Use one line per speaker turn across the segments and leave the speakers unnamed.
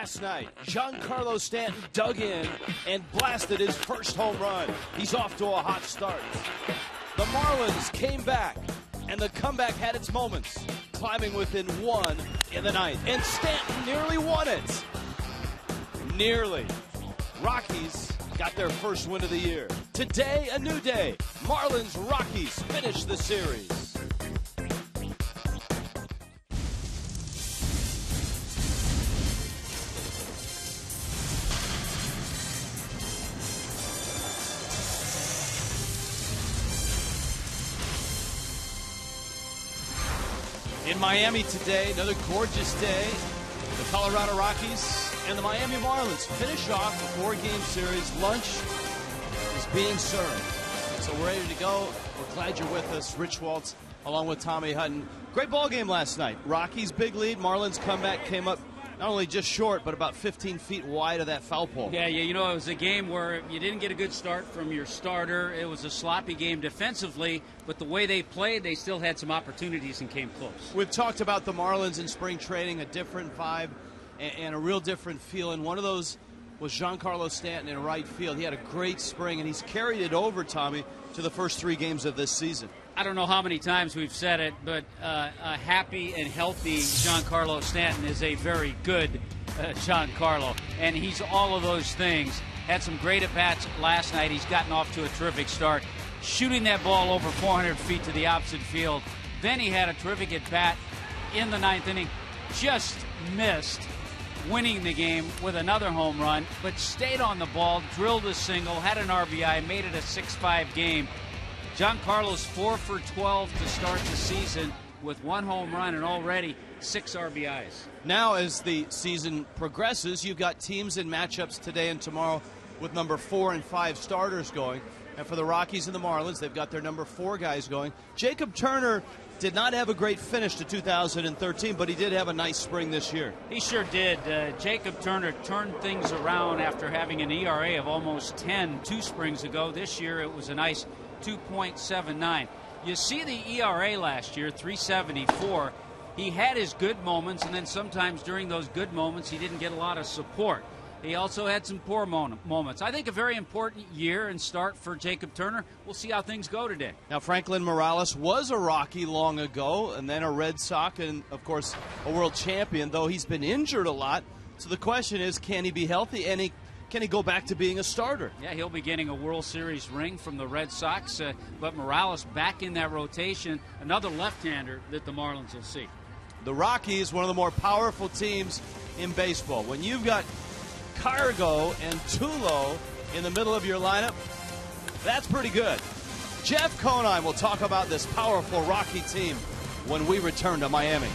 Last night, Giancarlo Stanton dug in and blasted his first home run. He's off to a hot start. The Marlins came back, and the comeback had its moments, climbing within one in the ninth. And Stanton nearly won it. Nearly. Rockies got their first win of the year. Today, a new day. Marlins Rockies finish the series. In Miami today, another gorgeous day. The Colorado Rockies and the Miami Marlins finish off a four-game series. Lunch is being served. So we're ready to go. We're glad you're with us. Rich Waltz along with Tommy Hutton. Great ball game last night. Rockies big lead. Marlins comeback came up not only just short, but about 15 feet wide of that foul pole.
Yeah, you know, it was a game where you didn't get a good start from your starter. It was a sloppy game defensively, but the way they played, they still had some opportunities and came close.
We've talked about the Marlins in spring training, a different vibe and a real different feel, and one of those was Giancarlo Stanton in right field. He had a great spring, and he's carried it over, Tommy, to the first three games of this season.
I don't know how many times we've said it, but a happy and healthy Giancarlo Stanton is a very good Giancarlo, and he's all of those things. Had some great at-bats last night. He's gotten off to a terrific start, shooting that ball over 400 feet to the opposite field. Then he had a terrific at-bat in the ninth inning, just missed, winning the game with another home run, but stayed on the ball, drilled a single, had an RBI, made it a 6-5 game. Giancarlo's 4 for 12 to start the season with one home run and already 6 RBIs.
Now, as the season progresses, you've got teams and matchups today and tomorrow with number 4 and 5 starters going. And for the Rockies and the Marlins, they've got their number 4 guys going. Jacob Turner did not have a great finish to 2013, but he did have a nice spring this year.
He sure did. Jacob Turner turned things around after having an ERA of almost 10 2 springs ago. This year it was a nice 2.79. You see the ERA last year, 3.74. He had his good moments, and then sometimes during those good moments he didn't get a lot of support. He also had some poor moments. I think a very important year and start for Jacob Turner. We'll see how things go today.
Now, Franklin Morales was a Rocky long ago, and then a Red Sox, and, of course, a world champion, though he's been injured a lot. So the question is, can he be healthy, and can he go back to being a starter?
Yeah, he'll be getting a World Series ring from the Red Sox, but Morales back in that rotation, another left-hander that the Marlins will see.
The Rockies, one of the more powerful teams in baseball. When you've got Cargo and Tulo in the middle of your lineup, that's pretty good. Jeff Conine will talk about this powerful Rocky team when we return to Miami.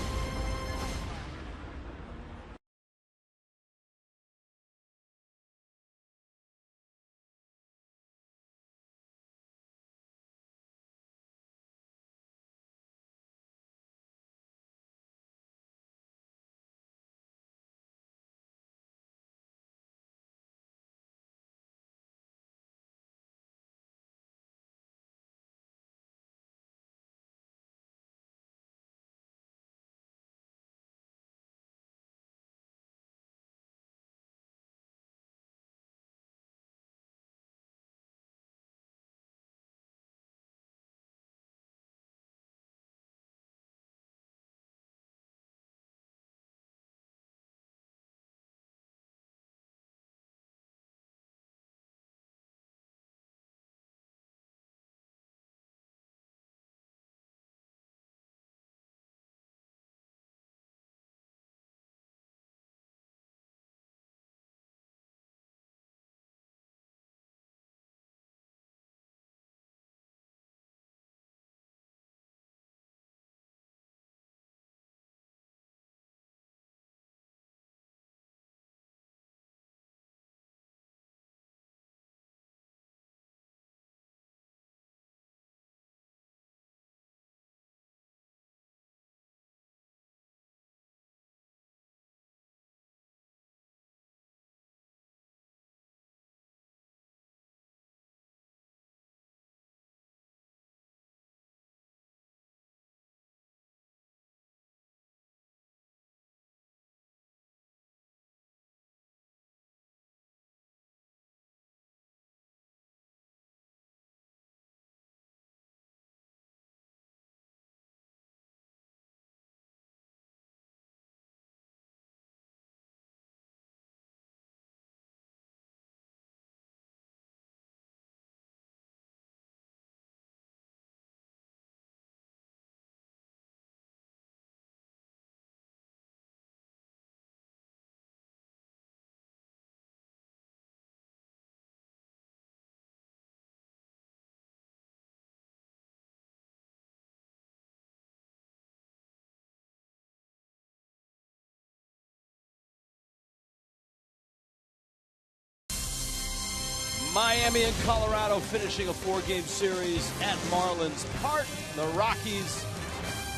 Miami and Colorado finishing a 4-game series at Marlins Park. The Rockies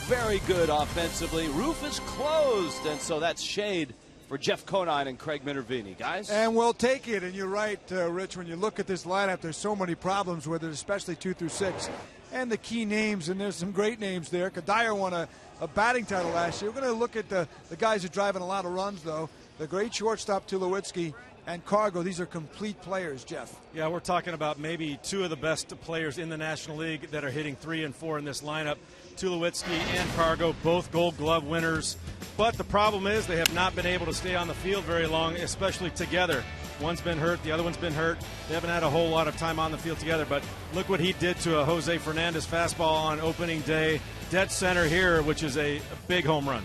very good offensively. Roof is closed, and so that's shade for Jeff Conine and Craig Minervini, guys.
And we'll take it. And you're right, Rich, when you look at this lineup, there's so many problems with it, especially 2 through 6. And the key names, and there's some great names there. Kadire won a batting title last year. We're going to look at the guys who are driving a lot of runs, though. The great shortstop, Tulowitzki, and Cargo. These are complete players, Jeff.
Yeah, we're talking about maybe 2 of the best players in the National League that are hitting 3 and 4 in this lineup. Tulowitzki and Cargo, both Gold Glove winners. But the problem is they have not been able to stay on the field very long, especially together. One's been hurt, the other one's been hurt. They haven't had a whole lot of time on the field together. But look what he did to a Jose Fernandez fastball on opening day. Dead center here, which is a big home run.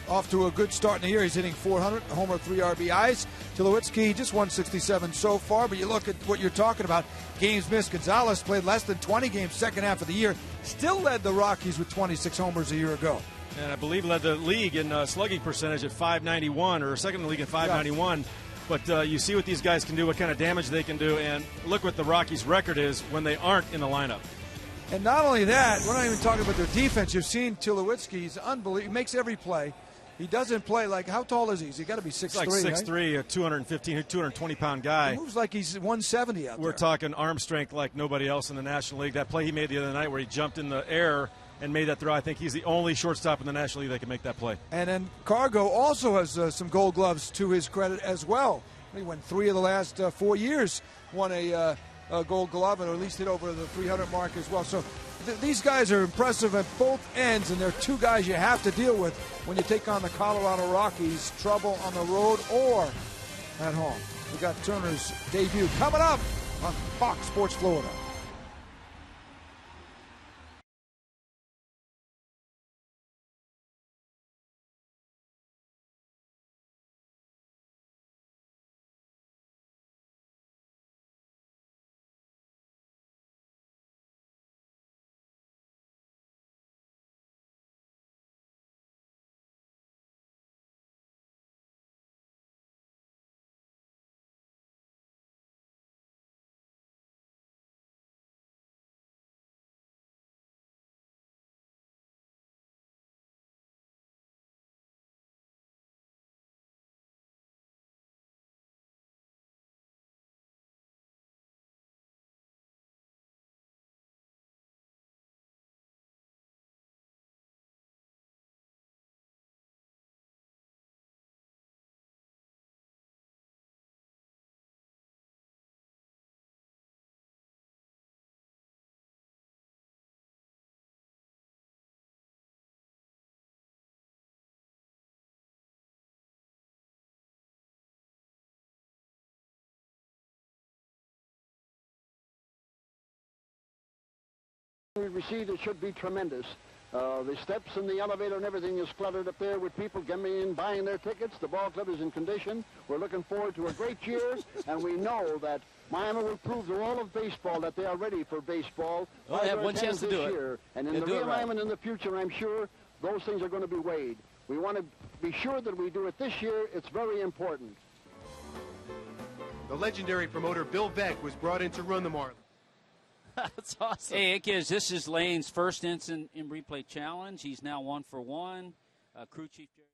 Off to a good start in the year. He's hitting 400, a homer, 3 RBIs. Tulowitzki just 167 so far, but you look at what you're talking about. Games missed. Gonzalez played less than 20 games second half of the year. Still led the Rockies with 26 homers a year ago.
And I believe led the league in slugging percentage at 591, or second in the league at 591. Yeah. But you see what these guys can do, what kind of damage they can do, and look what the Rockies' record is when they aren't in the lineup.
And not only that, we're not even talking about their defense. You've seen Tulowitzki. He's unbelievable. He makes every play. He doesn't play like, how tall is he? He's got to be 6'3",
like 6'3",
right?
a 215, 220-pound guy.
He moves like he's 170 out there.
We're talking arm strength like nobody else in the National League. That play he made the other night where he jumped in the air and made that throw, I think he's the only shortstop in the National League that can make that play.
And then Cargo also has some Gold Gloves to his credit as well. He won 3 of the last 4 years, won a Gold Glove, and at least hit over the 300 mark as well. So these guys are impressive at both ends, and they're 2 guys you have to deal with when you take on the Colorado Rockies. Trouble on the road or at home. We got Turner's debut coming up on Fox Sports Florida.
We received, it should be tremendous. The steps and the elevator and everything is cluttered up there with people coming in, buying their tickets. The ball club is in condition. We're looking forward to a great year, and we know that Miami will prove to all of baseball that they are ready for baseball.
Well, they have one chance to do it.
And in the realignment in the future, I'm sure those things are going to be weighed. We want to be sure that we do it this year. It's very important.
The legendary promoter Bill Veeck was brought in to run the Marlins.
That's awesome.
Hey, kids, this is Lane's first instant in replay challenge. He's now 1 for 1. Crew chief Jerry.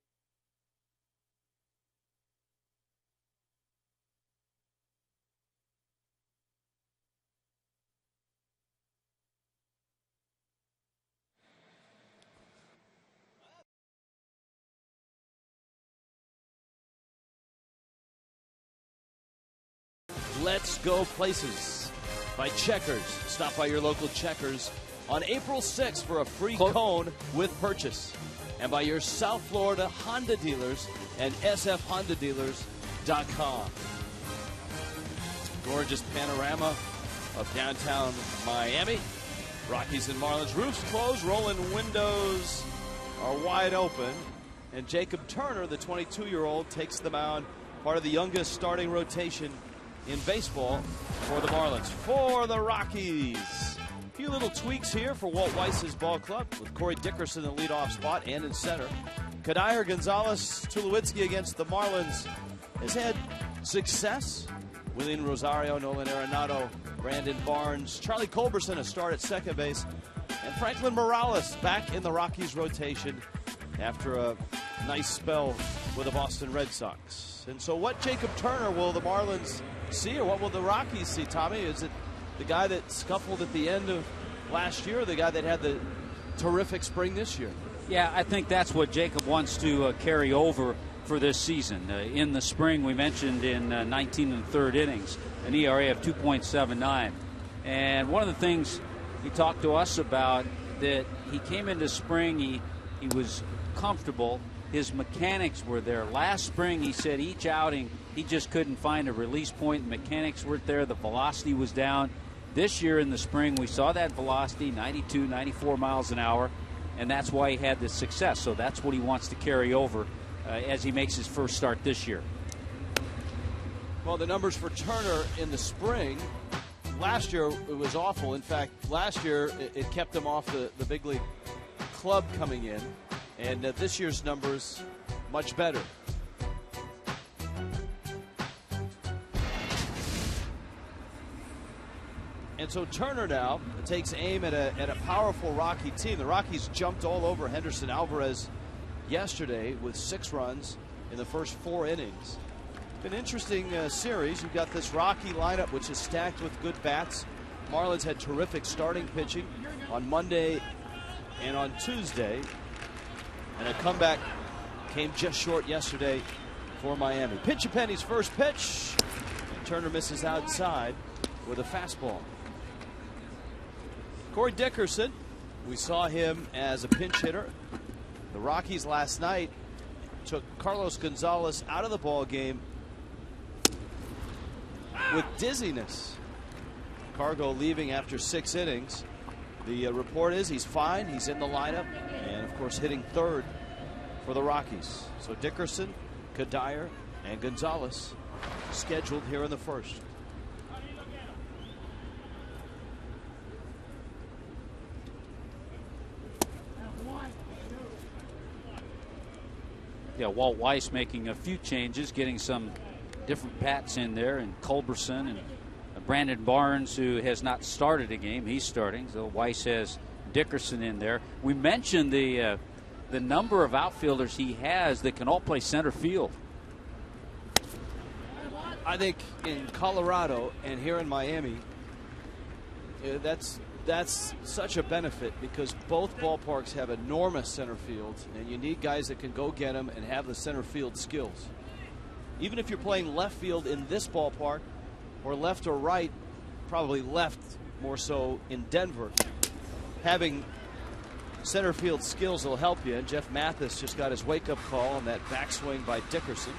Let's go places by Checkers. Stop by your local Checkers on April 6th for a free cone with purchase. And by your South Florida Honda dealers and sfhondadealers.com. Gorgeous panorama of downtown Miami. Rockies and Marlins. Roofs closed, rolling windows are wide open. And Jacob Turner, the 22-year-old, takes the mound, part of the youngest starting rotation in baseball for the Marlins. For the Rockies, a few little tweaks here for Walt Weiss's ball club with Corey Dickerson in the leadoff spot and in center. Kadire Gonzalez Tulowitzki against the Marlins has had success Willian Rosario, Nolan Arenado, Brandon Barnes, Charlie Culberson a start at second base, and Franklin Morales back in the Rockies rotation after a nice spell with the Boston Red Sox. And so what Jacob Turner will the Marlins see, or what will the Rockies see, Tommy? Is it the guy that scuffled at the end of last year, or the guy that had the terrific spring this year?
Yeah, I think that's what Jacob wants to carry over for this season. In the spring, we mentioned in 19 1/3 innings, an ERA of 2.79. And one of the things he talked to us about, that he came into spring, he was comfortable. His mechanics were there. Last spring, he said each outing, he just couldn't find a release point. The mechanics weren't there. The velocity was down. This year in the spring, we saw that velocity, 92, 94 miles an hour, and that's why he had this success. So that's what he wants to carry over as he makes his first start this year.
Well, the numbers for Turner in the spring, last year it was awful. In fact, last year it kept him off the big league club coming in, and this year's numbers much better. And so Turner now takes aim at a powerful Rocky team. The Rockies jumped all over Henderson Alvarez yesterday with 6 runs in the first 4 innings. An interesting series. You've got this Rocky lineup, which is stacked with good bats. Marlins had terrific starting pitching on Monday and on Tuesday, and a comeback came just short yesterday for Miami. Pitch-a-Penny's first pitch, and Turner misses outside with a fastball. Corey Dickerson, we saw him as a pinch hitter. The Rockies last night took Carlos Gonzalez out of the ball game with dizziness. Cargo leaving after 6 innings. The report is he's fine. He's in the lineup, and of course hitting third for the Rockies. So Dickerson, Kadire, and Gonzalez scheduled here in the first.
Yeah, Walt Weiss making a few changes, getting some different bats in there, and Culberson and Brandon Barnes, who has not started a game, he's starting. So Weiss has Dickerson in there. We mentioned the number of outfielders he has that can all play center field.
I think in Colorado and here in Miami, that's such a benefit, because both ballparks have enormous center fields, and you need guys that can go get them and have the center field skills. Even if you're playing left field in this ballpark, or left or right, probably left more so in Denver, having center field skills will help you. And Jeff Mathis just got his wake-up call on that backswing by Dickerson.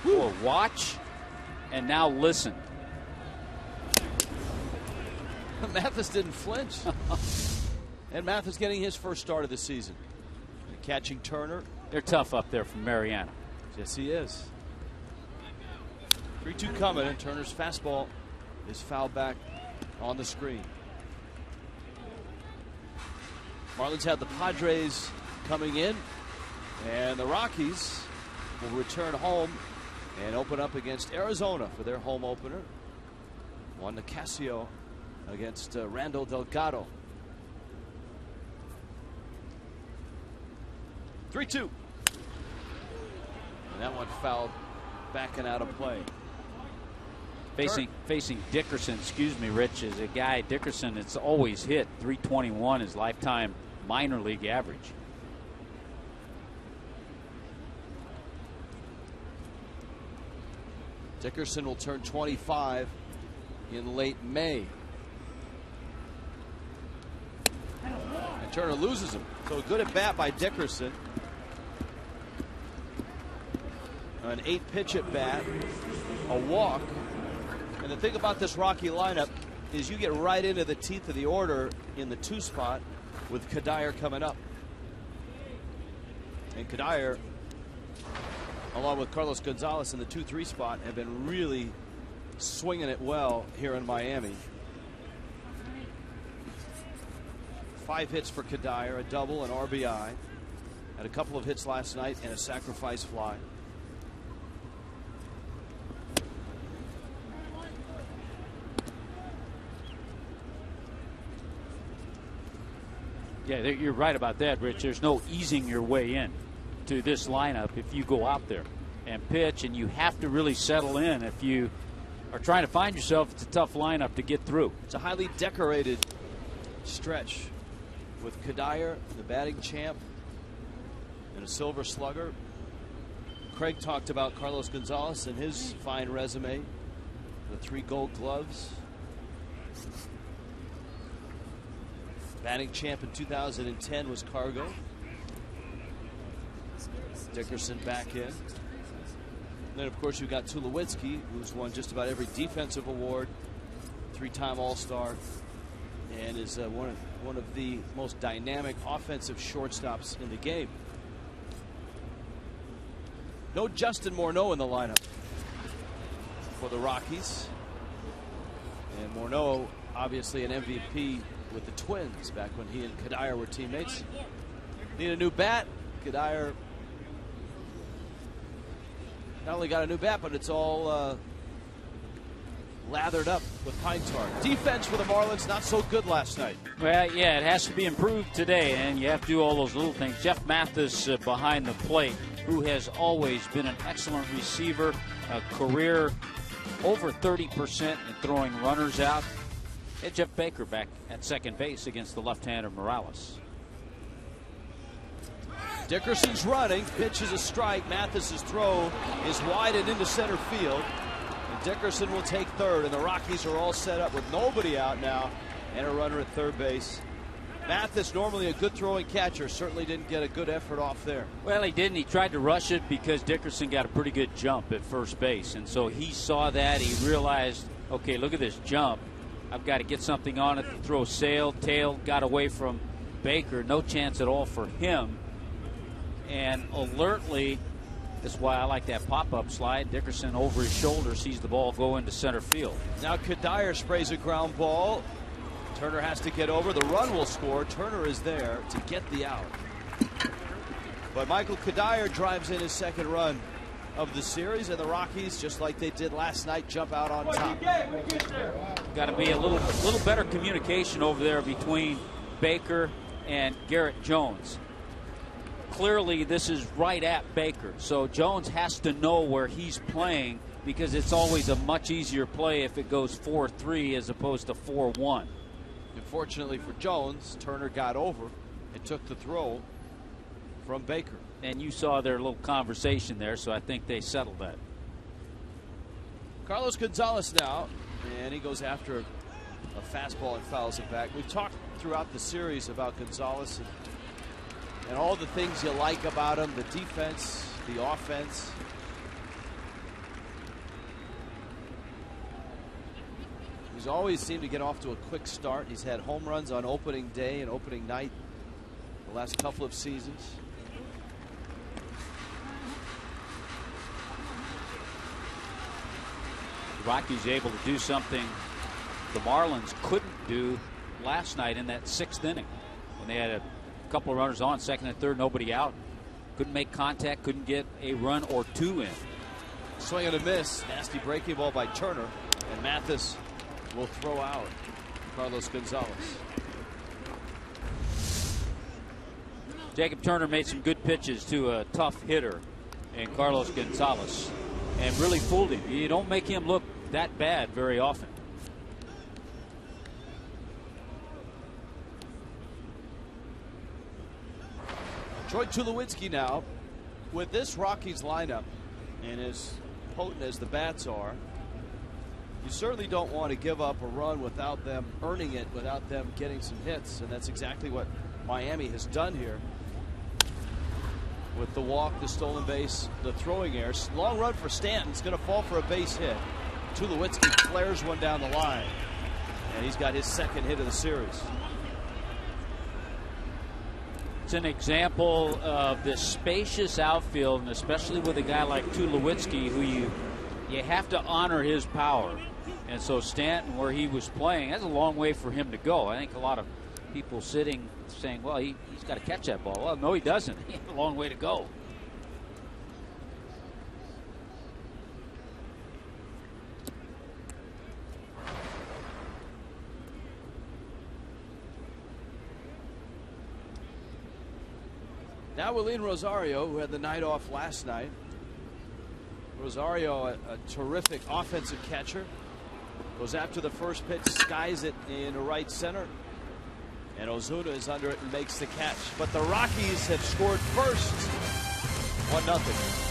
Well, watch and now listen.
Mathis didn't flinch. And Mathis getting his first start of the season. Catching Turner.
They're tough up there from Mariana.
Yes, he is. 3-2 coming, and Turner's fastball is fouled back on the screen. Marlins had the Padres coming in, and the Rockies will return home and open up against Arizona for their home opener. Juan Nicasio against Randall Delgado. 3-2. And that one fouled back and out of play.
Facing Dickerson, excuse me, Rich, is a guy, Dickerson, it's always hit. 321 is lifetime minor league average.
Dickerson will turn 25 in late May. And Turner loses him. So a good at bat by Dickerson. An 8-pitch at bat, a walk. And the thing about this Rocky lineup is you get right into the teeth of the order in the 2 spot with Kadire coming up. And Kadire, along with Carlos Gonzalez in the 2-3 spot, have been really swinging it well here in Miami. 5 hits for Kadire, a double, an RBI. Had a couple of hits last night and a sacrifice fly.
Yeah, you're right about that, Rich. There's no easing your way in to this lineup if you go out there and pitch, and you have to really settle in. If you are trying to find yourself, it's a tough lineup to get through.
It's a highly decorated stretch with Kadire, the batting champ, and a Silver Slugger. Craig talked about Carlos Gonzalez and his fine resume, the 3 Gold Gloves. Batting champ in 2010 was Cargo. Dickerson back in. And then, of course, you've got Tulowitzki, who's won just about every defensive award, 3-time All-Star, and is one of the most dynamic offensive shortstops in the game. No Justin Morneau in the lineup for the Rockies. And Morneau, obviously an MVP with the Twins back when he and Kadire were teammates. Need a new bat. Kadire not only got a new bat, but it's all lathered up with pine tar. Defense for the Marlins, not so good last night.
Well, yeah, it has to be improved today, and you have to do all those little things. Jeff Mathis behind the plate, who has always been an excellent receiver, a career over 30% in throwing runners out. And Jeff Baker back at second base against the left-hander Morales.
Dickerson's running, pitch is a strike. Mathis's throw is wide and into center field. And Dickerson will take third, and the Rockies are all set up with nobody out now and a runner at third base. Mathis, normally a good throwing catcher, certainly didn't get a good effort off there.
Well, he didn't. He tried to rush it because Dickerson got a pretty good jump at first base, and so he saw that. He realized, okay, look at this jump. I've got to get something on it. The throw sailed, tailed, got away from Baker. No chance at all for him. And alertly, that's why I like that pop-up slide. Dickerson over his shoulder sees the ball go into center field.
Now Kadire sprays a ground ball. Turner has to get over. The run will score. Turner is there to get the out. But Michael Kadire drives in his second run of the series, and the Rockies, just like they did last night, jump out on top.
Got to be a little better communication over there between Baker and Garrett Jones. Clearly, this is right at Baker, so Jones has to know where he's playing, because it's always a much easier play if it goes 4-3 as opposed to 4-1.
Unfortunately for Jones, Turner got over and took the throw from Baker.
And you saw their little conversation there, so I think they settled that.
Carlos Gonzalez now, and he goes after a fastball and fouls it back. We've talked throughout the series about Gonzalez and all the things you like about him, the defense, the offense. He's always seemed to get off to a quick start. He's had home runs on opening day and opening night the last couple of seasons.
The Rockies able to do something the Marlins couldn't do last night in that 6th inning when they had a couple of runners on, second and third, nobody out. Couldn't make contact, couldn't get a run or two in.
Swing and a miss. Nasty breaking ball by Turner, and Mathis will throw out Carlos Gonzalez.
Jacob Turner made some good pitches to a tough hitter in Carlos Gonzalez and really fooled him. You don't make him look that bad very often.
Troy Tulowitzki now with this Rockies lineup, and as potent as the bats are, you certainly don't want to give up a run without them earning it, without them getting some hits, and that's exactly what Miami has done here with the walk, the stolen base, the throwing error. Long run for Stanton's going to fall for a base hit. Tulowitzki flares one down the line, and he's got his second hit of the series.
It's an example of this spacious outfield, and especially with a guy like Tulowitzki, who you have to honor his power. And so Stanton, where he was playing, that's a long way for him to go. I think a lot of people sitting saying, well, he's got to catch that ball. Well, no, he doesn't. He has a long way to go.
Now Willeen Rosario, who had the night off last night. Rosario, a terrific offensive catcher. Goes after the first pitch, skies it in right center. And Ozuna is under it and makes the catch. But the Rockies have scored first. 1-0.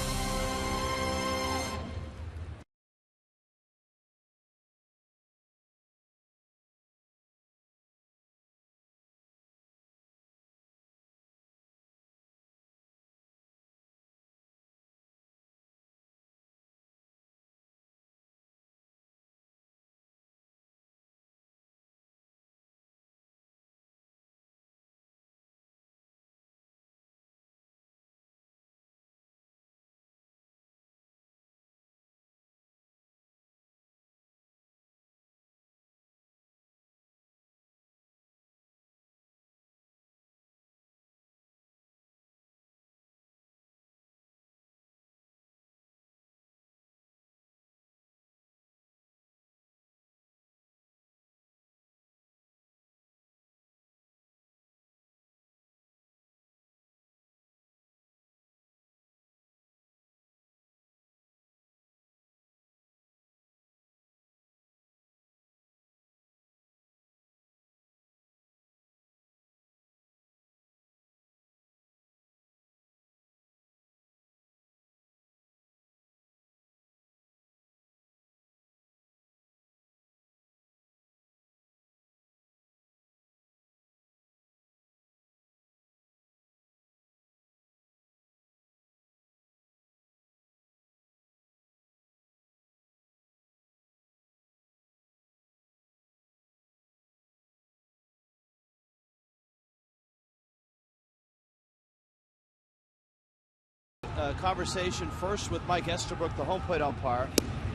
Conversation first with Mike Estabrook, the home plate umpire,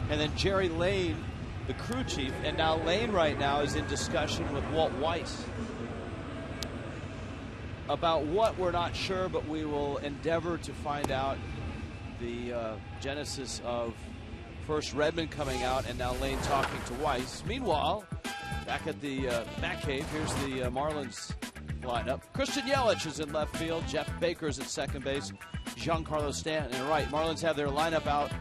and then Jerry Lane, the crew chief. And now Lane right now is in discussion with Walt Weiss about what we're not sure, but we will endeavor to find out the genesis of first Redmond coming out and now Lane talking to Weiss. Meanwhile, back at the Batcave, here's the Marlins lineup. Christian Yelich is in left field. Jeff Baker's at second base. Giancarlo Stanton in right. Marlins have their lineup out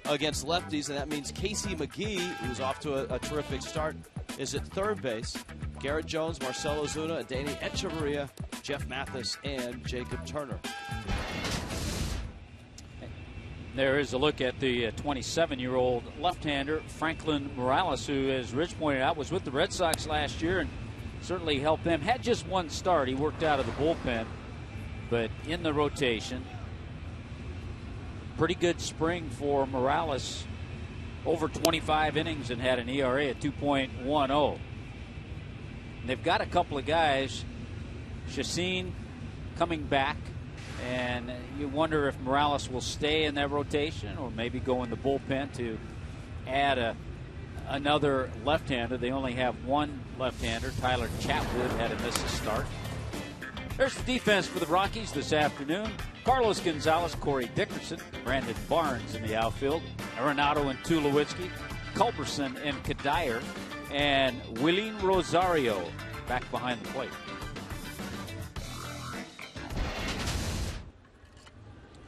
against lefties, and that means Casey McGee, who's off to a terrific start, is at third base. Garrett Jones, Marcell Ozuna, Adeiny Echeverria, Jeff Mathis, and Jacob Turner.
There is a look at the 27-year-old left-hander, Franklin Morales, who, as Rich pointed out, was with the Red Sox last year and certainly helped them. Had just one start. He worked out of the bullpen, but in the rotation. Pretty good spring for Morales. Over 25 innings and had an ERA at 2.10. They've got a couple of guys, Chacin coming back, and you wonder if Morales will stay in that rotation or maybe go in the bullpen to add another left-hander. They only have one left-hander. Tyler Chatwood had to miss a start. There's the defense for the Rockies this afternoon. Carlos Gonzalez, Corey Dickerson, Brandon Barnes in the outfield, Arenado and Tulowitzki, Culberson and Kadire, and Willeen Rosario back behind the plate.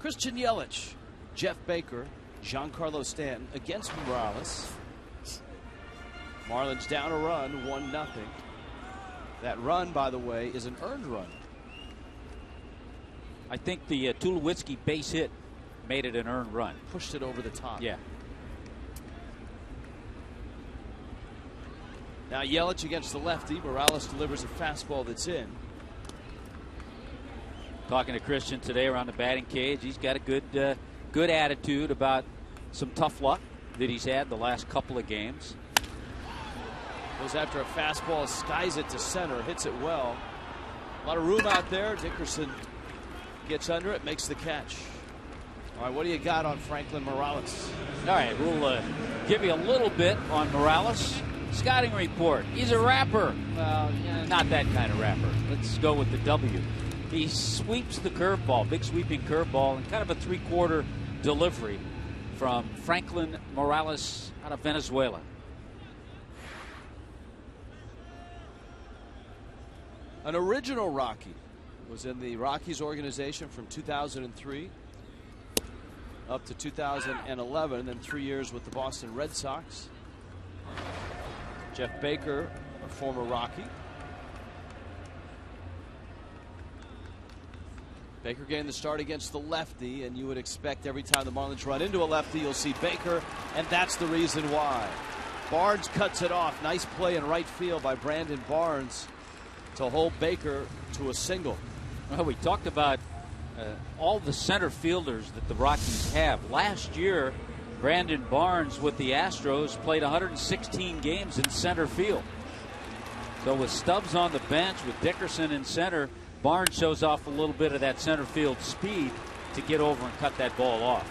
Christian Yelich, Jeff Baker, Giancarlo Stanton against Morales. Marlins down a run, 1-0. That run, by the way, is an earned run.
I think the Tulowitzki base hit made it an earned run.
Pushed it over the top.
Yeah.
Now Yelich against the lefty. Morales delivers a fastball that's in.
Talking to Christian today around the batting cage. He's got a good attitude about some tough luck that he's had the last couple of games.
Goes after a fastball, skies it to center, hits it well. A lot of room out there. Dickerson gets under it, makes the catch. All right, what do you got on Franklin Morales?
All right, we'll give you a little bit on Morales. Scouting report. He's a rapper. Well, not that kind of rapper. Let's go with the W. He sweeps the curveball, big sweeping curveball, and kind of a three-quarter delivery from Franklin Morales out of Venezuela.
An original Rocky. Was in the Rockies organization from 2003 up to 2011, and then 3 years with the Boston Red Sox. Jeff Baker, a former Rocky. Baker getting the start against the lefty, and you would expect every time the Marlins run into a lefty, you'll see Baker, and that's the reason why. Barnes cuts it off. Nice play in right field by Brandon Barnes to hold Baker to a single.
Well, we talked about all the center fielders that the Rockies have. Last year, Brandon Barnes with the Astros played 116 games in center field. So with Stubbs on the bench, with Dickerson in center, Barnes shows off a little bit of that center field speed to get over and cut that ball off.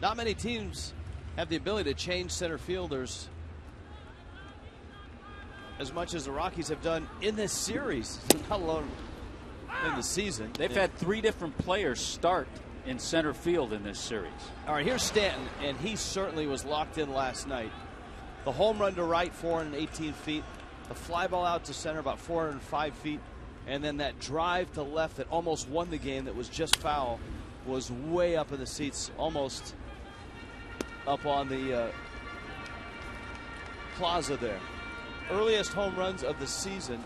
Not many teams have the ability to change center fielders as much as the Rockies have done in this series, not alone in the season.
They've had 3 different players start in center field in this series.
All right, here's Stanton, and he certainly was locked in last night. The home run to right, 418 feet. The fly ball out to center, about 405 feet. And then that drive to left that almost won the game that was just foul was way up in the seats, almost up on the plaza there. Earliest home runs of the season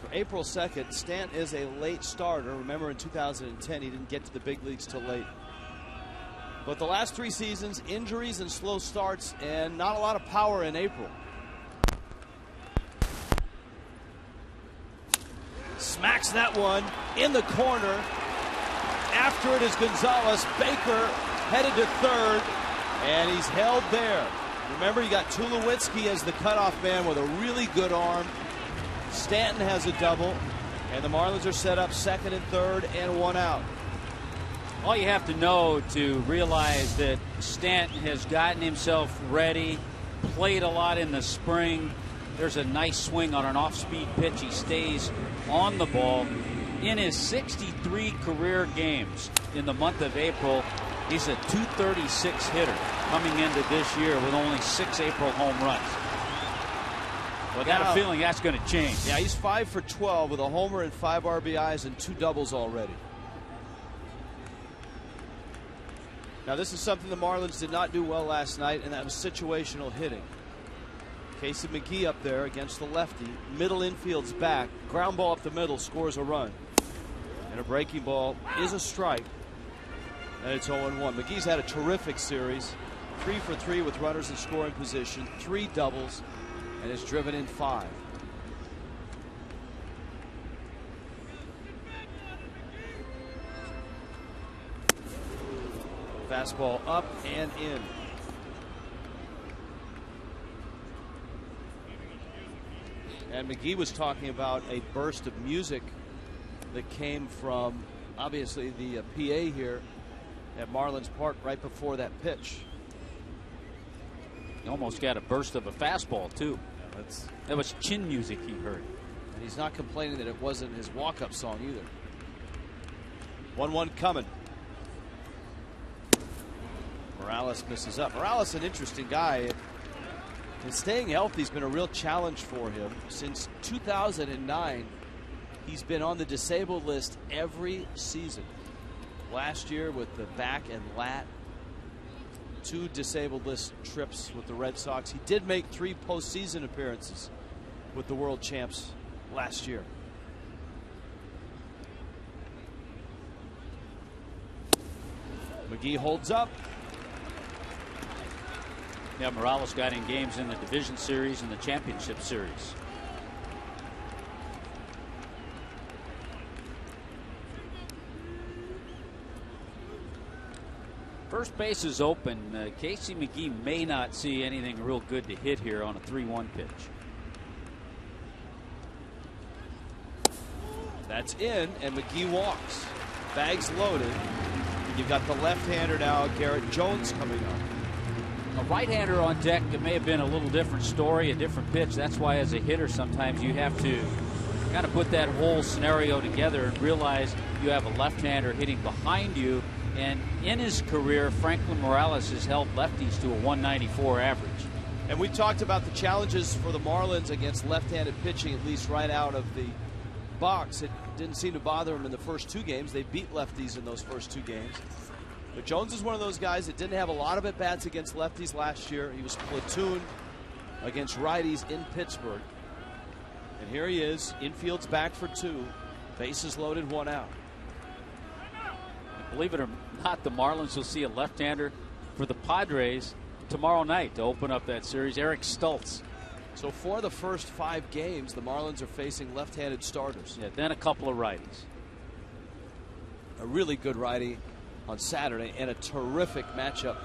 for April 2nd. Stanton is a late starter. Remember, in 2010, he didn't get to the big leagues till late. But the last 3 seasons, injuries and slow starts, and not a lot of power in April. Smacks that one in the corner. After it is Gonzalez. Baker headed to third, and he's held there. Remember, you got Tulowitzki as the cutoff man with a really good arm. Stanton has a double, and the Marlins are set up second and third and 1 out.
All you have to know to realize that Stanton has gotten himself ready, played a lot in the spring. There's a nice swing on an off-speed pitch. He stays on the ball. In his 63 career games in the month of April, he's a .236 hitter coming into this year with only 6 April home runs. Well, I got a feeling that's going to change.
Yeah, he's 5 for 12 with a homer and 5 RBIs and 2 doubles already. Now, this is something the Marlins did not do well last night, and that was situational hitting. Casey McGee up there against the lefty. Middle infield's back. Ground ball up the middle, scores a run. And a breaking ball is a strike. And it's 0-1. McGee's had a terrific series. 3 for 3 with runners in scoring position. 3 doubles. And has driven in 5. Fastball up and in. And McGee was talking about a burst of music that came from, obviously, the PA here at Marlins Park right before that pitch.
He almost got a burst of a fastball, too. That was chin music he heard.
And he's not complaining that it wasn't his walk-up song either. 1-1 coming. Morales misses up. Morales, an interesting guy. And staying healthy has been a real challenge for him. Since 2009, he's been on the disabled list every season. Last year with the back and lat. 2 disabled list trips with the Red Sox. He did make 3 postseason appearances with the world champs last year. McGee holds up.
Yeah, Morales got in games in the division series and the championship series. First base is open. Casey McGee may not see anything real good to hit here on a 3-1 pitch.
That's in, and McGee walks. Bags loaded. You've got the left-hander now, Garrett Jones, coming up.
a right-hander on deck, it may have been a little different story, a different pitch. That's why as a hitter sometimes you have to kind of put that whole scenario together and realize you have a left-hander hitting behind you. And in his career, Franklin Morales has held lefties to a 194 average.
And we talked about the challenges for the Marlins against left-handed pitching, at least right out of the box. It didn't seem to bother him in the first 2 games. They beat lefties in those first 2 games. But Jones is one of those guys that didn't have a lot of at-bats against lefties last year. He was platooned against righties in Pittsburgh. And here he is, infield's back for 2. Bases loaded, 1 out.
And believe it or not, the Marlins will see a left-hander for the Padres tomorrow night to open up that series, Eric Stultz.
So for the first 5 games, the Marlins are facing left-handed starters.
Yeah, then a couple of righties.
A really good righty on Saturday, and a terrific matchup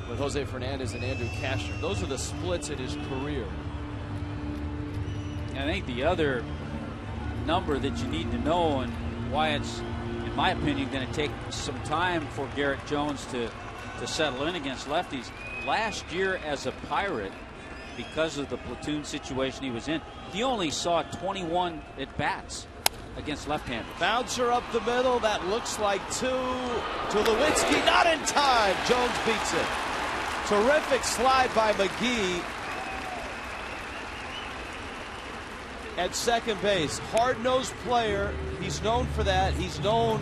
with Jose Fernandez and Andrew Cashner. Those are the splits in his career.
I think the other number that you need to know, and why it's, in my opinion, going to take some time for Garrett Jones to settle in against lefties. Last year as a Pirate, because of the platoon situation he was in, he only saw 21 at-bats against left-handers.
Bouncer up the middle. That looks like 2 to Lewinsky. Not in time. Jones beats it. Terrific slide by McGee at second base. Hard-nosed player. He's known for that. He's known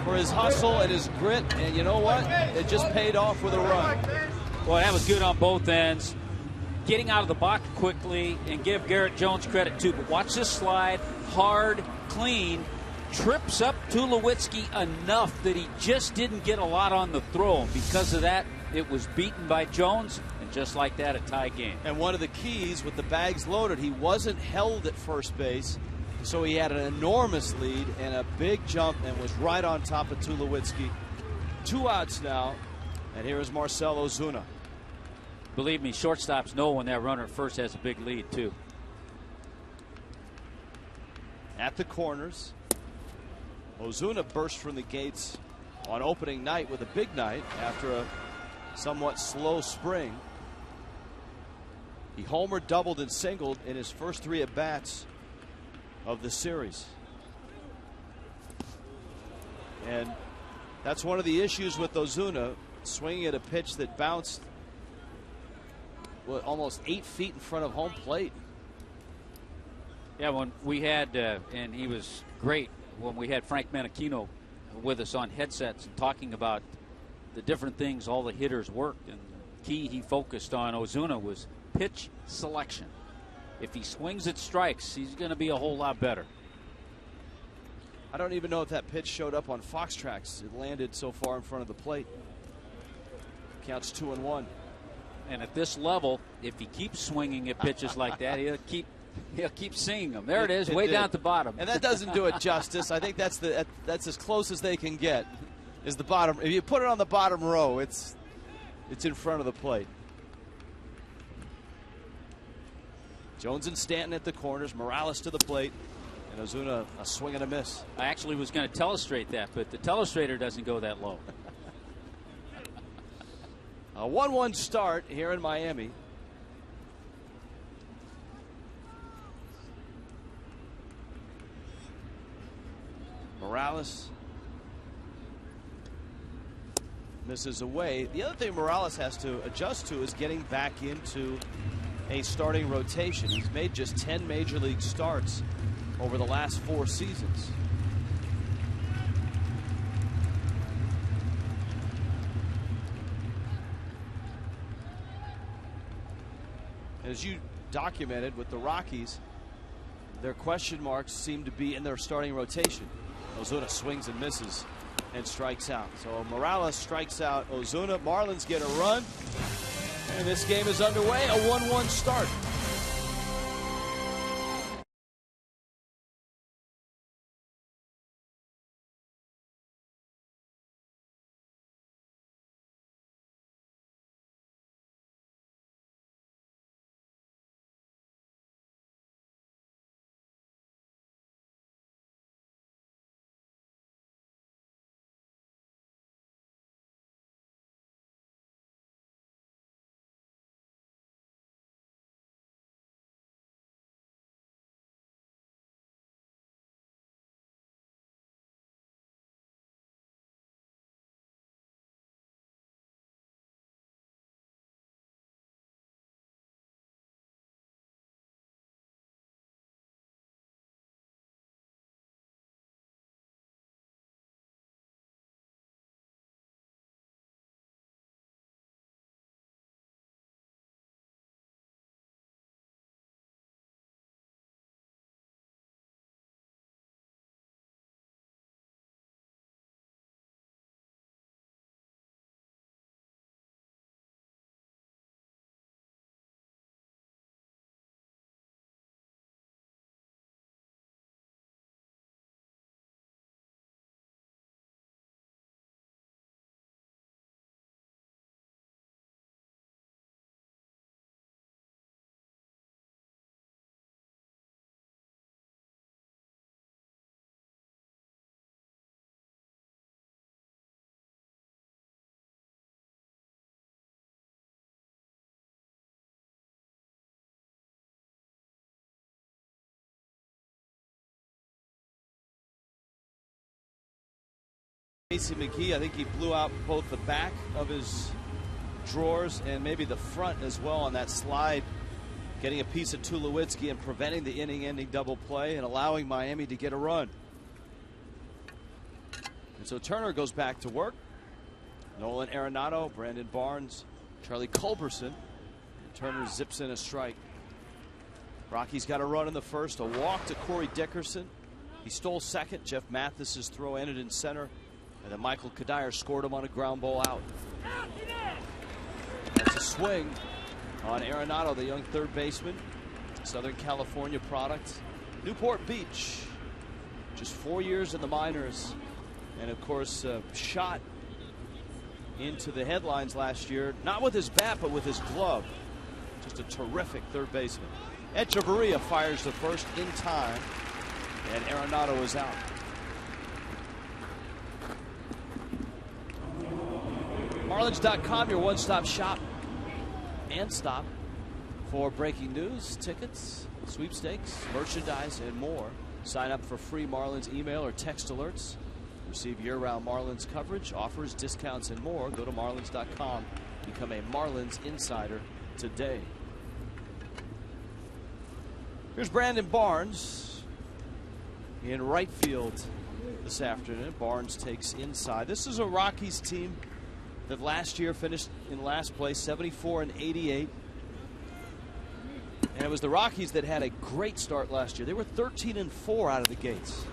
for his hustle and his grit. And you know what? It just paid off with a run.
Well, that was good on both ends. Getting out of the box quickly, and give Garrett Jones credit too. But watch this slide. Hard, clean, trips up Tulowitzki enough that he just didn't get a lot on the throw. And because of that, it was beaten by Jones, and just like that, a tie game.
And one of the keys with the bags loaded, he wasn't held at first base, so he had an enormous lead and a big jump and was right on top of Tulowitzki. 2 outs now, and here is Marcell Ozuna.
Believe me, shortstops know when that runner at first has a big lead, too.
At the corners, Ozuna burst from the gates on opening night with a big night after a somewhat slow spring. He homered, doubled, and singled in his first 3 at-bats of the series. And that's one of the issues with Ozuna, swinging at a pitch that bounced almost 8 feet in front of home plate.
Yeah, when we had, and he was great, when we had Frank Menachino with us on headsets and talking about the different things all the hitters worked. And the key he focused on Ozuna was pitch selection. If he swings at strikes, he's going to be a whole lot better.
I don't even know if that pitch showed up on Fox Tracks. It landed so far in front of the plate. Counts 2-1.
And at this level, if he keeps swinging at pitches like that, he'll keep seeing them. There it is, way down at the bottom.
And that doesn't do it justice. I think that's as close as they can get. Is the bottom? If you put it on the bottom row, it's in front of the plate. Jones and Stanton at the corners. Morales to the plate. And Ozuna a swing and a miss.
I actually was going to telestrate that, but the telestrator doesn't go that low.
A 1-1 start here in Miami. Morales misses away. The other thing Morales has to adjust to is getting back into a starting rotation. He's made just 10 major league starts over the last 4 seasons. As you documented with the Rockies, their question marks seem to be in their starting rotation. Ozuna swings and misses and strikes out. So Morales strikes out Ozuna. Marlins get a run, and this game is underway. A 1-1 start. Casey McGee. I think he blew out both the back of his drawers and maybe the front as well on that slide, getting a piece of Tulowitzki and preventing the inning-ending double play and allowing Miami to get a run. And so Turner goes back to work. Nolan Arenado, Brandon Barnes, Charlie Culberson. Turner zips in a strike. Rockies got a run in the first, a walk to Corey Dickerson. He stole second. Jeff Mathis's throw ended in center. And then Michael Kadire scored him on a ground ball out. That's a swing on Arenado, the young third baseman. Southern California product. Newport Beach. Just 4 years in the minors. And of course, shot into the headlines last year. Not with his bat, but with his glove. Just a terrific third baseman. Echeverria fires the first in time. And Arenado is out. Marlins.com, your one-stop shop and stop for breaking news, tickets, sweepstakes, merchandise, and more. Sign up for free Marlins email or text alerts. Receive year-round Marlins coverage, offers, discounts, and more. Go to Marlins.com. Become a Marlins insider today. Here's Brandon Barnes in right field this afternoon. Barnes takes inside. This is a Rockies team that last year finished in last place, 74-88. And it was the Rockies that had a great start last year. They were 13-4 out of the gates.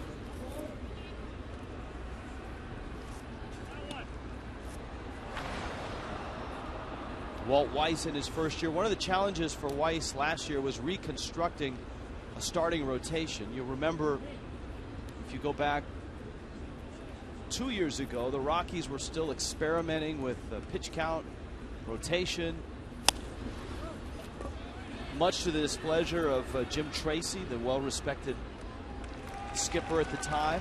Walt Weiss in his first year. One of the challenges for Weiss last year was reconstructing a starting rotation. You'll remember, if you go back 2 years ago, the Rockies were still experimenting with pitch count, rotation, much to the displeasure of Jim Tracy, the well-respected skipper at the time.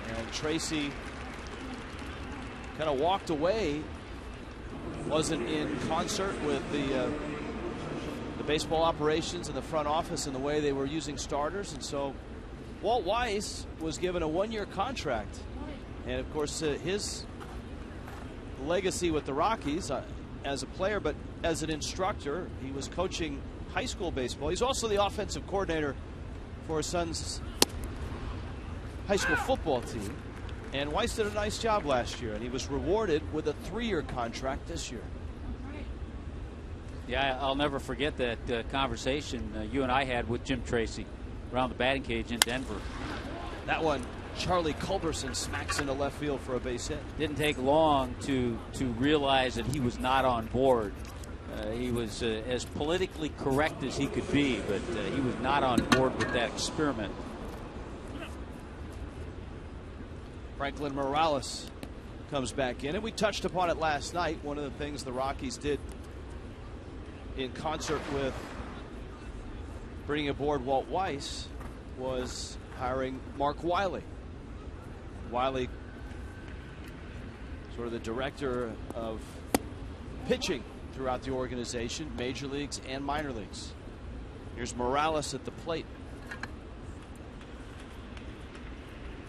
And Tracy kind of walked away, wasn't in concert with the baseball operations and the front office and the way they were using starters. And so Walt Weiss was given a one-year contract. And of course, his legacy with the Rockies as a player, but as an instructor, he was coaching high school baseball. He's also the offensive coordinator for his son's high school football team. And Weiss did a nice job last year, and he was rewarded with a 3-year contract this year.
Yeah, I'll never forget that conversation you and I had with Jim Tracy around the batting cage in Denver.
That one, Charlie Culberson smacks into left field for a base hit.
Didn't take long to realize that he was not on board. He was as politically correct as he could be, but he was not on board with that experiment.
Franklin Morales comes back in, and we touched upon it last night. One of the things the Rockies did in concert with bringing aboard Walt Weiss was hiring Mark Wiley. Wiley, sort of the director of pitching throughout the organization, major leagues and minor leagues. Here's Morales at the plate.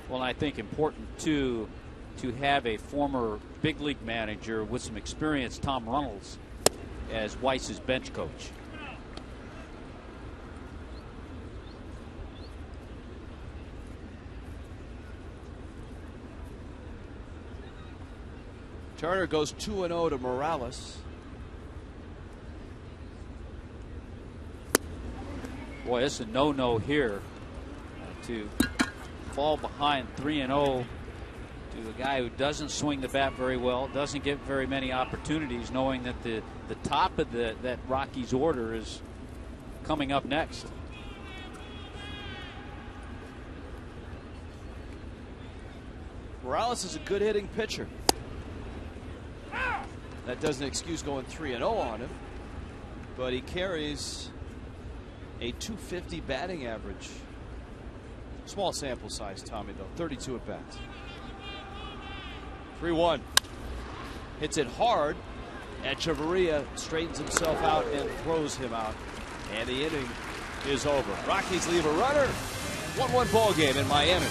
Well, I think important too to have a former big league manager with some experience, Tom Runnels, as Weiss's bench coach.
Turner goes 2-0 to Morales.
Boy, it's a no-no here to fall behind 3-0 to a guy who doesn't swing the bat very well, doesn't get very many opportunities, knowing that the top of that Rockies order is coming up next.
Morales is a good hitting pitcher. That doesn't excuse going 3-0 on him, but he carries a .250 batting average. Small sample size, Tommy, though. 32 at bats. 3-1. Hits it hard. Echeverria straightens himself out and throws him out. And the inning is over. Rockies leave a runner. 1-1 ball game in Miami.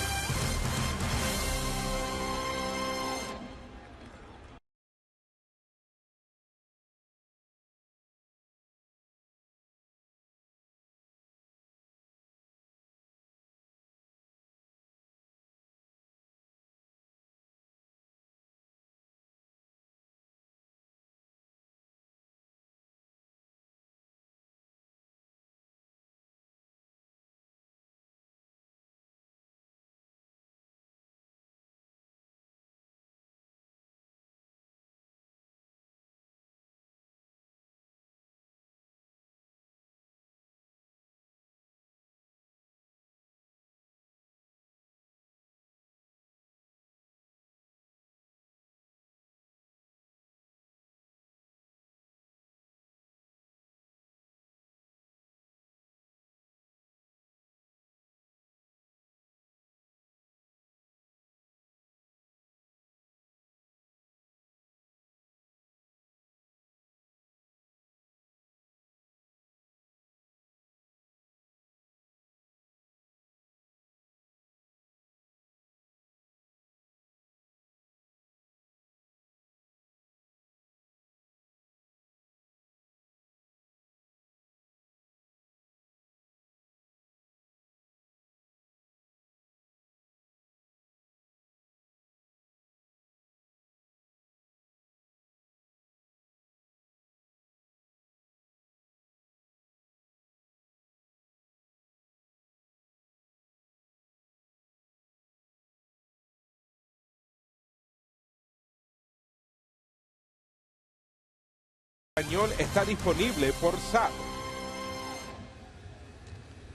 Español está disponible por SAP.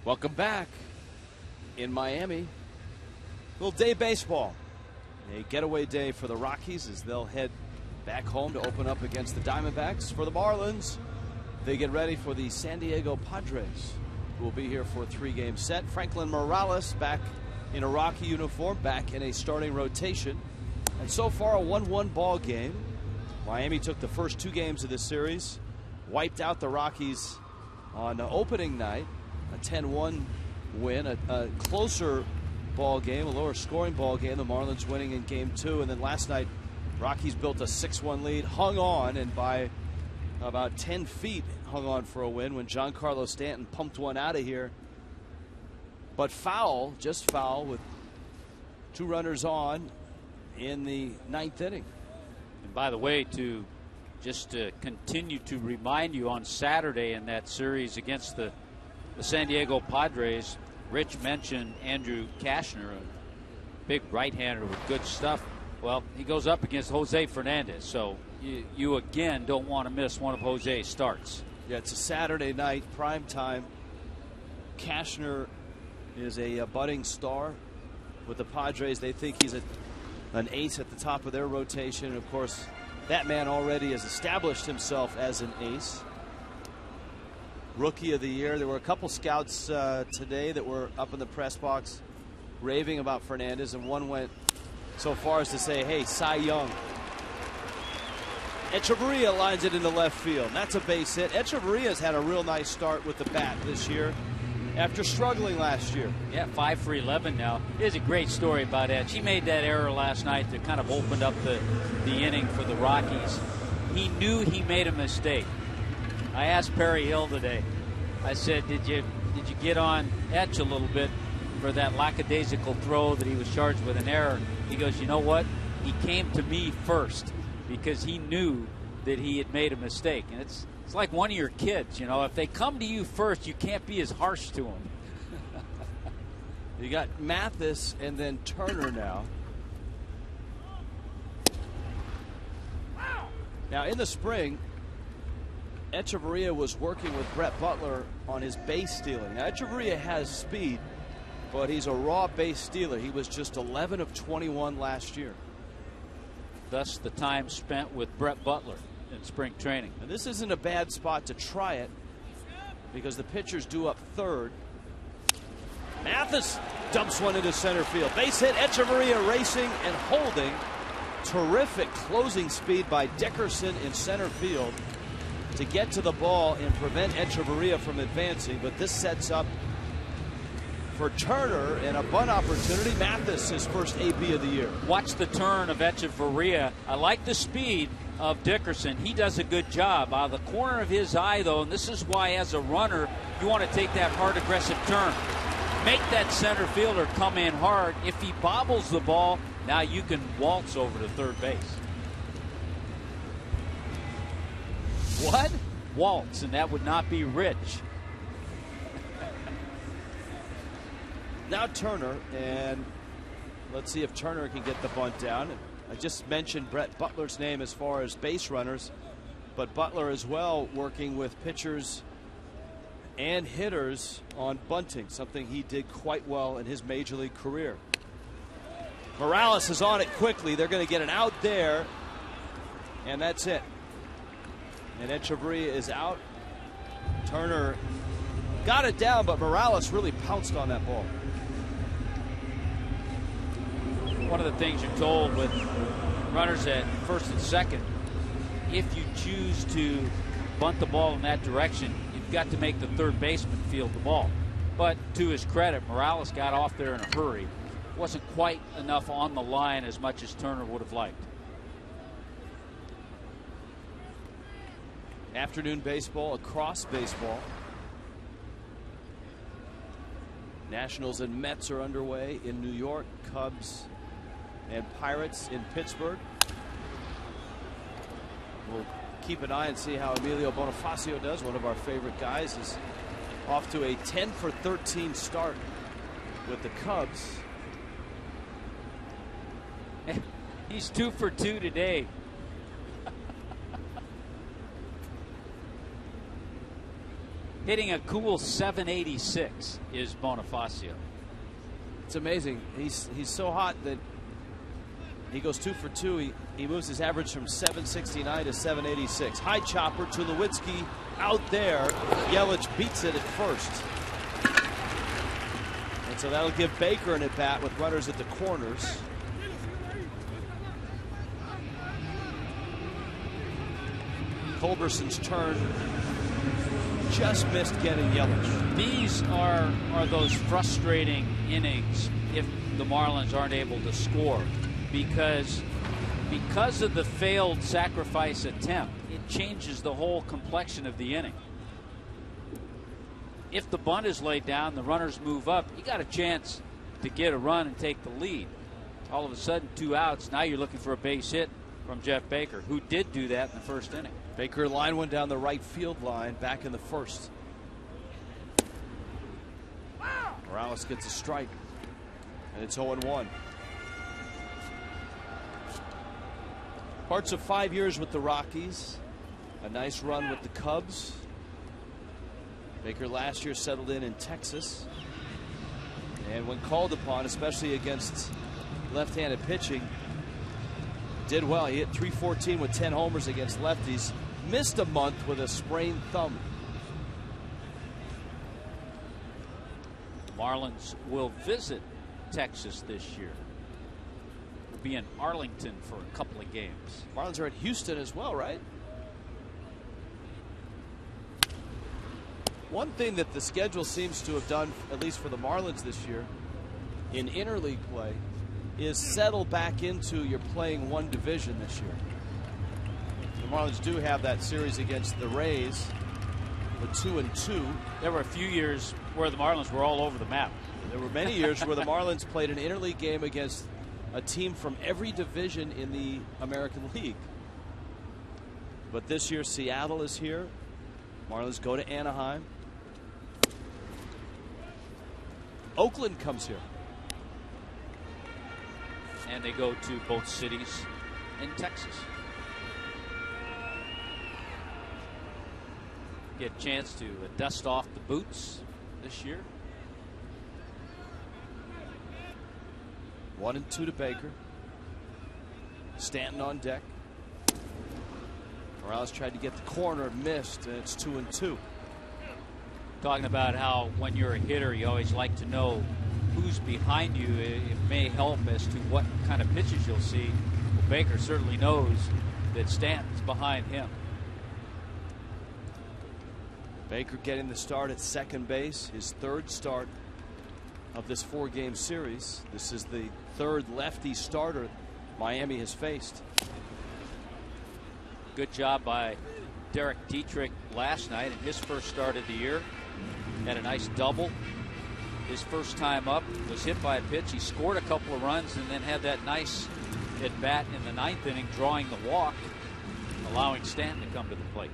Welcome back in Miami. Little day baseball. A getaway day for the Rockies as they'll head back home to open up against the Diamondbacks. For the Marlins, they get ready for the San Diego Padres, who will be here for a 3-game set. Franklin Morales back in a Rocky uniform, back in a starting rotation. And so far, a 1-1 ball game. Miami took the first 2 games of this series, wiped out the Rockies on opening night. A 10-1 win, a closer ball game, a lower scoring ball game. The Marlins winning in game 2, and then last night Rockies built a 6-1 lead, hung on, and by about 10 feet hung on for a win when Giancarlo Stanton pumped one out of here. But foul, just foul, with 2 runners on in the 9th inning.
And by the way, to continue to remind you, on Saturday in that series against the San Diego Padres, Rich mentioned Andrew Cashner, a big right-hander with good stuff. Well, he goes up against Jose Fernandez, so you again don't want to miss one of Jose's starts.
Yeah, it's a Saturday night, prime time. Cashner is a budding star with the Padres. They think he's an ace at the top of their rotation. And of course, that man already has established himself as an ace. Rookie of the year. There were a couple scouts today that were up in the press box raving about Fernandez, and one went so far as to say, hey, Cy Young. Echeverria lines it into left field. That's a base hit. Echeverria's had a real nice start with the bat this year after struggling last year.
Yeah, 5 for 11 now. Here's a great story about Etch. He made that error last night that kind of opened up the inning for the Rockies. He knew he made a mistake. I asked Perry Hill today. I said, did you get on Etch a little bit for that lackadaisical throw that he was charged with an error? He goes, you know what? He came to me first because he knew that he had made a mistake. And it's like one of your kids, you know. If they come to you first, you can't be as harsh to them.
You got Mathis and then Turner now. Now in the spring, Echeverria was working with Brett Butler on his base stealing. Now Echeverria has speed, but he's a raw base stealer. He was just 11 of 21 last year.
Thus the time spent with Brett Butler in spring training.
And this isn't a bad spot to try it because the pitcher's due up third. Mathis dumps one into center field. Base hit. Echeverria racing and holding. Terrific closing speed by Dickerson in center field to get to the ball and prevent Echeverria from advancing. But this sets up for Turner and a bunt opportunity. Mathis, his first AB of the year.
Watch the turn of Echeverria. I like the speed of Dickerson. He does a good job. Out of the corner of his eye, though, and this is why as a runner you want to take that hard, aggressive turn. Make that center fielder come in hard. If he bobbles the ball, now you can waltz over to third base.
What?
Waltz, and that would not be Rich.
Now Turner, and let's see if Turner can get the bunt down. I just mentioned Brett Butler's name as far as base runners, but Butler as well working with pitchers and hitters on bunting, something he did quite well in his major league career. Morales is on it quickly. They're going to get an out there, and that's it. And Echeverria is out. Turner got it down, but Morales really pounced on that ball.
One of the things you're told with runners at first and second, if you choose to bunt the ball in that direction, you've got to make the third baseman field the ball. But to his credit, Morales got off there in a hurry. Wasn't quite enough on the line as much as Turner would have liked.
Afternoon baseball across baseball. Nationals and Mets are underway in New York. Cubs and Pirates in Pittsburgh. We'll keep an eye and see how Emilio Bonifacio does. One of our favorite guys is off to a 10 for 13 start with the Cubs.
He's 2 for 2 today. Hitting a cool 786 is Bonifacio.
It's amazing. He's so hot that he goes 2 for 2. He moves his average from 769 to 786. High chopper to Tulowitzki out there. Yelich beats it at first. And so that'll give Baker an at bat with runners at the corners. Culberson's turn just missed getting Yelich.
These are those frustrating innings if the Marlins aren't able to score, because of the failed sacrifice attempt, it changes the whole complexion of the inning. If the bunt is laid down, the runners move up, you got a chance to get a run and take the lead. All of a sudden, 2 outs. Now you're looking for a base hit from Jeff Baker, who did do that in the first inning.
Baker line one down the right field line back in the first. Morales gets a strike, and it's 0-1. Parts of 5 years with the Rockies, a nice run with the Cubs. Baker last year settled in Texas, and when called upon, especially against left-handed pitching, did well. He hit .314 with 10 homers against lefties. Missed a month with a sprained thumb.
The Marlins will visit Texas this year. Will be in Arlington for a couple of games.
Marlins are at Houston as well, right? One thing that the schedule seems to have done, at least for the Marlins this year, in interleague play, is settle back into you're playing one division this year. The Marlins do have that series against the Rays, the 2-2.
There were a few years where the Marlins were all over the map.
There were many years where the Marlins played an interleague game against a team from every division in the American League. But this year, Seattle is here. Marlins go to Anaheim. Oakland comes here.
And they go to both cities in Texas. Get a chance to dust off the boots this year.
1-2 to Baker. Stanton on deck. Morales tried to get the corner, missed, and it's 2-2.
Talking about how when you're a hitter, you always like to know who's behind you. It may help as to what kind of pitches you'll see. Well, Baker certainly knows that Stanton's behind him.
Baker getting the start at second base, his third start of this 4-game series. This is the third lefty starter Miami has faced.
Good job by Derek Dietrich last night in his first start of the year. Had a nice double. His first time up, was hit by a pitch. He scored a couple of runs and then had that nice at bat in the 9th inning, drawing the walk, allowing Stanton to come to the plate.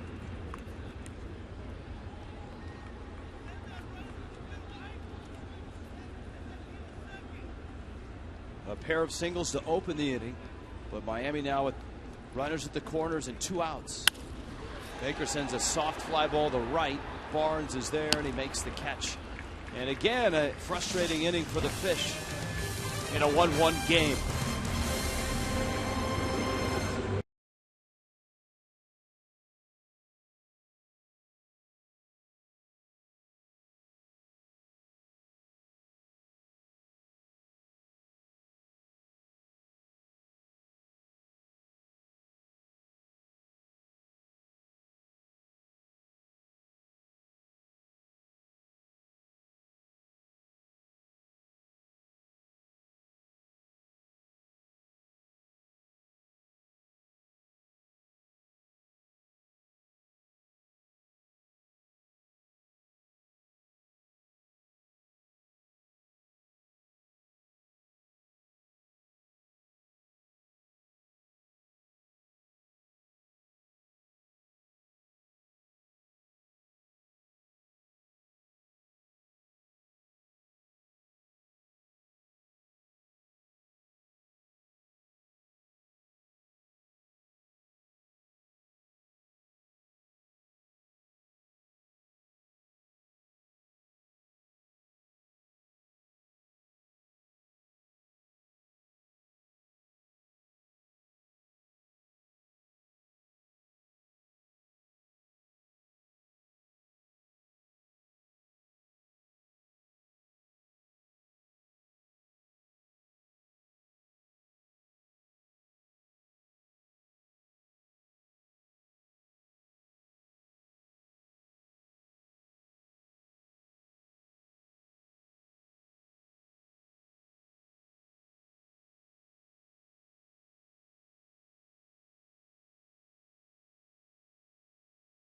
A pair of singles to open the inning, but Miami now with runners at the corners and 2 outs. Baker sends a soft fly ball to right. Barnes is there and he makes the catch. And again, a frustrating inning for the Fish in a 1-1 game.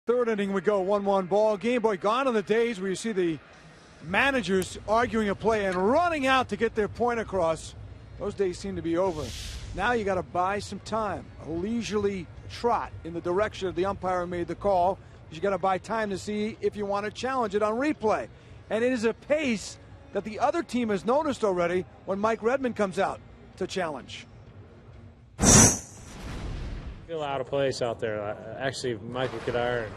Third inning we go, 1-1 ball game. Boy, gone are the days where you see the managers arguing a play and running out to get their point across. Those days seem to be over. Now you got to buy some time, a leisurely trot in the direction of the umpire who made the call. You got to buy time to see if you want to challenge it on replay. And it is a pace that the other team has noticed already when Mike Redmond comes out to challenge.
Feel out of place out there. Actually, Michael Kadire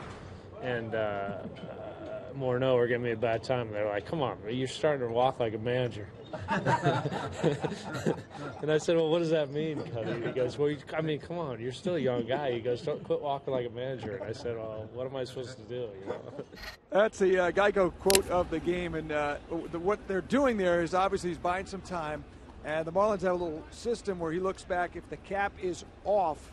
and Morneau were giving me a bad time. They're like, "Come on, you're starting to walk like a manager." And I said, "Well, what does that mean, Cuddy?" He goes, "Well, I mean, come on, you're still a young guy." He goes, "Don't quit walking like a manager." And I said, "Well, what am I supposed to do?" You know?
That's the Geico quote of the game, and what they're doing there is obviously he's buying some time, and the Marlins have a little system where he looks back. If the cap is off,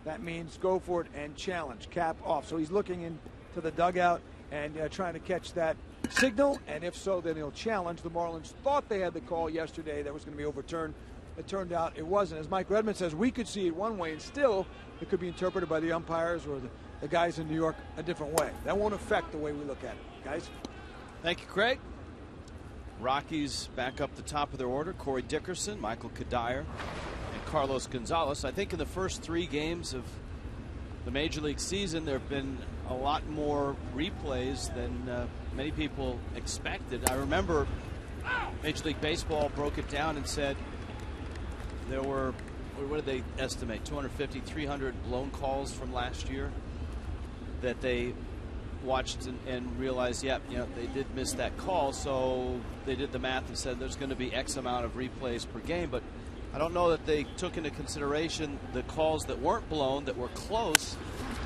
that means go for it and challenge. Cap off. So he's looking into the dugout and trying to catch that signal, and if so, then he'll challenge. The Marlins thought they had the call yesterday that was going to be overturned. It turned out it wasn't. As Mike Redmond says, we could see it one way, and still it could be interpreted by the umpires or the guys in New York a different way. That won't affect the way we look at it, guys.
Thank you, Craig. Rockies back up the top of their order. Corey Dickerson, Michael Kadire, and Carlos Gonzalez. I think in the first 3 games of the Major League season, there have been a lot more replays than many people expected. I remember Major League Baseball broke it down and said there were, what did they estimate, 250, 300 blown calls from last year that they watched and realized, yep, they did miss that call. So they did the math and said there's going to be X amount of replays per game. But I don't know that they took into consideration the calls that weren't blown, that were close,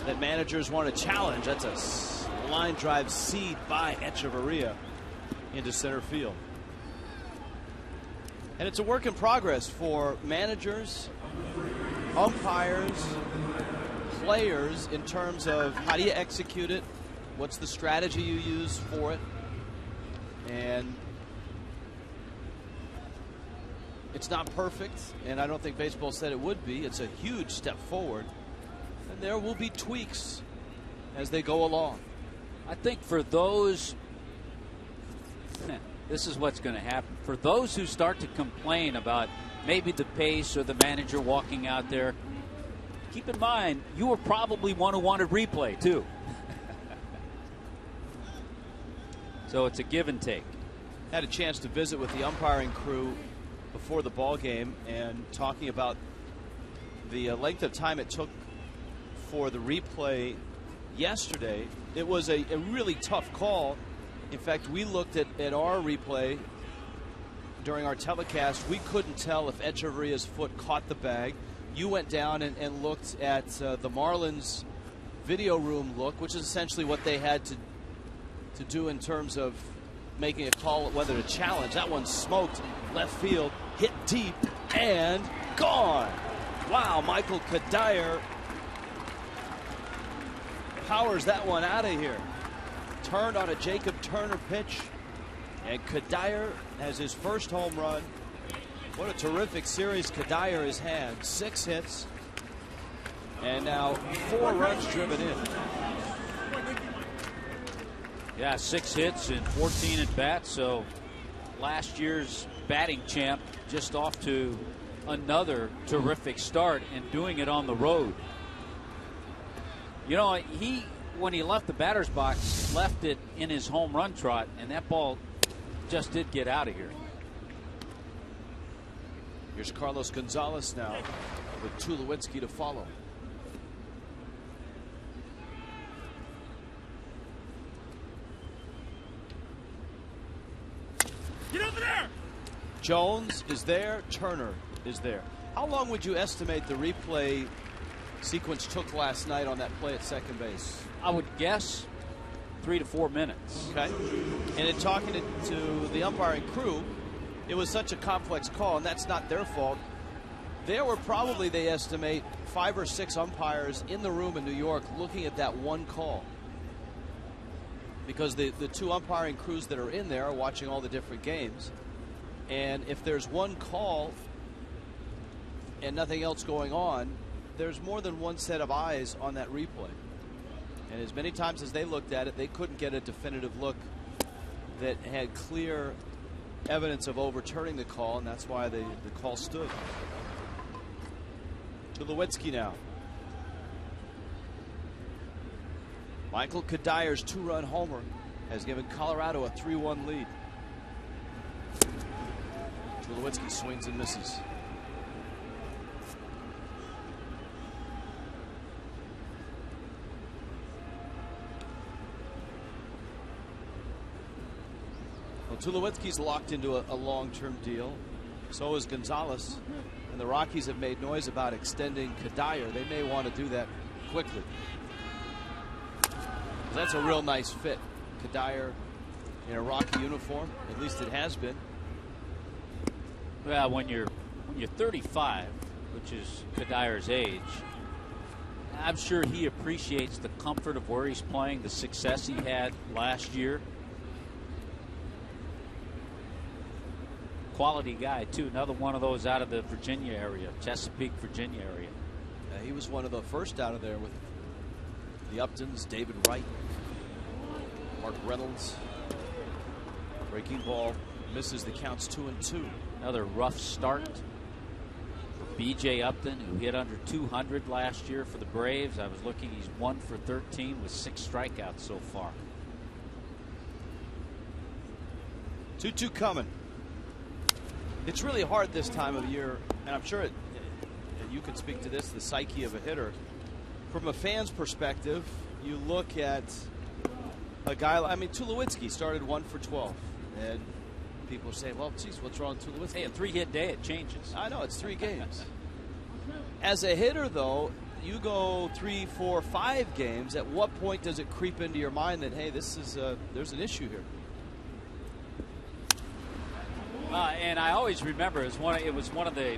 that managers want to challenge. That's a line drive seed by Echeverria into center field. And it's a work in progress for managers, umpires, players in terms of how do you execute it, what's the strategy you use for it, and it's not perfect, and I don't think baseball said it would be. It's a huge step forward, and there will be tweaks as they go along.
I think for those, this is what's going to happen. For those who start to complain about maybe the pace or the manager walking out there, keep in mind you were probably one who wanted replay too. So it's a give and take.
Had a chance to visit with the umpiring crew before the ball game and talking about the length of time it took for the replay yesterday. It was a really tough call. In fact, we looked at our replay during our telecast. We couldn't tell if Echeverria's foot caught the bag. You went down and looked at the Marlins video room look, which is essentially what they had to do in terms of making a call whether to challenge. That one smoked left field, hit deep, and gone. Wow, Michael Kadire powers that one out of here. Turned on a Jacob Turner pitch, and Kadire has his first home run. What a terrific series Kadire has had. 6 hits, and now 4 runs driven in.
Yeah, 6 hits and 14 at bats. So last year's batting champ just off to another terrific start and doing it on the road. You know, when he left the batter's box, left it in his home run trot, and that ball just did get out of here.
Here's Carlos Gonzalez now with Tulowitzki to follow.
Get over there!
Jones is there. Turner is there. How long would you estimate the replay sequence took last night on that play at second base?
I would guess 3 to 4 minutes.
Okay. And in talking to the umpiring crew, it was such a complex call, and that's not their fault. There were probably, they estimate, 5 or 6 umpires in the room in New York looking at that one call. Because the 2 umpiring crews that are in there are watching all the different games. And if there's one call and nothing else going on, there's more than one set of eyes on that replay. And as many times as they looked at it, they couldn't get a definitive look that had clear evidence of overturning the call, and that's why the call stood. Tulowitzki now. Michael Kadyr's 2-run homer has given Colorado a 3-1 lead. Tulowitzki swings and misses. Well, Tulowitzki's locked into a long-term deal. So is Gonzalez. And the Rockies have made noise about extending Kadir. They may want to do that quickly. That's a real nice fit. Kadir in a Rocky uniform. At least it has been.
Well, when you're 35, which is Kadir's age, I'm sure he appreciates the comfort of where he's playing, the success he had last year. Quality guy, too. Another one of those out of the Virginia area, Chesapeake, Virginia area.
He was one of the first out of there with the Uptons, David Wright, Mark Reynolds. Breaking ball misses, the count's 2-2.
Another rough start for B.J. Upton, who hit under 200 last year for the Braves. I was looking, he's 1 for 13 with 6 strikeouts so far.
2-2 coming. It's really hard this time of year, and I'm sure you can speak to this, the psyche of a hitter. From a fan's perspective, you look at a guy, I mean, Tulowitzki started 1 for 12, and people say, well, geez, what's wrong with Tulowitzki?
Hey, a 3-hit day, it changes.
I know, it's 3 games. As a hitter, though, you go 3, 4, 5 games. At what point does it creep into your mind that, hey, this is there's an issue here?
And I always remember it was one of the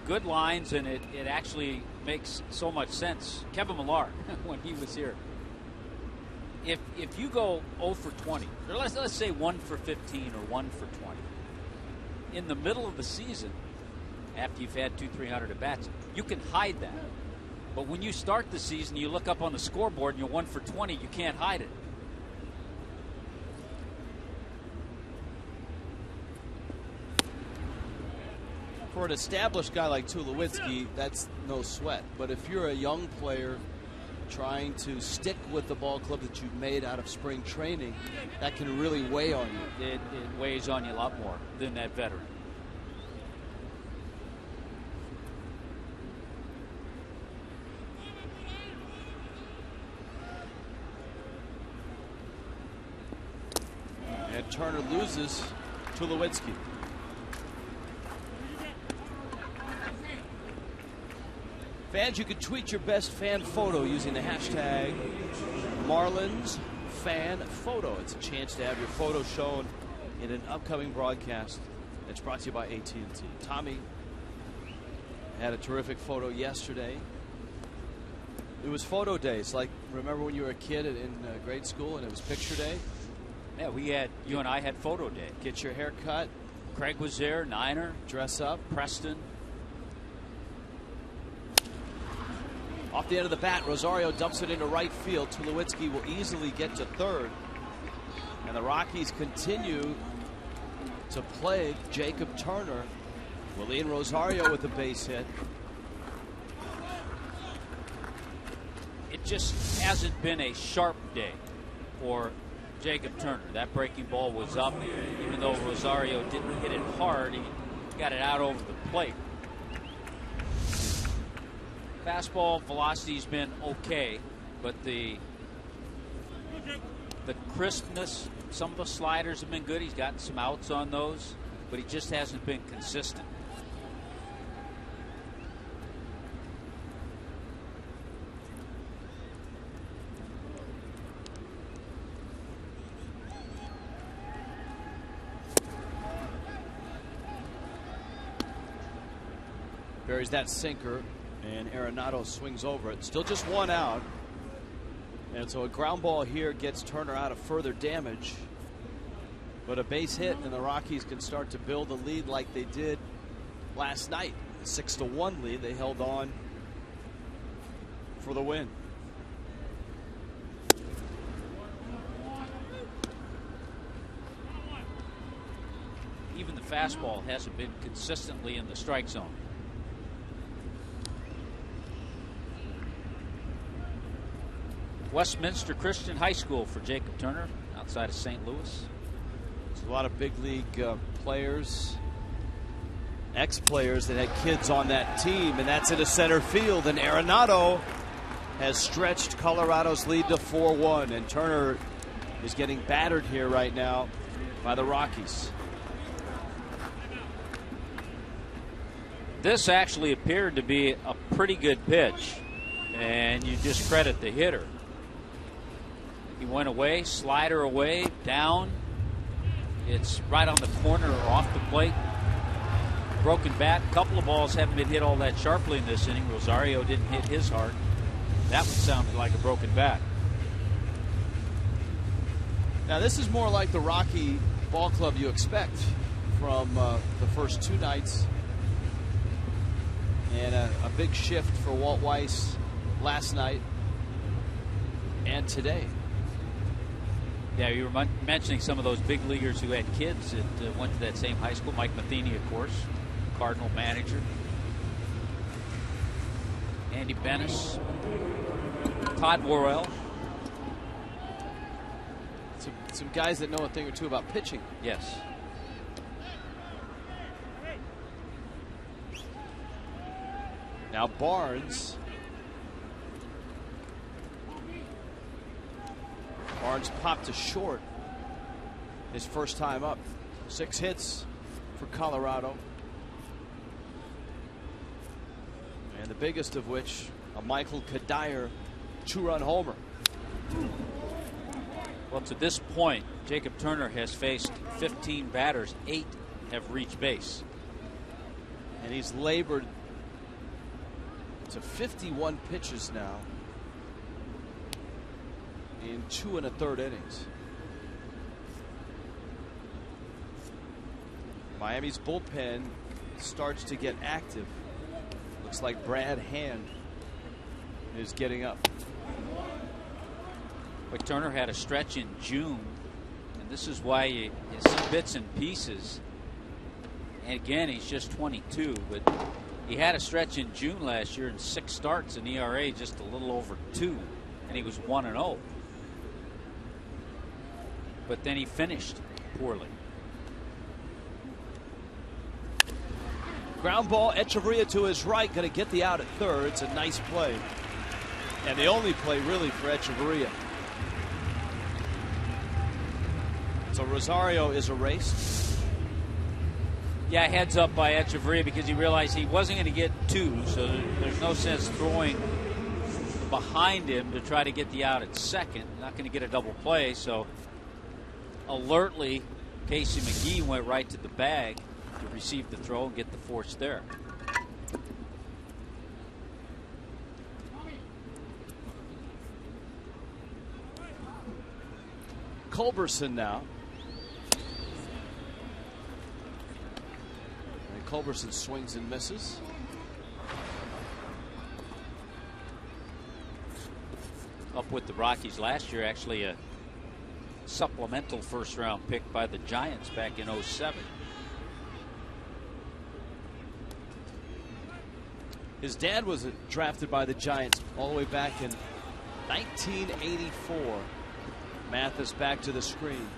good lines, and it actually makes so much sense. Kevin Millar, when he was here, if you go 0 for 20, or let's say 1 for 15 or 1 for 20, in the middle of the season, after you've had 200-300 at bats, you can hide that. But when you start the season, you look up on the scoreboard and you're 1 for 20, you can't hide it.
For an established guy like Tulowitzki, that's no sweat. But if you're a young player trying to stick with the ball club that you've made out of spring training, that can really weigh on you.
It weighs on you a lot more than that veteran.
And Turner loses Tulowitzki. Fans, you can tweet your best fan photo using the hashtag Marlins Fan Photo. It's a chance to have your photo shown in an upcoming broadcast. It's brought to you by AT&T. Tommy had a terrific photo yesterday. It was photo day. It's like, remember when you were a kid in grade school and it was picture day?
Yeah, you and I had photo day.
Get your hair cut.
Craig was there, Niner.
Dress up.
Preston.
Off the end of the bat, Rosario dumps it into right field. Tulowitzki will easily get to third. And the Rockies continue to plague Jacob Turner. Willian Rosario with the base hit.
It just hasn't been a sharp day for Jacob Turner. That breaking ball was up. Even though Rosario didn't hit it hard, he got it out over the plate. Fastball velocity's been okay, but the crispness, some of the sliders have been good. He's gotten some outs on those, but he just hasn't been consistent.
Buries that sinker, and Arenado swings over it. Still just 1 out. And so a ground ball here gets Turner out of further damage. But a base hit, and the Rockies can start to build a lead like they did last night. A 6-1 lead. They held on for the win.
fastball hasn't been consistently in the strike zone. Westminster Christian High School for Jacob Turner outside of St. Louis.
There's a lot of big league players, ex-players that had kids on that team, and that's in the center field. And Arenado has stretched Colorado's lead to 4-1, and Turner is getting battered here right now by the Rockies.
This actually appeared to be a pretty good pitch, and you just credit the hitter. He went away, slider away, down. It's right on the corner or off the plate. Broken bat. A couple of balls haven't been hit all that sharply in this inning. Rosario didn't hit his hard. That one sounded like a broken bat.
Now this is more like the Rocky ball club you expect from the first two nights. And a big shift for Walt Weiss last night and today.
Yeah, you were mentioning some of those big leaguers who had kids that went to that same high school. Mike Matheny, of course, Cardinal manager. Andy Bennis. Todd Worrell.
Some guys that know a thing or two about pitching.
Yes.
Now Barnes. Barnes popped to short his first time up. 6 hits for Colorado. And the biggest of which, a Michael Kadire 2-run homer.
Well, to this point, Jacob Turner has faced 15 batters. 8 have reached base.
And he's labored to 51 pitches now in 2 1/3 innings. Miami's bullpen starts to get active. Looks like Brad Hand is getting up.
But Turner had a stretch in June, and this is why you see bits and pieces. And again, he's just 22, but he had a stretch in June last year in 6 starts, an ERA just a little over 2, and he was 1-0. But then he finished poorly.
Ground ball, Echeverria to his right, going to get the out at third. It's a nice play. And the only play really for Echeverria. So Rosario is erased.
Yeah, heads up by Echeverria because he realized he wasn't going to get 2, so there's no sense throwing behind him to try to get the out at second. Not going to get a double play, so alertly Casey McGee went right to the bag to receive the throw and get the force there.
Culberson now. And Culberson swings and misses.
Up with the Rockies last year, actually a supplemental first-round pick by the Giants back in '07.
His dad was drafted by the Giants all the way back in 1984. Mathis back to the screen.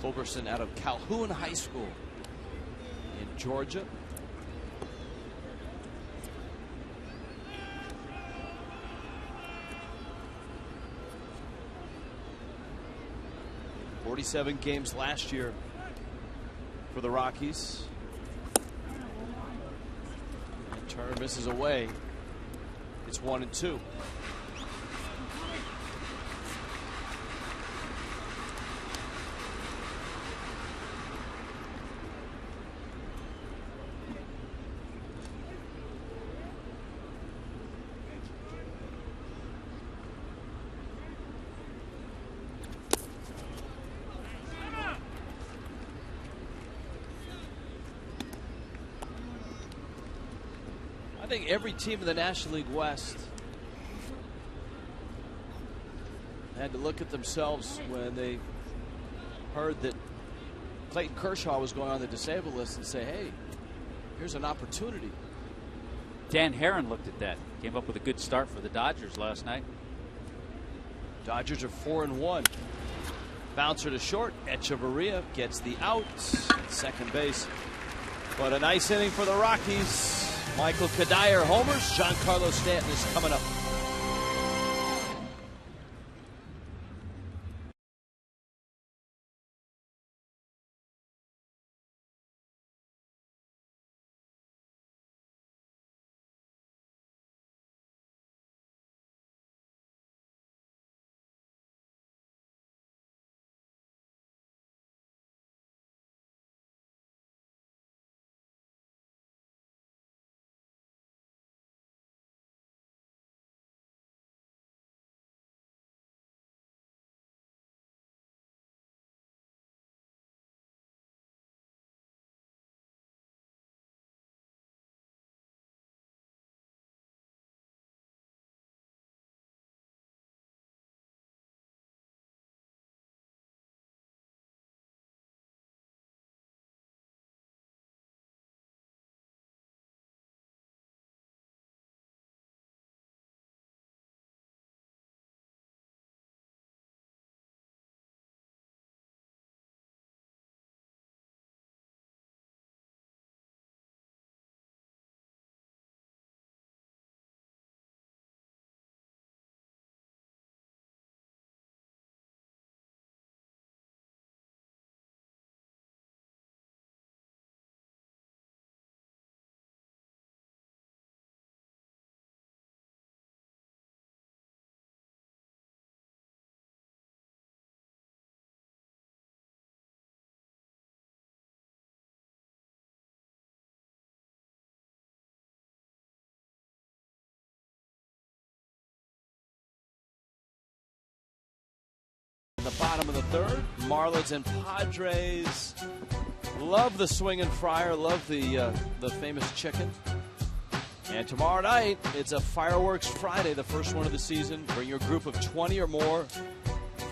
Culberson out of Calhoun High School in Georgia. .47 games last year for the Rockies. And Turner misses away. It's 1-2. I think every team in the National League West had to look at themselves when they heard that Clayton Kershaw was going on the disabled list and say, hey, here's an opportunity.
Dan Herron looked at that. Came up with a good start for the Dodgers last night.
Dodgers are 4-1. Bouncer to short. Echeverria gets the out. Second base. But a nice inning for the Rockies. Michael Kadire homers. Giancarlo Stanton is coming up. In the bottom of the third, Marlins and Padres. Love the swinging fryer. Love the famous chicken. And tomorrow night, it's a Fireworks Friday, the first one of the season. Bring your group of 20 or more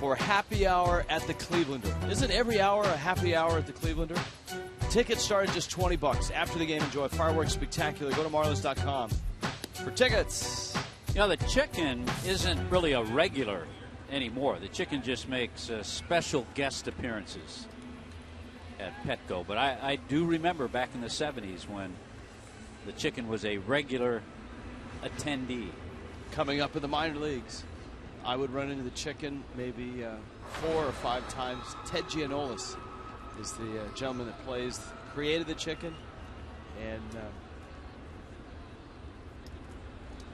for happy hour at the Clevelander. Isn't every hour a happy hour at the Clevelander? Tickets start at just $20. After the game, enjoy Fireworks Spectacular. Go to Marlins.com for tickets.
You know, the chicken isn't really a regular anymore. The chicken just makes special guest appearances at Petco. But I do remember back in the 70s when the chicken was a regular attendee.
Coming up in the minor leagues, I would run into the chicken maybe 4 or 5 times. Ted Gianolis is the gentleman that created the chicken, and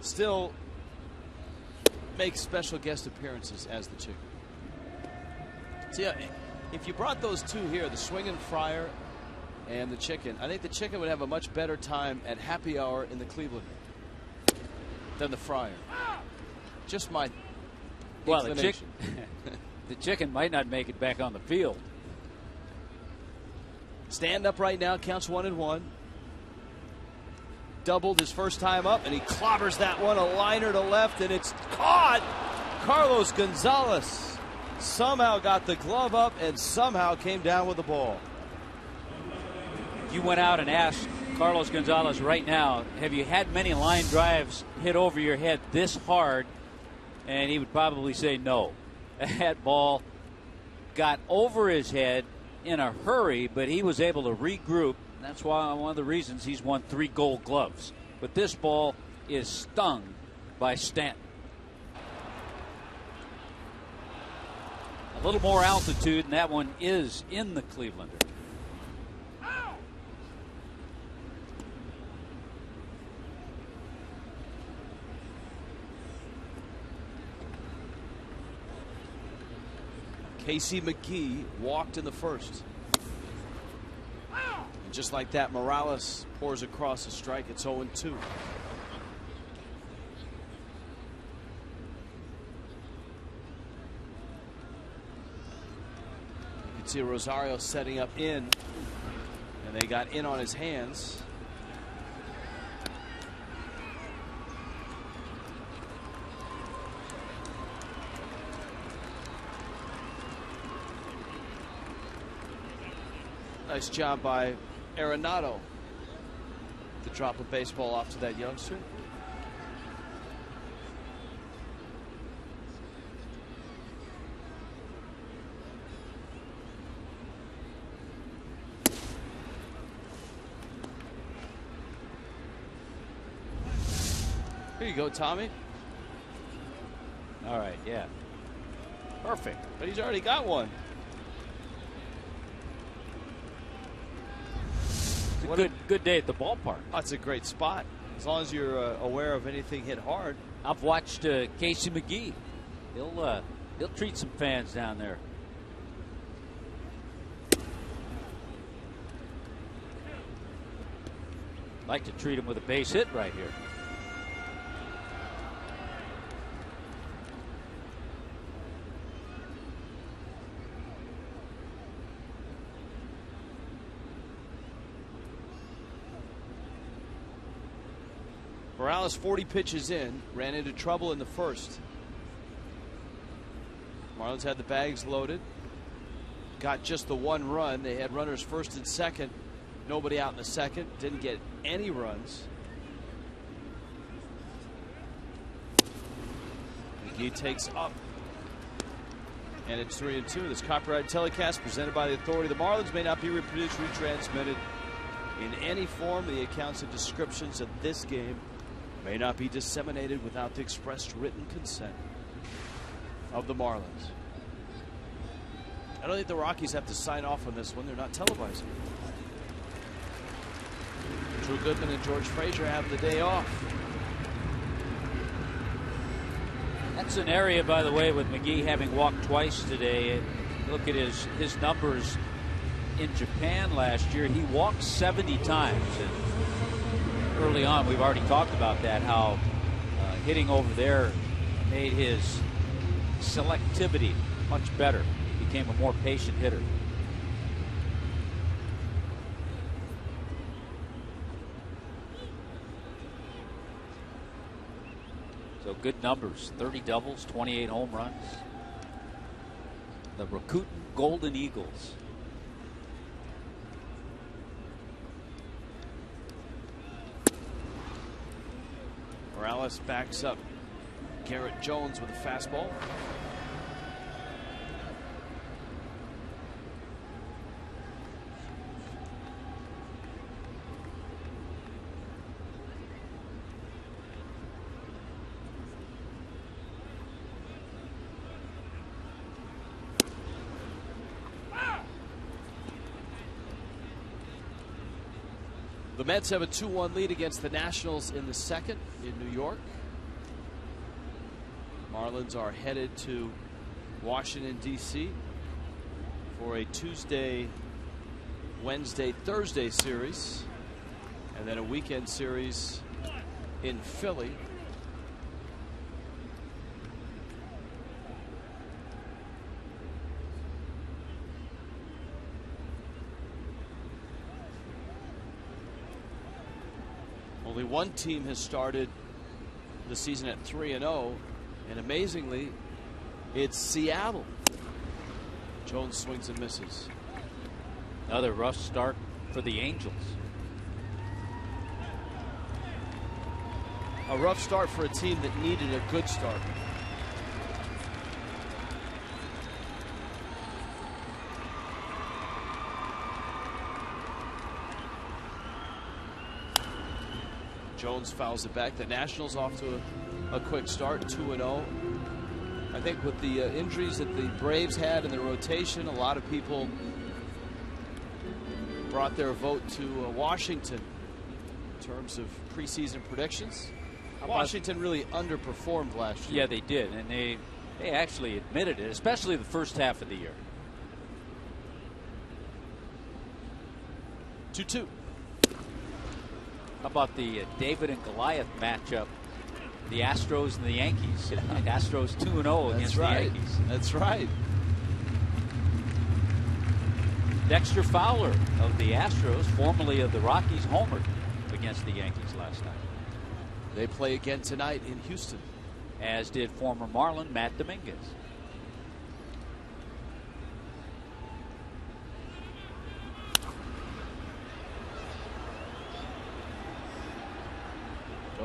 still makes special guest appearances as the chicken. See, if you brought those two here, the swinging fryer and the chicken, I think the chicken would have a much better time at happy hour in the Cleveland than the fryer. Just my inclination.
The chicken might not make it back on the field.
Stand up right now, counts 1-1. Doubled his first time up, and he clobbers that one, a liner to left, and it's caught. Carlos Gonzalez somehow got the glove up and somehow came down with the ball.
You went out and asked Carlos Gonzalez right now, have you had many line drives hit over your head this hard? And he would probably say no. That ball got over his head in a hurry, but he was able to regroup. That's why one of the reasons he's won 3 Gold Gloves. But this ball is stung by Stanton. A little more altitude, and that one is in the Clevelander.
Casey McGee walked in the first. And just like that, Morales pours across a strike. It's 0-2. You can see Rosario setting up in, and they got in on his hands. Nice job by Arenado to drop a baseball off to that youngster. Here you go, Tommy.
All right, yeah.
Perfect. But he's already got one.
It's a good day at the ballpark.
That's a great spot. As long as you're aware of anything hit hard.
I've watched Casey McGee. He'll treat some fans down there. Like to treat him with a base hit right here.
Morales 40 pitches in, ran into trouble in the first. Marlins had the bags loaded. Got just the one run. They had runners first and second. Nobody out in the second. Didn't get any runs. McGee takes up. And it's 3-2. This copyright telecast presented by the authority of the Marlins may not be reproduced, retransmitted in any form. The accounts and descriptions of this game may not be disseminated without the expressed written consent of the Marlins. I don't think the Rockies have to sign off on this one. They're not televising. Drew Goodman and George Frazier have the day off.
That's an area, by the way, with McGee having walked twice today. Look at his numbers in Japan last year. He walked 70 times. And early on, we've already talked about that, how hitting over there made his selectivity much better. He became a more patient hitter. So good numbers, 30 doubles, 28 home runs. The Rakuten Golden Eagles.
Morales backs up Garrett Jones with a fastball. The Mets have a 2-1 lead against the Nationals in the second in New York. Marlins are headed to Washington, D.C. for a Tuesday, Wednesday, Thursday series, and then a weekend series in Philly. Only one team has started the season at 3-0, and amazingly, it's Seattle. Jones swings and misses.
Another rough start for the Angels.
A rough start for a team that needed a good start. Jones fouls it back. The Nationals off to a quick start, 2-0. I think with the injuries that the Braves had in the rotation, a lot of people brought their vote to Washington in terms of preseason predictions. Washington really underperformed last year.
Yeah, they did, and they actually admitted it, especially the first half of the year.
2-2.
How about the David and Goliath matchup? The Astros and the Yankees. Astros 2-0 against the Yankees.
That's right.
Dexter Fowler of the Astros, formerly of the Rockies, homered against the Yankees last night.
They play again tonight in Houston.
As did former Marlin Matt Dominguez.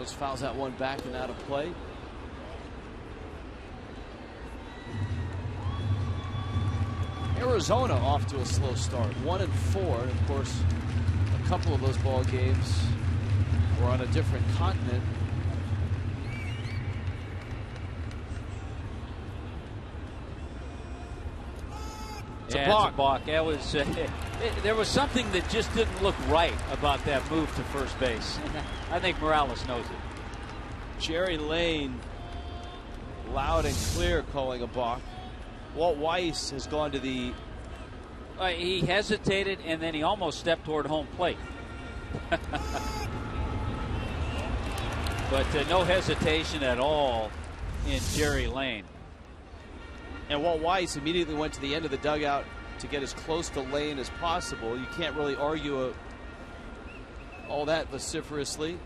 Jones fouls that one back and out of play. Arizona off to a slow start, 1-4, and of course a couple of those ball games were on a different continent.
It's a balk. That was there was something that just didn't look right about that move to first base. I think Morales knows it.
Jerry Lane, loud and clear, calling a balk. Walt Weiss has gone to the.
He hesitated and then he almost stepped toward home plate. But no hesitation at all in Jerry Lane.
And Walt Weiss immediately went to the end of the dugout to get as close to Lane as possible. You can't really argue all that vociferously.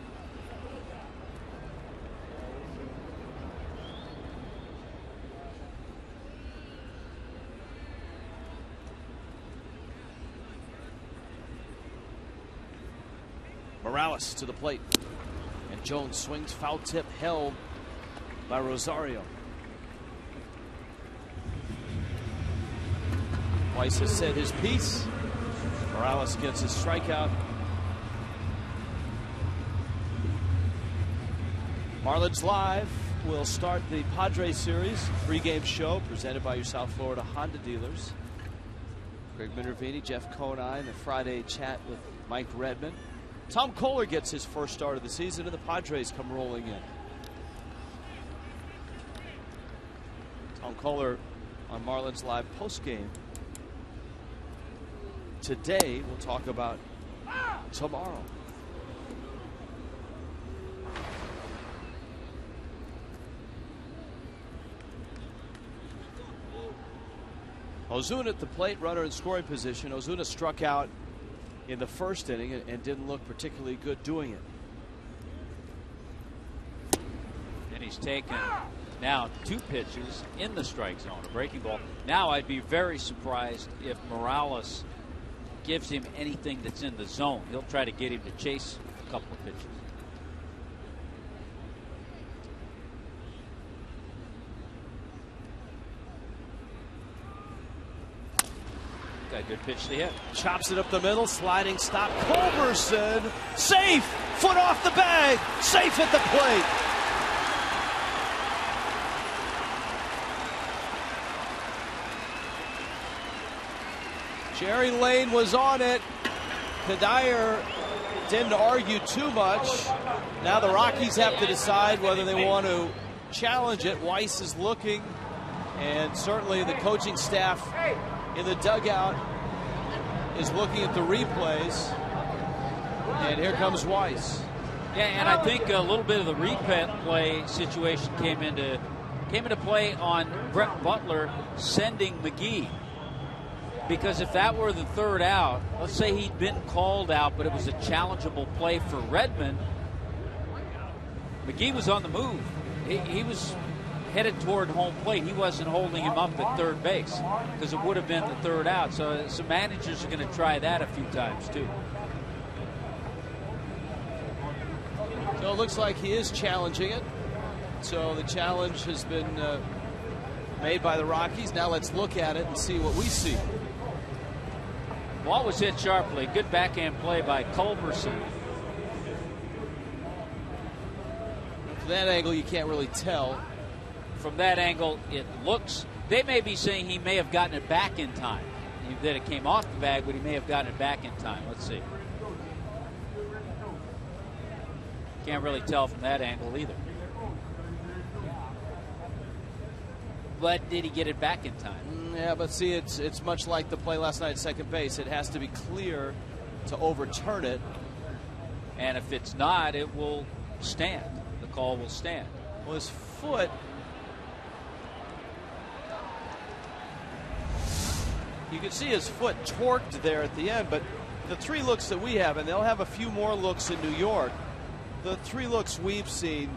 Morales to the plate. And Jones swings, foul tip held by Rosario. Weiss has said his piece. Morales gets his strikeout. Marlins Live will start the Padres series, 3-game show presented by your South Florida Honda dealers. Greg Minervini, Jeff Conine, the Friday chat with Mike Redmond. Tom Kohler gets his first start of the season, and the Padres come rolling in. Tom Kohler on Marlins Live postgame. Today, we'll talk about tomorrow. Ozuna at the plate, runner in scoring position. Ozuna struck out in the first inning and didn't look particularly good doing it.
And he's taken now 2 pitches in the strike zone, a breaking ball. Now I'd be very surprised if Morales gives him anything that's in the zone. He'll try to get him to chase a couple of pitches. Got a good pitch to hit.
Chops it up the middle, sliding stop. Culberson, safe, foot off the bag, safe at the plate. Jerry Lane was on it. Kadir didn't argue too much. Now the Rockies have to decide whether they want to challenge it. Weiss is looking, and certainly the coaching staff in the dugout is looking at the replays. And here comes Weiss.
Yeah, and I think a little bit of the replay situation came into play on Brett Butler sending McGee. Because if that were the third out, let's say he'd been called out, but it was a challengeable play for Redmond, McGee was on the move. He was headed toward home plate. He wasn't holding him up at third base because it would have been the third out. So some managers are going to try that a few times too.
So it looks like he is challenging it. So the challenge has been made by the Rockies. Now let's look at it and see what we see.
Ball was hit sharply. Good backhand play by Culberson.
From that angle, you can't really tell.
From that angle, it looks. They may be saying he may have gotten it back in time. That it came off the bag, but he may have gotten it back in time. Let's see. Can't really tell from that angle either. But did he get it back in time?
Yeah, but see, it's much like the play last night at second base. It has to be clear to overturn it.
And if it's not, it will stand. The call will stand.
Well, his foot, you can see his foot torqued there at the end, but the 3 looks that we have, and they'll have a few more looks in New York, the 3 looks we've seen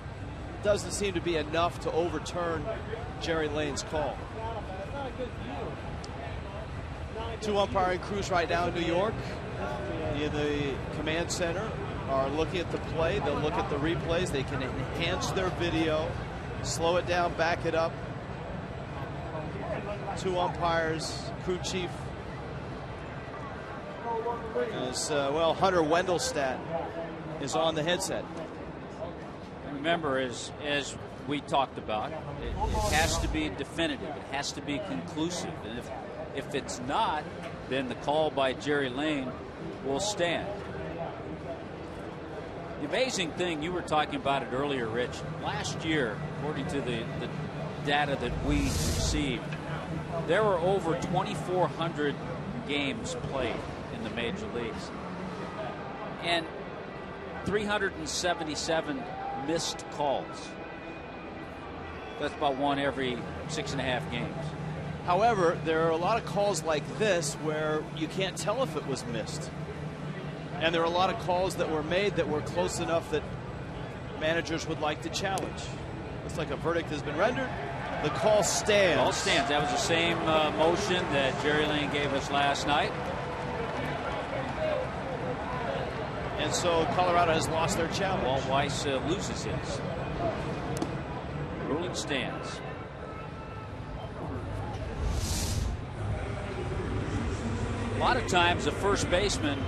doesn't seem to be enough to overturn Jerry Lane's call. 2 umpiring crews right now in New York in the command center. are looking at the play. They'll look at the replays. They can enhance their video, slow it down, back it up. 2 umpires, crew chief. As well, Hunter Wendelstadt is on the headset.
Remember, as we talked about, it has to be definitive. It has to be conclusive. And if it's not, then the call by Jerry Lane will stand. The amazing thing, you were talking about it earlier, Rich. Last year, according to the data that we received, there were over 2,400 games played in the major leagues. And 377 missed calls. That's about 1 every 6.5 games.
However, there are a lot of calls like this where you can't tell if it was missed. And there are a lot of calls that were made that were close enough that managers would like to challenge. Looks like a verdict has been rendered. The call stands.
Call stands. That was the same motion that Jerry Lane gave us last night.
And so Colorado has lost their challenge.
Walt Weiss loses his. Ruling stands. A lot of times a first baseman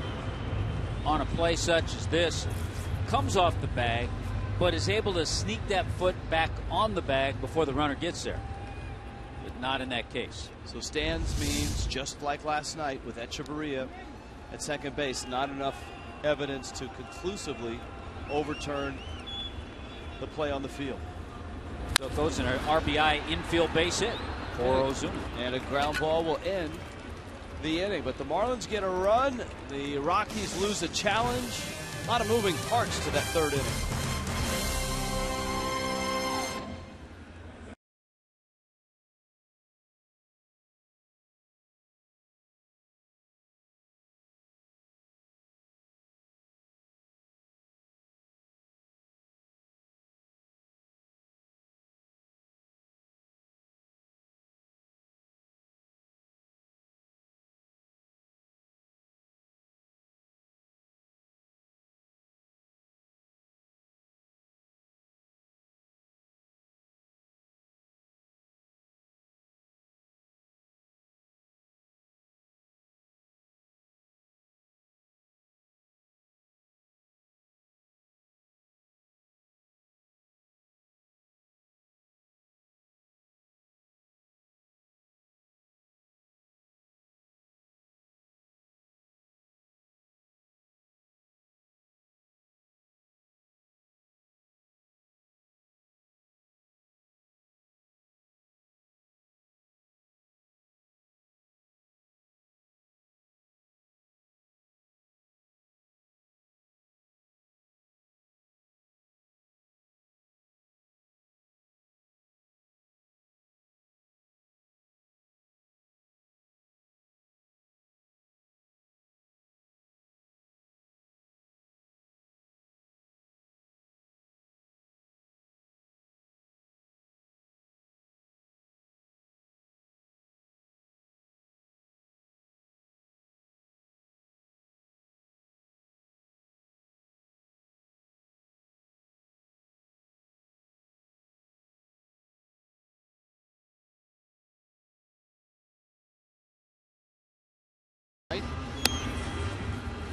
on a play such as this comes off the bag, but is able to sneak that foot back on the bag before the runner gets there. But not in that case.
So stands means, just like last night with Echeverria at second base, not enough evidence to conclusively overturn the play on the field.
So it goes in an RBI infield base hit for Ozuna.
And a ground ball will end the inning. But the Marlins get a run. The Rockies lose a challenge. A lot of moving parts to that third inning.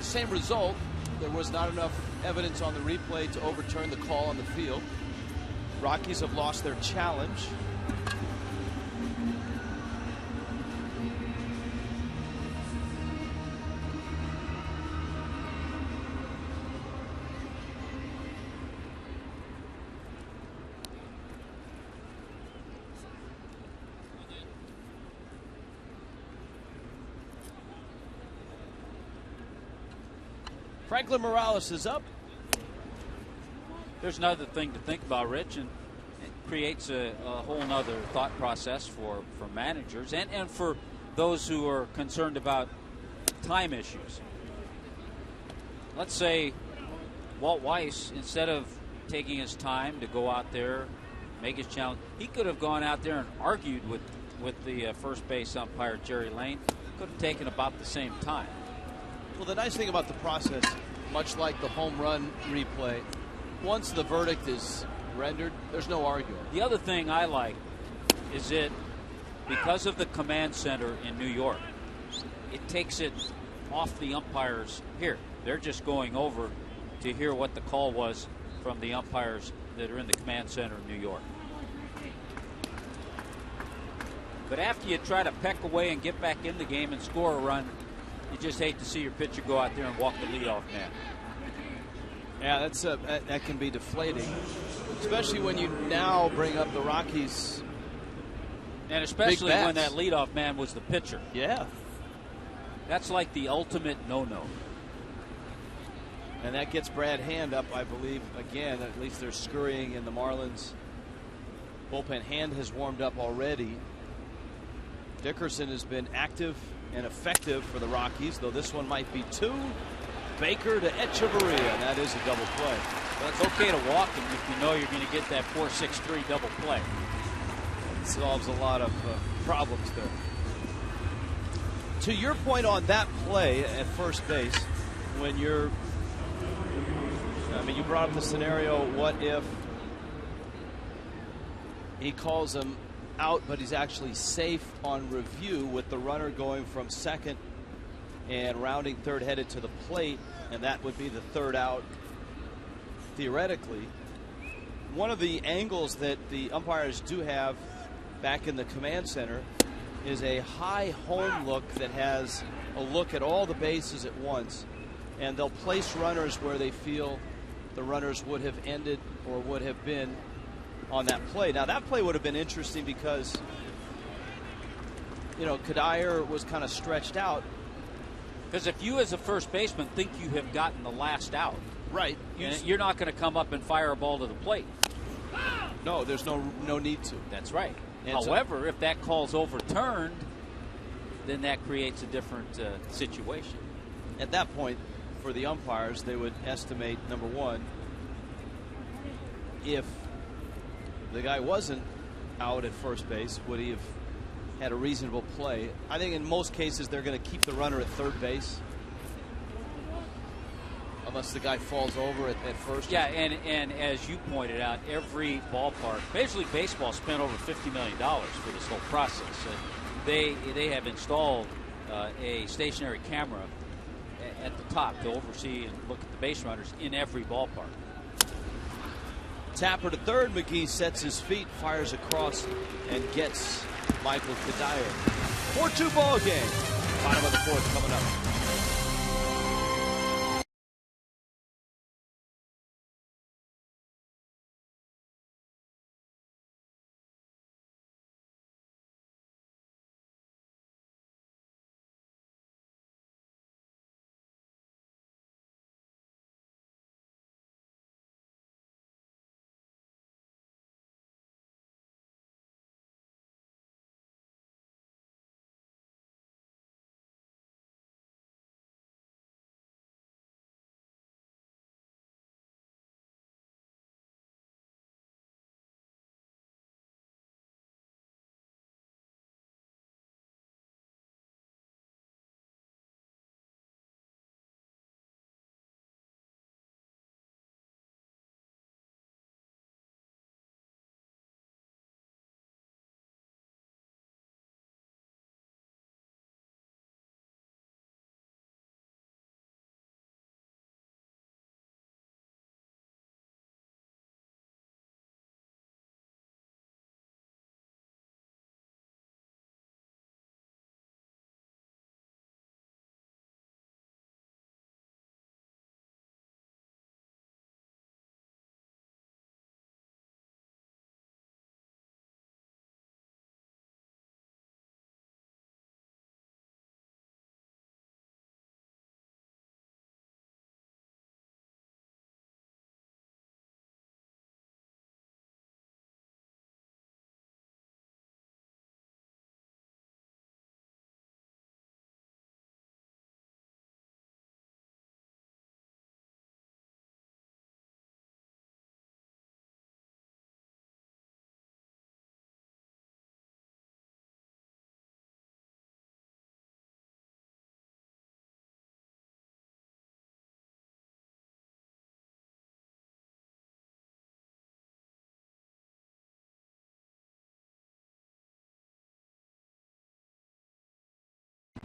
Same result. There was not enough evidence on the replay to overturn the call on the field. Rockies have lost their challenge. Franklin Morales is up.
There's another thing to think about, Rich, and it creates a whole nother thought process for managers and for those who are concerned about time issues. Let's say Walt Weiss, instead of taking his time to go out there, make his challenge, he could have gone out there and argued with the first base umpire, Jerry Lane. Could have taken about the same time.
Well, the nice thing about the process much like the home run replay, once the verdict is rendered, there's no arguing.
The other thing I like is it, because of the command center in New York, it takes it off the umpires here. They're just going over to hear what the call was from the umpires that are in the command center in New York. But after you try to peck away and get back in the game and score a run, you just hate to see your pitcher go out there and walk the leadoff man.
Yeah, that can be deflating, especially when you now bring up the Rockies.
And especially when that leadoff man was the pitcher.
Yeah.
That's like the ultimate no-no.
And that gets Brad Hand up, I believe, again. At least they're scurrying in the Marlins bullpen. Hand has warmed up already. Dickerson has been active and effective for the Rockies, though this one might be two. Baker to Echeverria, and that is a double play.
Well, it's okay to walk him if you know you're going to get that 4-6-3 double play.
It solves a lot of problems there. To your point on that play at first base, when you brought up the scenario, what if he calls him out, but he's actually safe on review with the runner going from second and rounding third headed to the plate, and that would be the third out theoretically. One of the angles that the umpires do have back in the command center is a high home look that has a look at all the bases at once, and they'll place runners where they feel the runners would have ended or would have been on that play. Now that play would have been interesting because, Kadire was kind of stretched out.
Because if you as a first baseman think you have gotten the last out,
right,
you're not going to come up and fire a ball to the plate.
No, there's no need to.
That's right.
And
however, if that call's overturned, then that creates a different situation.
At that point, for the umpires, they would estimate, number one, if the guy wasn't out at first base, would he have had a reasonable play? I think in most cases they're going to keep the runner at third base unless the guy falls over at first.
Yeah, and as you pointed out, every ballpark, basically baseball, spent over $50 million for this whole process. And they have installed a stationary camera at the top to oversee and look at the base runners in every ballpark.
Tapper to third. McGee sets his feet, fires across, and gets Michael Kadire. 4-2 ball game. Bottom of the fourth coming up.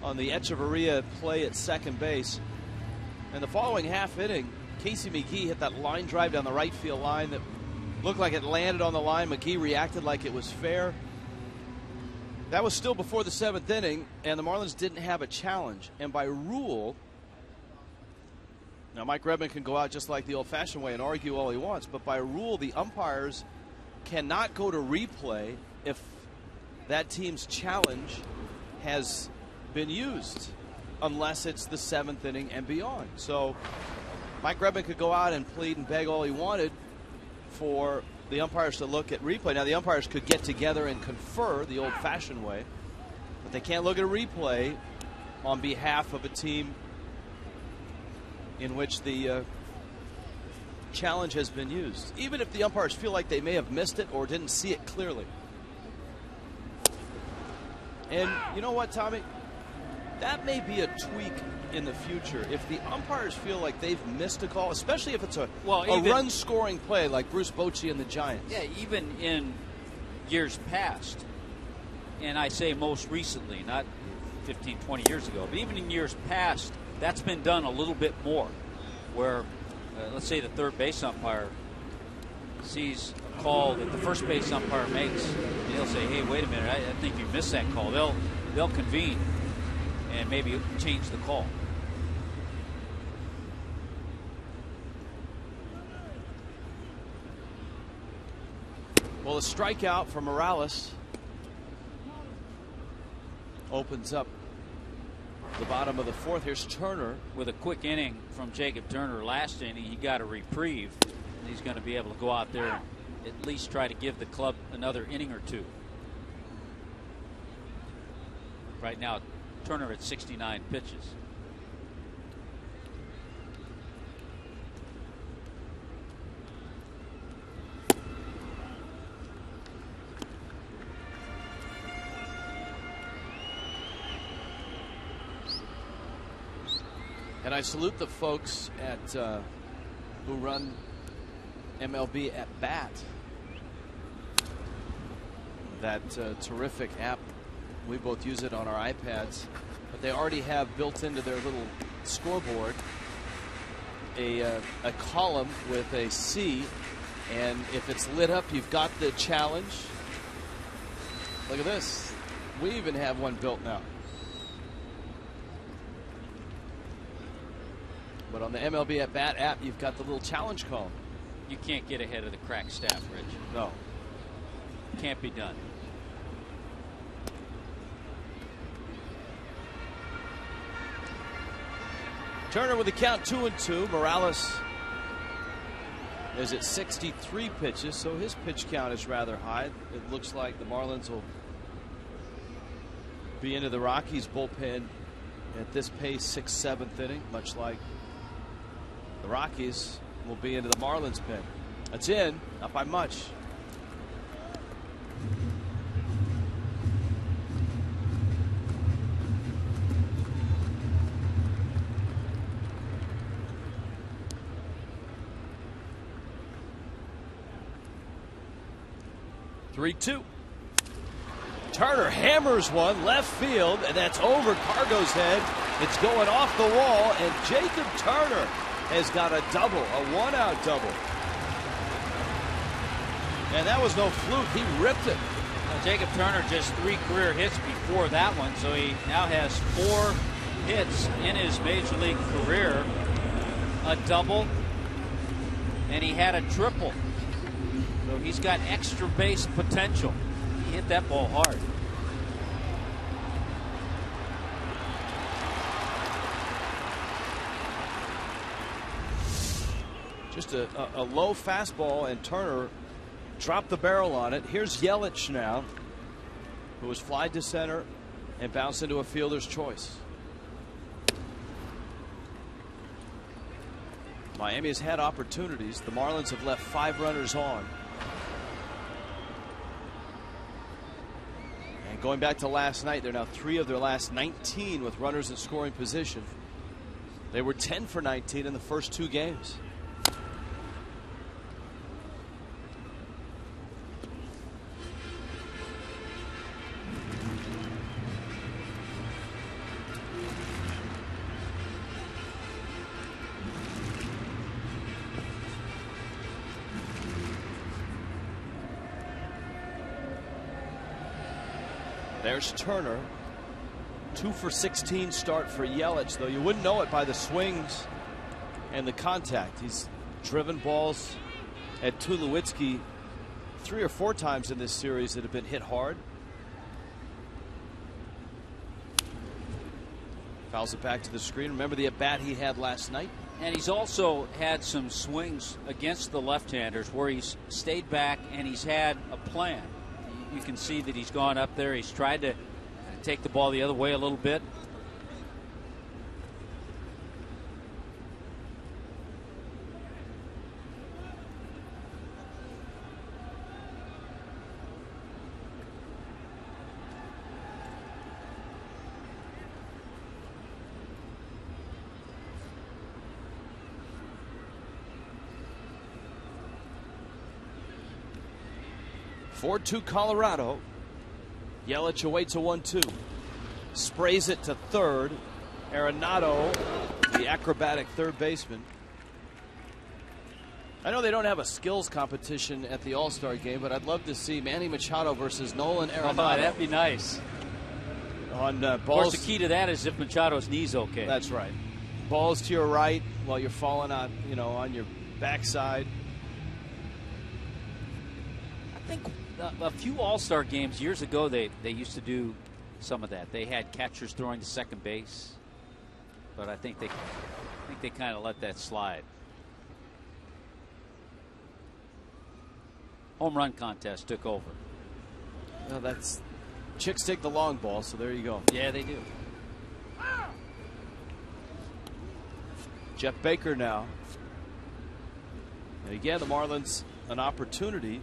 on the Echeverria play at second base. And the following half inning, Casey McGee hit that line drive down the right field line that looked like it landed on the line. McGee reacted like it was fair. That was still before the 7th inning, and the Marlins didn't have a challenge. And by rule, now Mike Redmond can go out just like the old-fashioned way and argue all he wants, but by rule, the umpires cannot go to replay if that team's challenge has been used, unless it's the 7th inning and beyond. So Mike Redmond could go out and plead and beg all he wanted for the umpires to look at replay. Now, the umpires could get together and confer the old-fashioned way, but they can't look at a replay on behalf of a team in which the challenge has been used, even if the umpires feel like they may have missed it or didn't see it clearly. And you know what, Tommy? That may be a tweak in the future. If the umpires feel like they've missed a call, especially if it's a run-scoring play like Bruce Bochy and the Giants.
Yeah, even in years past, and I say most recently, not 15, 20 years ago, but even in years past, that's been done a little bit more, where, let's say the third base umpire sees a call that the first base umpire makes, and he'll say, hey, wait a minute, I think you missed that call. They'll convene and maybe change the call.
Well, a strikeout for Morales opens up the bottom of the 4th. Here's Turner.
With a quick inning from Jacob Turner last inning, he got a reprieve. And he's going to be able to go out there and at least try to give the club another inning or two. Right now, Turner at 69 pitches.
And I salute the folks at who run MLB at Bat. That terrific app. We both use it on our iPads, but they already have built into their little scoreboard a column with a C, and if it's lit up, you've got the challenge. Look at this. We even have one built now. But on the MLB at Bat app, you've got the little challenge column.
You can't get ahead of the crack staff, Rich.
No.
Can't be done.
Turner with the count 2-2. Morales is at 63 pitches, so his pitch count is rather high. It looks like the Marlins will be into the Rockies bullpen at this pace, 6th, 7th inning, much like the Rockies will be into the Marlins pen. That's in, not by much. Three-two. Turner hammers one left field, and that's over Cargo's head. It's going off the wall, and Jacob Turner has got a double, a one-out double. And that was no fluke. He ripped it.
Jacob Turner just 3 career hits before that one, so he now has 4 hits in his major league career. A double, and he had a triple. So he's got extra base potential. He hit that ball hard.
Just a low fastball, and Turner dropped the barrel on it. Here's Yelich now, who was flied to center and bounced into a fielder's choice. Miami has had opportunities. The Marlins have left 5 runners on. And going back to last night, they're now 3 of their last 19 with runners in scoring position. They were 10 for 19 in the first 2 games. There's Turner. 2 for 16 start for Yelich, though you wouldn't know it by the swings and the contact. He's driven balls at Tulowitzki 3 or 4 times in this series that have been hit hard. Fouls it back to the screen. Remember the at-bat he had last night?
And he's also had some swings against the left-handers where he's stayed back and he's had a plan. You can see that he's gone up there. He's tried to take the ball the other way a little bit.
To Colorado. Yelich awaits a 1-2. Sprays it to third. Arenado, the acrobatic third baseman. I know they don't have a skills competition at the All-Star game, but I'd love to see Manny Machado versus Nolan Arenado.
Oh, that'd be nice.
On balls.
Of course, the key to that is if Machado's knee's okay.
That's right. Balls to your right while you're falling on, on your backside.
I think a few All-Star games years ago, they used to do some of that. They had catchers throwing to second base, but I think they kind of let that slide. Home run contest took over.
Well, that's chicks take the long ball, so there you go.
Yeah, they do.
Jeff Baker now. And again, the Marlins an opportunity.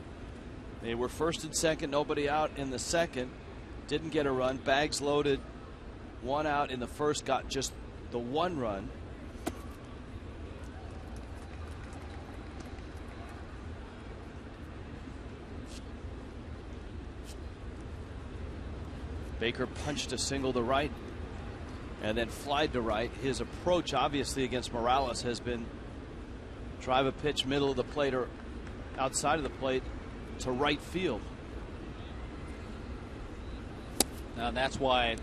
They were first and second, nobody out in the second. Didn't get a run. Bags loaded. 1 out in the first, got just the 1 run. Baker punched a single to right and then flied to right. His approach, obviously, against Morales has been drive a pitch middle of the plate or outside of the plate to right field.
Now that's why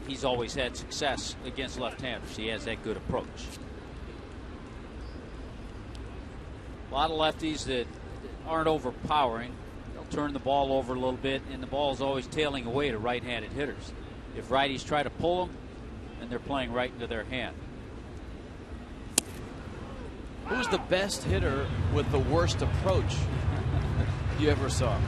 he's always had success against left-handers. He has that good approach. A lot of lefties that aren't overpowering. They'll turn the ball over a little bit, and the ball is always tailing away to right-handed hitters. If righties try to pull them, then they're playing right into their hand.
Who's the best hitter with the worst approach you ever saw?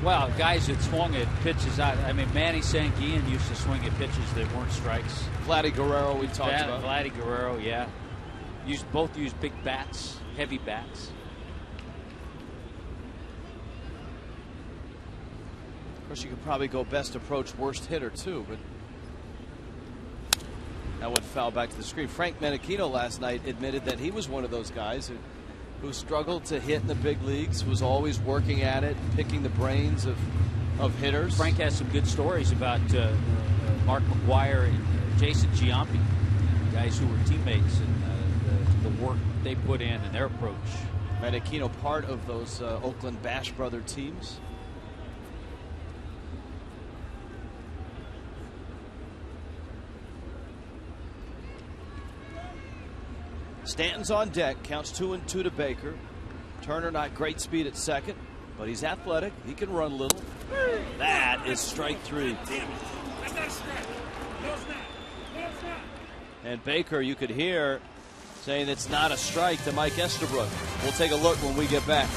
Well, guys that swung at pitches. I mean, Manny Sanguillen used to swing at pitches that weren't strikes.
Vladdy Guerrero, we talked about.
Vladdy Guerrero, yeah. Both use big bats, heavy bats.
Of course, you could probably go best approach, worst hitter, too, but that went foul back to the screen. Frank Menechino last night admitted that he was one of those guys who struggled to hit in the big leagues, was always working at it, picking the brains of hitters.
Frank has some good stories about Mark McGwire and Jason Giambi, guys who were teammates, and the work they put in and their approach.
Menechino part of those Oakland Bash brother teams. Stanton's on deck, counts 2-2 to Baker. Turner not great speed at second, but he's athletic. He can run a little. That is strike 3. And Baker, you could hear saying it's not a strike to Mike Estabrook. We'll take a look when we get back.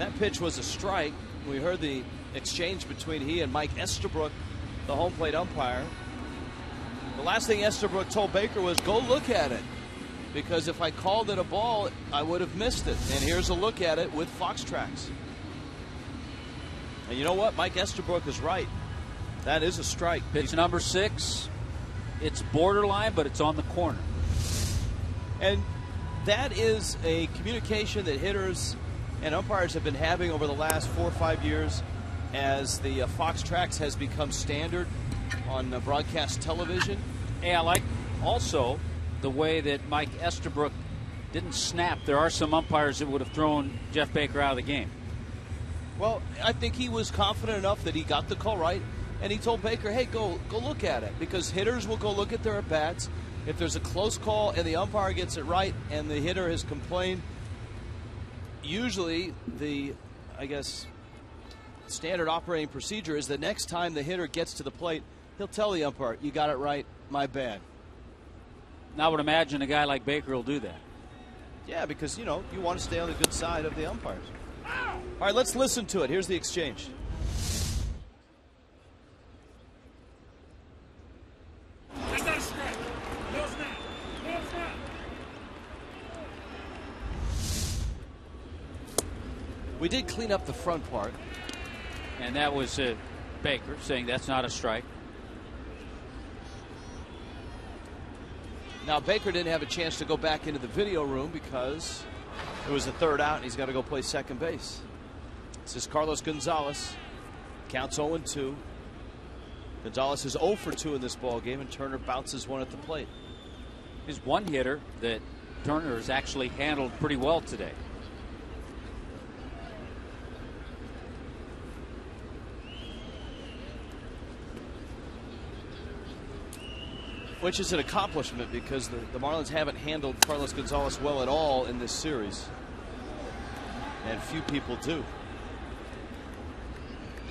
That pitch was a strike. We heard the exchange between he and Mike Estabrook, the home plate umpire. The last thing Estabrook told Baker was, go look at it, because if I called it a ball, I would have missed it. And here's a look at it with Fox tracks. And you know what? Mike Estabrook is right. That is a strike.
Pitch number 6. It's borderline, but it's on the corner.
And that is a communication that hitters and umpires have been having over the last 4 or 5 years as the Fox tracks has become standard on broadcast television.
Hey, I like also the way that Mike Estabrook didn't snap. There are some umpires that would have thrown Jeff Baker out of the game.
Well, I think he was confident enough that he got the call right, and he told Baker, hey, go look at it, because hitters will go look at their at-bats. If there's a close call and the umpire gets it right and the hitter has complained, usually the, I guess, standard operating procedure is the next time the hitter gets to the plate, he'll tell the umpire, you got it right, my bad.
Now I would imagine a guy like Baker will do that.
Yeah, because, you know, you want to stay on the good side of the umpires. All right, let's listen to it. Here's the exchange.
That's not a strike. No snap. No snap.
We did clean up the front part.
And that was Baker saying that's not a strike.
Now, Baker didn't have a chance to go back into the video room because it was the third out and he's got to go play second base. This is Carlos Gonzalez. Counts 0-2. Gonzalez is 0 for 2 in this ball game, and Turner bounces one at the plate.
He's one hitter that Turner has actually handled pretty well today.
Which is an accomplishment, because the Marlins haven't handled Carlos Gonzalez well at all in this series. And few people do.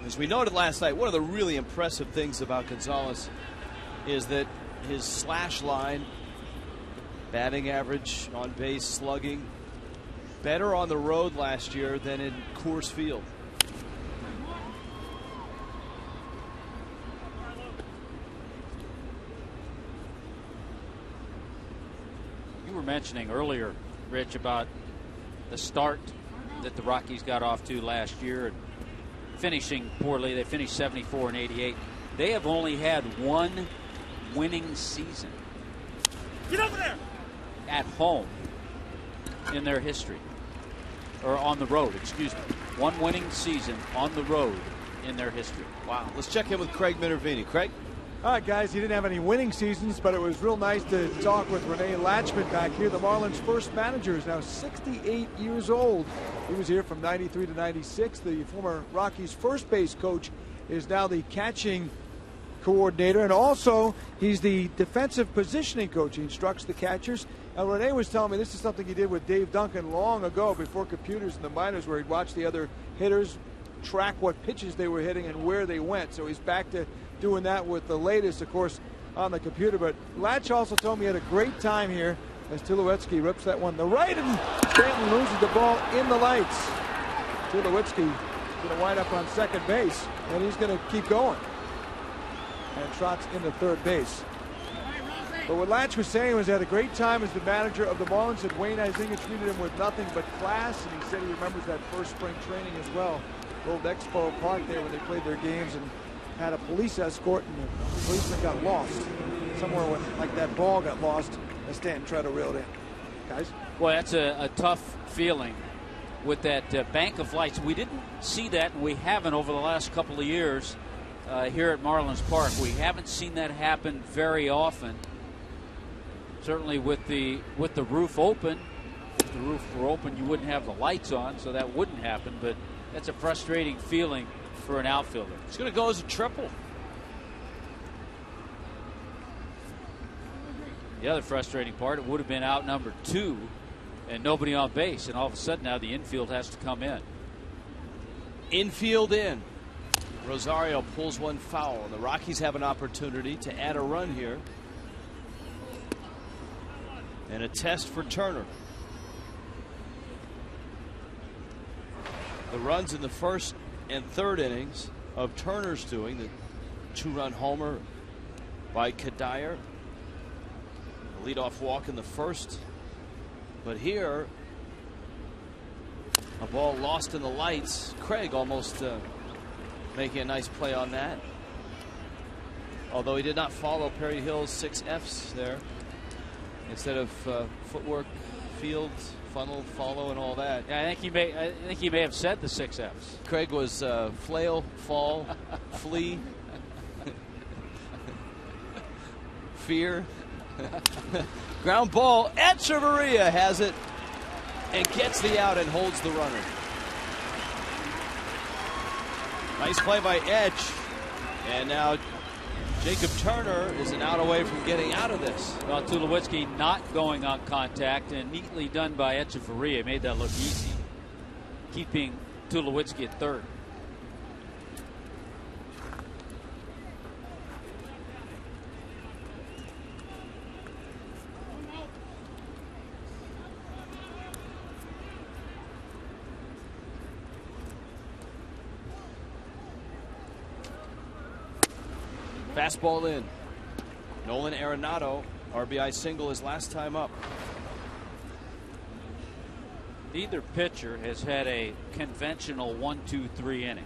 As we noted last night, one of the really impressive things about Gonzalez is that his slash line, batting average, on base, slugging, better on the road last year than in Coors Field.
You were mentioning earlier, Rich, about the start that the Rockies got off to last year and finishing poorly. They finished 74-88. They have only had one winning season.
Get over there!
At home in their history. Or on the road, excuse me. One winning season on the road in their history.
Wow. Let's check in with Craig Minervini. Craig?
All right, guys, he didn't have any winning seasons, but it was real nice to talk with Rene Lachemann back here. The Marlins' first manager is now 68 years old. He was here from 93 to 96. The former Rockies first base coach is now the catching coordinator, and also he's the defensive positioning coach. He instructs the catchers. And Rene was telling me this is something he did with Dave Duncan long ago, before computers in the minors, where he'd watch the other hitters, track what pitches they were hitting and where they went. So he's back to doing that with the latest, of course, on the computer. But Latch also told me he had a great time here as Tulowitzki rips that one to right, and Stanton loses the ball in the lights. Tulowitzki is going to wind up on second base, and he's going to keep going. And trots into third base. But what Latch was saying was he had a great time as the manager of the Marlins, and Wayne Huizenga treated him with nothing but class, and he said he remembers that first spring training as well. Old Expo Park there when they played their games, and had a police escort, and the policeman got lost somewhere when, like, that ball got lost as Stanton tried to reel it in. Guys?
Well, that's a tough feeling with that bank of lights. We didn't see that, and we haven't over the last couple of years here at Marlins Park. We haven't seen that happen very often. Certainly with the roof open. If the roof were open, you wouldn't have the lights on, so that wouldn't happen. But that's a frustrating feeling for an outfielder.
It's going to go as a triple.
The other frustrating part, it would have been out number 2 and nobody on base, and all of a sudden now the infield has to come in.
Infield in. Rosario pulls one foul, and the Rockies have an opportunity to add a run here. And a test for Turner. The runs in the first and third innings of Turner's doing, the 2-run homer by Kadire. A leadoff walk in the first. But here, a ball lost in the lights. Craig almost making a nice play on that. Although he did not follow Perry Hill's 6 Fs there. Instead of footwork, fields, funnel, follow, and all that.
Yeah, I think he may have said the 6 Fs.
Craig was flail, fall, flee, fear. Ground ball. Echeverria has it and gets the out and holds the runner. Nice play by Edge. And now Jacob Turner is an out away from getting out of this.
Well, Tulowitzki not going on contact, and neatly done by Echeverria. Made that look easy, keeping Tulowitzki at third.
Fastball in. Nolan Arenado, RBI single his last time up.
Neither pitcher has had a conventional 1-2-3 inning.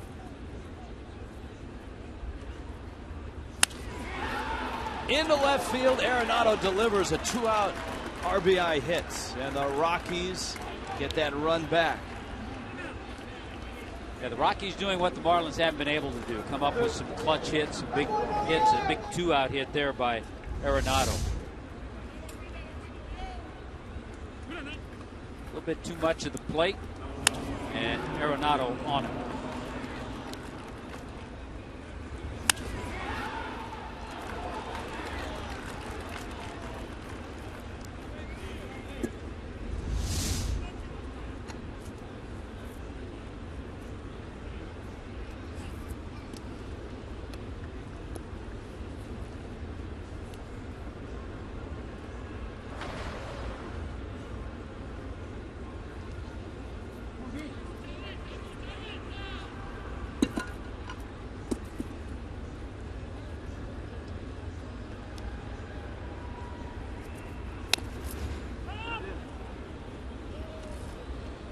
Into left field, Arenado delivers a 2-out RBI hit, and the Rockies get that run back.
Yeah, the Rockies doing what the Marlins haven't been able to do. Come up with some clutch hits, some big hits, a big 2-out hit there by Arenado. A little bit too much of the plate, and Arenado on it.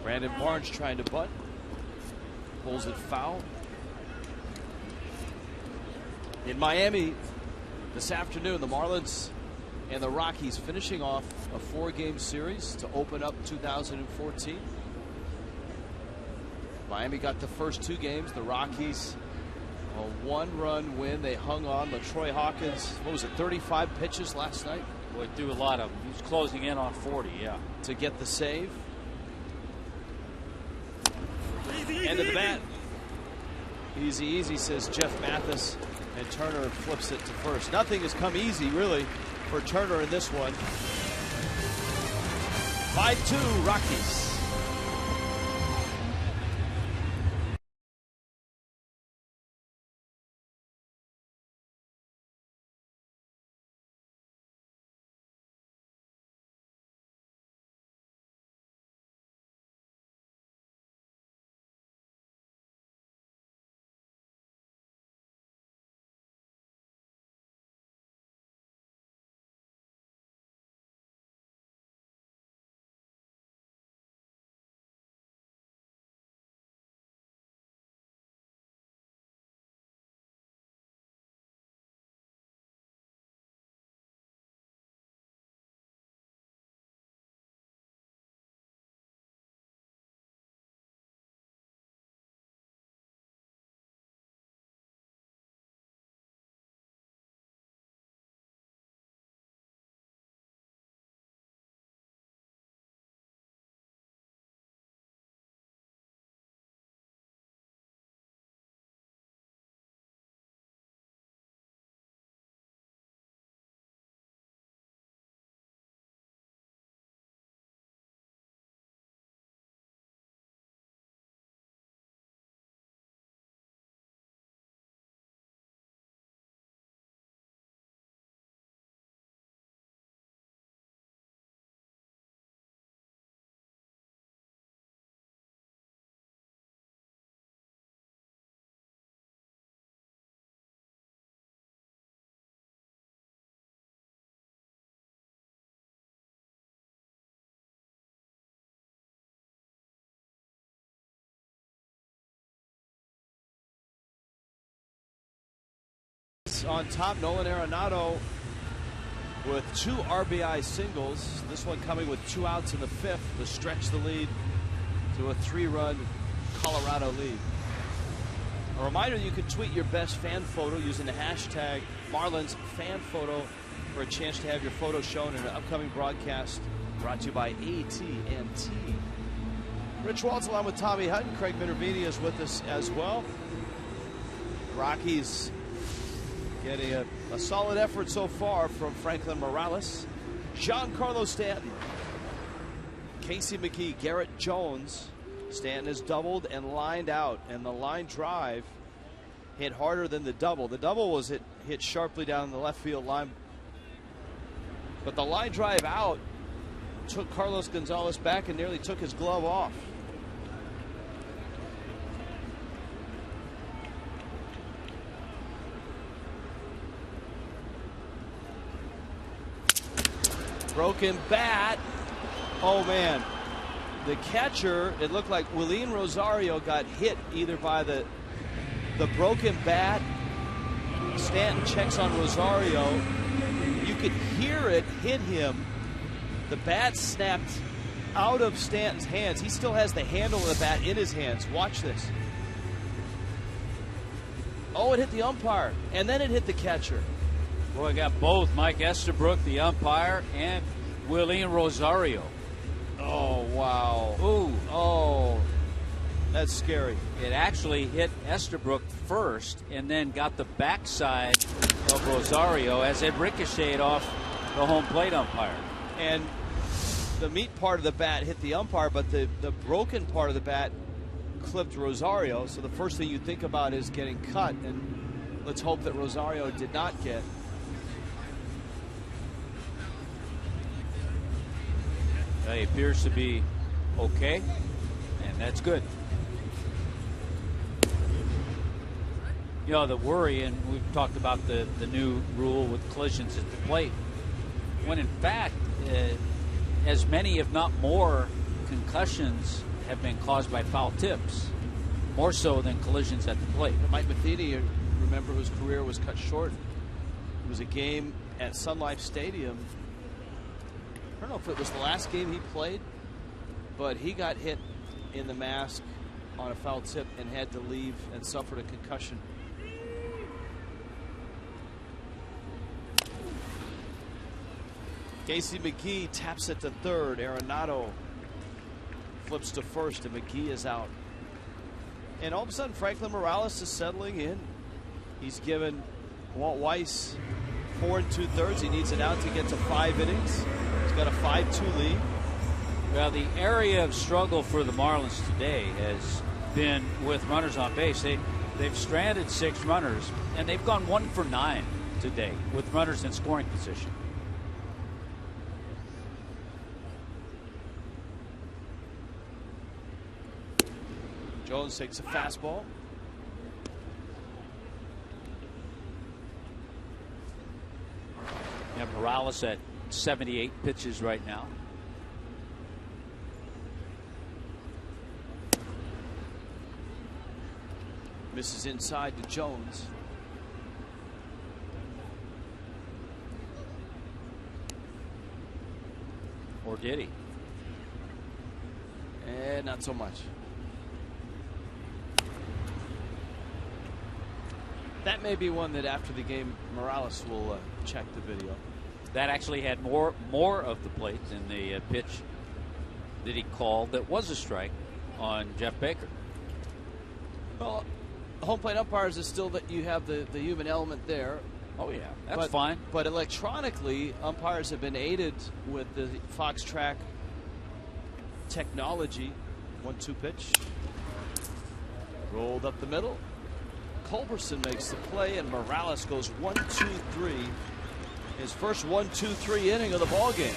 Brandon Barnes trying to bunt. Pulls it foul. In Miami this afternoon, the Marlins and the Rockies finishing off a 4-game series to open up 2014. Miami got the first 2 games. The Rockies, a 1-run win. They hung on. LaTroy Hawkins, what was it, 35 pitches last night?
Boy, threw a lot of them. He was closing in on 40, yeah.
To get the save. End of the bat. Easy, easy, says Jeff Mathis, and Turner flips it to first. Nothing has come easy, really, for Turner in this one. 5-2 Rockies. Rockies on top. Nolan Arenado with 2 RBI singles. This one coming with 2 outs in the 5th to stretch the lead to a 3-run Colorado lead. A reminder, you can tweet your best fan photo using the hashtag Marlins fan photo for a chance to have your photo shown in an upcoming broadcast brought to you by AT&T. Rich Waltz along with Tommy Hutton. Craig Minervini is with us as well. Rockies getting a solid effort so far from Franklin Morales, Giancarlo Stanton, Casey McGee, Garrett Jones. Stanton is doubled and lined out, and the line drive hit harder than the double. The double was hit sharply down the left field line, but the line drive out took Carlos Gonzalez back and nearly took his glove off. Broken bat. Oh man. The catcher, it looked like Willeen Rosario got hit either by the broken bat. Stanton checks on Rosario. You could hear it hit him. The bat snapped out of Stanton's hands. He still has the handle of the bat in his hands. Watch this. Oh, it hit the umpire, and then it hit the catcher.
Boy, I got both Mike Estabrook, the umpire, and Willeen Rosario.
Oh, wow.
Ooh.
Oh, that's scary.
It actually hit Estabrook first and then got the backside of Rosario as it ricocheted off the home plate umpire.
And the meat part of the bat hit the umpire, but the broken part of the bat clipped Rosario. So the first thing you think about is getting cut, and let's hope that Rosario did not get.
He appears to be okay, and that's good. You know, the worry, and we've talked about the new rule with collisions at the plate, when in fact, as many, if not more, concussions have been caused by foul tips, more so than collisions at the plate.
Mike Matheny, remember, whose career was cut short. It was a game at Sun Life Stadium. I don't know if it was the last game he played, but he got hit in the mask on a foul tip and had to leave and suffered a concussion. Casey McGee taps it to third. Arenado flips to first, and McGee is out. And all of a sudden, Franklin Morales is settling in. He's given Walt Weiss 4 2/3. He needs an out to get to 5 innings. He's got a 5-2 lead.
Well, the area of struggle for the Marlins today has been with runners on base. They've stranded 6 runners, and they've gone 1 for 9 today with runners in scoring position.
Jones takes a fastball.
You have Morales at 78 pitches right now.
Misses inside to Jones.
Or did he?
And not so much. That may be one that after the game Morales will check the video.
That actually had more of the plate than the pitch that he called that was a strike on Jeff Baker.
Well, home plate umpires is still that you have the human element there.
Oh yeah, that's fine.
But electronically, umpires have been aided with the Fox Track technology. 1-2 pitch. Rolled up the middle. Culberson makes the play, and Morales goes 1-2-3. His first 1-2-3 inning of the ball game.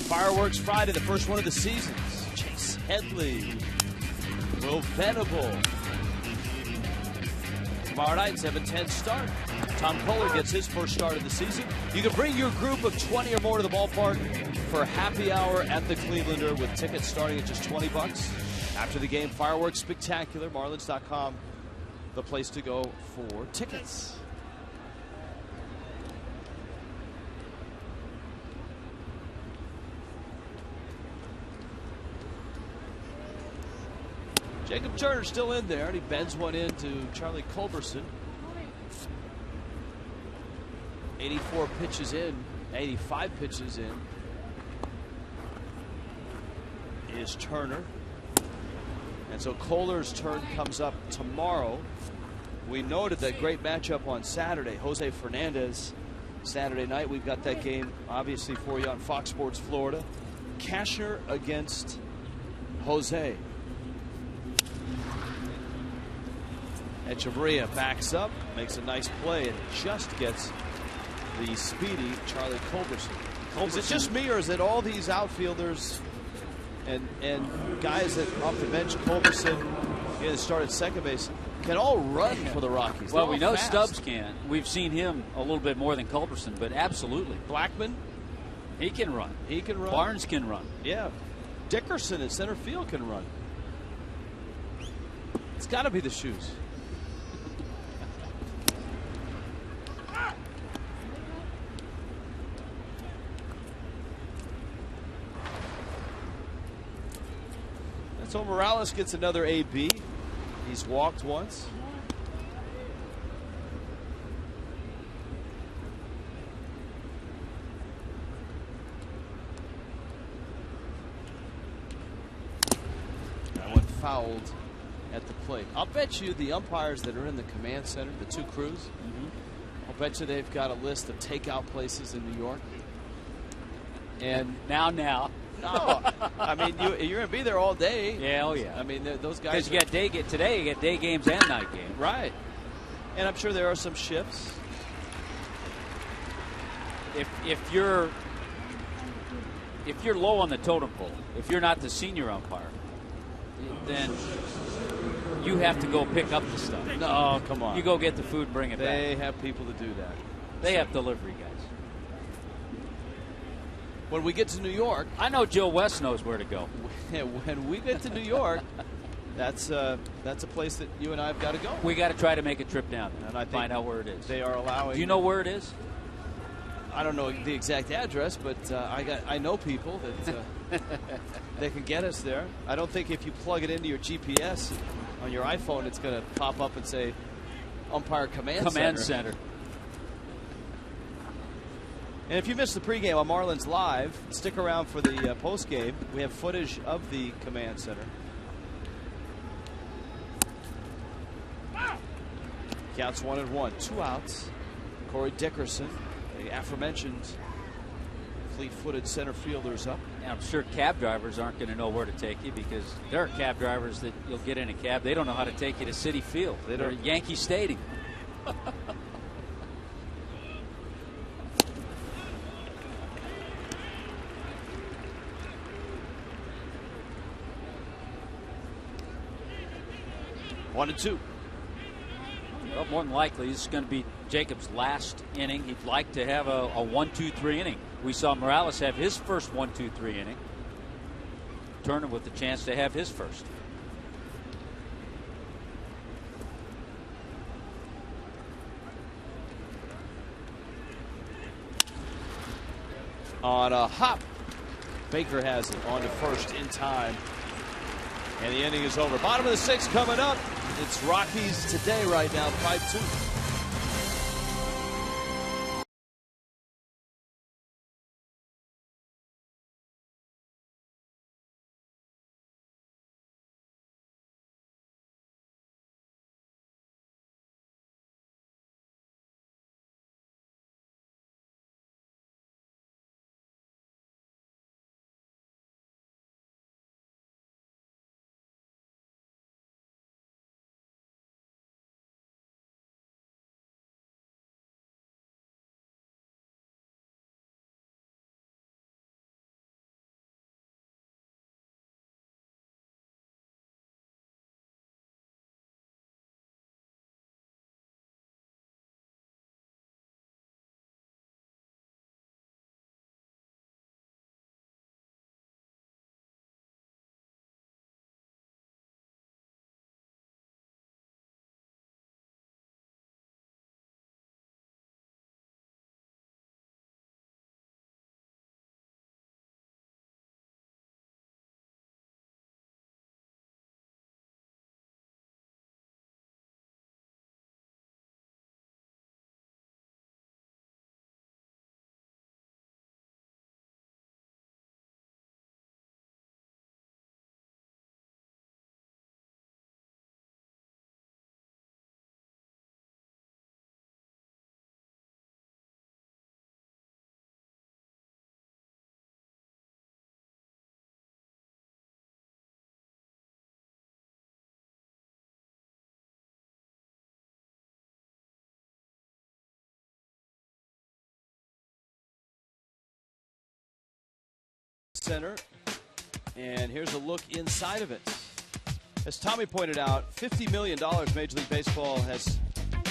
Fireworks Friday, the first one of the season. Chase Headley, Will Venable. Tomorrow night, 7:10 start. Tom Kohler gets his first start of the season. You can bring your group of 20 or more to the ballpark for happy hour at the Clevelander with tickets starting at just $20. After the game, fireworks spectacular. Marlins.com, the place to go for tickets. Jacob Turner still in there, and he bends one into Charlie Culberson. 84 pitches in, 85 pitches in is Turner. And so Kohler's turn comes up tomorrow. We noted that great matchup on Saturday. Jose Fernandez, Saturday night. We've got that game, obviously, for you on Fox Sports Florida. Cashner against Jose. Echeverria backs up, makes a nice play, and just gets the speedy Charlie Culberson. Is it just me, or is it all these outfielders and guys that off the bench, Culberson, that started second base, can all run for the Rockies?
Well, we know fast. Stubbs can. We've seen him a little bit more than Culberson, but absolutely.
Blackman?
He can run.
He can run.
Barnes can run.
Yeah. Dickerson in center field can run. It's got to be the shoes. So Morales gets another AB. He's walked once. That one fouled at the plate. I'll bet you the umpires that are in the command center, the two crews, I'll bet you they've got a list of takeout places in New York. And
now.
No, I mean you're going to be there all day.
Yeah, oh yeah.
I mean those guys.
Because you got today you got day games and night games.
Right, and I'm sure there are some shifts.
If you're low on the totem pole, if you're not the senior umpire, then you have to go pick up the stuff.
No, come on.
You go get the food and bring it back.
They have people to do that.
They have delivery guys.
When we get to New York,
I know Joe West knows where to go.
When we get to New York, that's a place that you and I have got to go.
We got to try to make a trip down there
and I
find out where it is.
They are allowing.
Do you know where it is?
I don't know the exact address, but I know people that they can get us there. I don't think if you plug it into your GPS on your iPhone, it's going to pop up and say Umpire Command Center. And if you missed the pregame on Marlins Live, stick around for the postgame. We have footage of the command center. Counts 1-1, 2 outs. Corey Dickerson, the aforementioned fleet-footed center fielders up.
And I'm sure cab drivers aren't going to know where to take you because there are cab drivers that you'll get in a cab. They don't know how to take you to Citi Field. They're at Yankee Stadium.
1-2.
Well, more than likely, this is going to be Jacob's last inning. He'd like to have a 1-2-3 inning. We saw Morales have his first 1-2-3 inning. Turner with the chance to have his first.
On a hop, Baker has it on to first in time. And the inning is over. Bottom of the sixth coming up. It's Rockies today right now, 5-2. Center. And here's a look inside of it. As Tommy pointed out, $50 million Major League Baseball has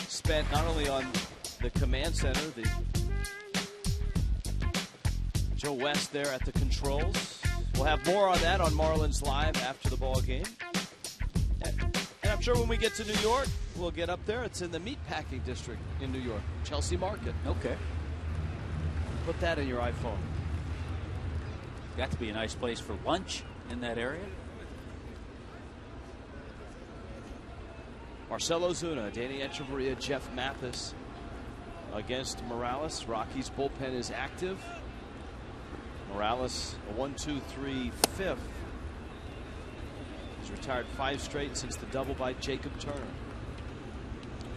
spent not only on the command center, the Joe West there at the controls. We'll have more on that on Marlins Live after the ball game. And I'm sure when we get to New York, we'll get up there. It's in the meatpacking district in New York, Chelsea Market.
Okay.
Put that in your iPhone.
Got to be a nice place for lunch in that area.
Marcell Ozuna, Danny Echeverria, Jeff Mathis against Morales. Rockies bullpen is active. Morales, a 1-2-3 fifth. He's retired 5 straight since the double by Jacob Turner.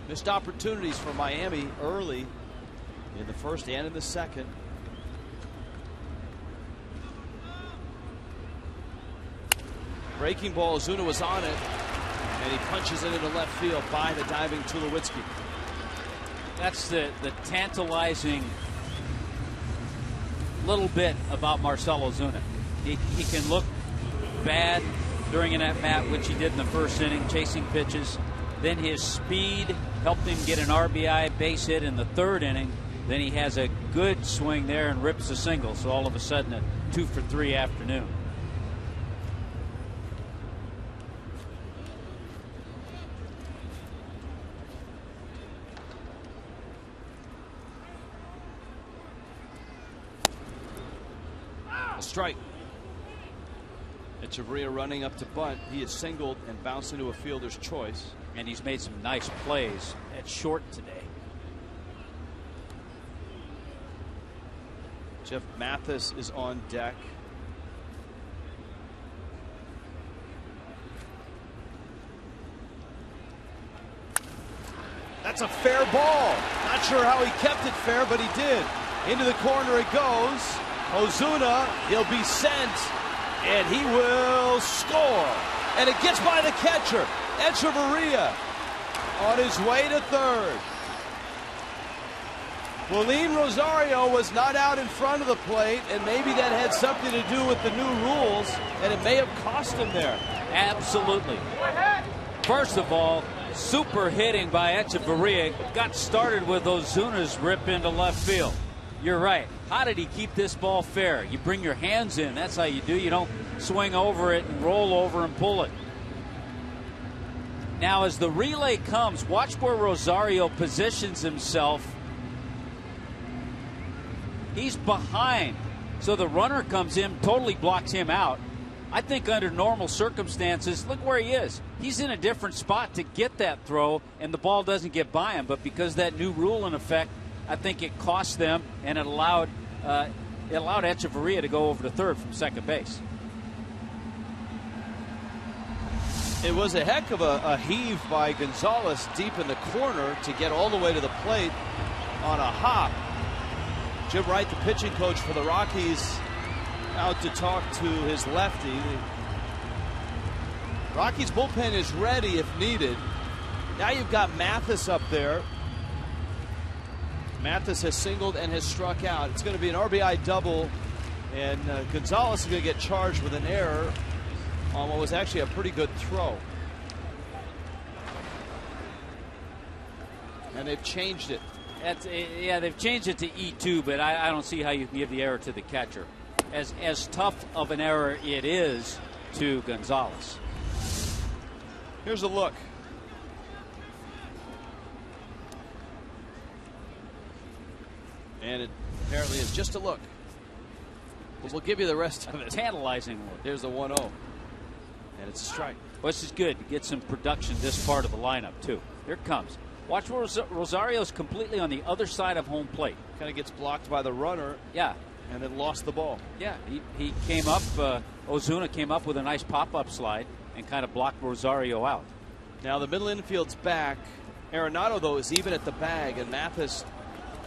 Missed opportunities for Miami early in the first and in the second. Breaking ball, Ozuna was on it, and he punches it into left field by the diving Tulowitzki.
That's the tantalizing little bit about Marcell Ozuna. He can look bad during an at-bat, which he did in the first inning, chasing pitches. Then his speed helped him get an RBI base hit in the third inning. Then he has a good swing there and rips a single. So all of a sudden, a 2-for-3 afternoon.
Strike. Echeverria running up to bunt. He is singled and bounced into a fielder's choice.
And he's made some nice plays at short today.
Jeff Mathis is on deck. That's a fair ball. Not sure how he kept it fair, but he did. Into the corner it goes. Ozuna, he'll be sent, and he will score. And it gets by the catcher. Echeverria on his way to third. Willeen Rosario was not out in front of the plate, and maybe that had something to do with the new rules, and it may have cost him there.
Absolutely. First of all, super hitting by Echeverria. Got started with Ozuna's rip into left field. You're right. How did he keep this ball fair? You bring your hands in. That's how you do. You don't swing over it and roll over and pull it. Now, as the relay comes, watch where Rosario positions himself. He's behind. So the runner comes in, totally blocks him out. I think under normal circumstances, look where he is. He's in a different spot to get that throw, and the ball doesn't get by him. But because that new rule in effect, I think it cost them, and it allowed Echeverria to go over to third from second base.
It was a heck of a heave by Gonzalez deep in the corner to get all the way to the plate on a hop. Jim Wright, the pitching coach for the Rockies, out to talk to his lefty. The Rockies bullpen is ready if needed. Now you've got Mathis up there. Mathis has singled and has struck out. It's going to be an RBI double, and Gonzalez is going to get charged with an error on what was actually a pretty good throw. And they've changed it.
Yeah, they've changed it to E2, but I don't see how you can give the error to the catcher. As tough of an error it is to Gonzalez.
Here's a look. And it apparently is just a look. But we'll give you the rest of it.
Tantalizing look.
There's the 1-0. And it's a strike.
Well, this is good to get some production this part of the lineup, too. Here it comes. Watch where Rosario's completely on the other side of home plate.
Kind of gets blocked by the runner.
Yeah.
And then lost the ball.
Yeah, he came up, Ozuna came up with a nice pop-up slide and kind of blocked Rosario out.
Now the middle infield's back. Arenado, though, is even at the bag, and Mathis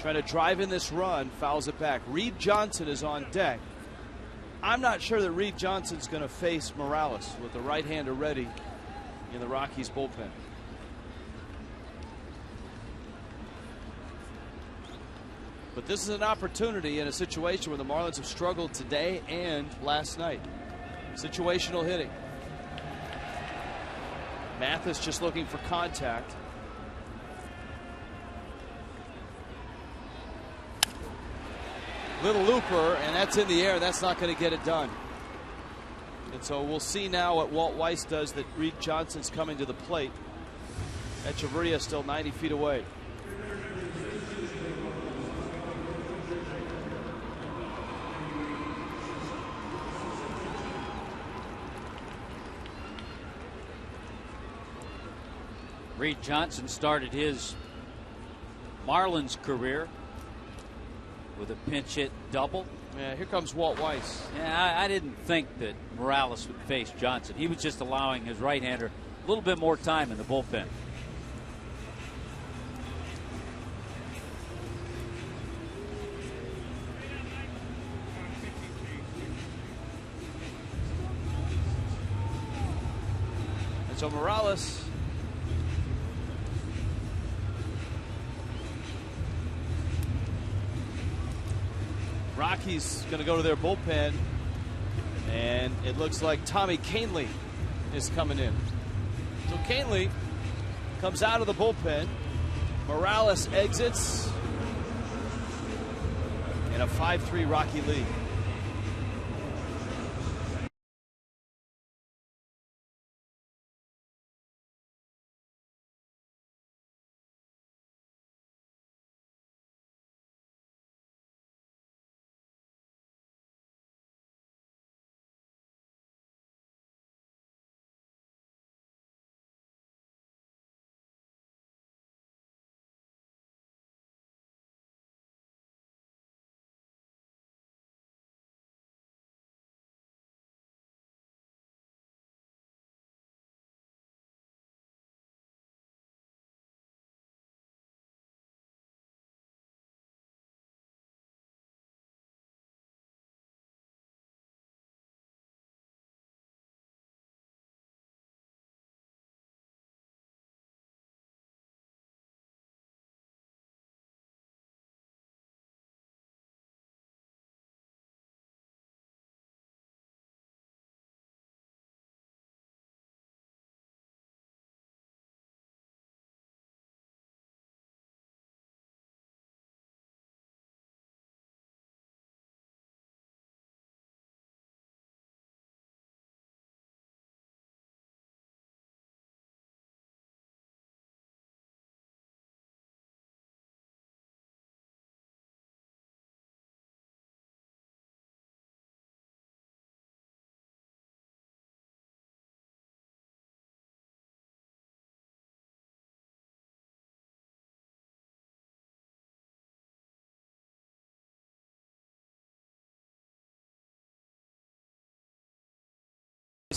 trying to drive in this run, fouls it back. Reed Johnson is on deck. I'm not sure that Reed Johnson's going to face Morales with the right-hander ready in the Rockies bullpen. But this is an opportunity in a situation where the Marlins have struggled today and last night. Situational hitting. Mathis just looking for contact. Little looper, and that's in the air. That's not going to get it done. And so we'll see now what Walt Weiss does, that Reed Johnson's coming to the plate. Echeverria still 90 feet away.
Reed Johnson started his Marlins career with a pinch hit double.
Yeah, here comes Walt Weiss.
Yeah, I didn't think that Morales would face Johnson. He was just allowing his right-hander a little bit more time in the bullpen.
And so Morales Rockies going to go to their bullpen, and it looks like Tommy Kahnle is coming in. So Kahnle comes out of the bullpen. Morales exits in a 5-3 Rocky lead.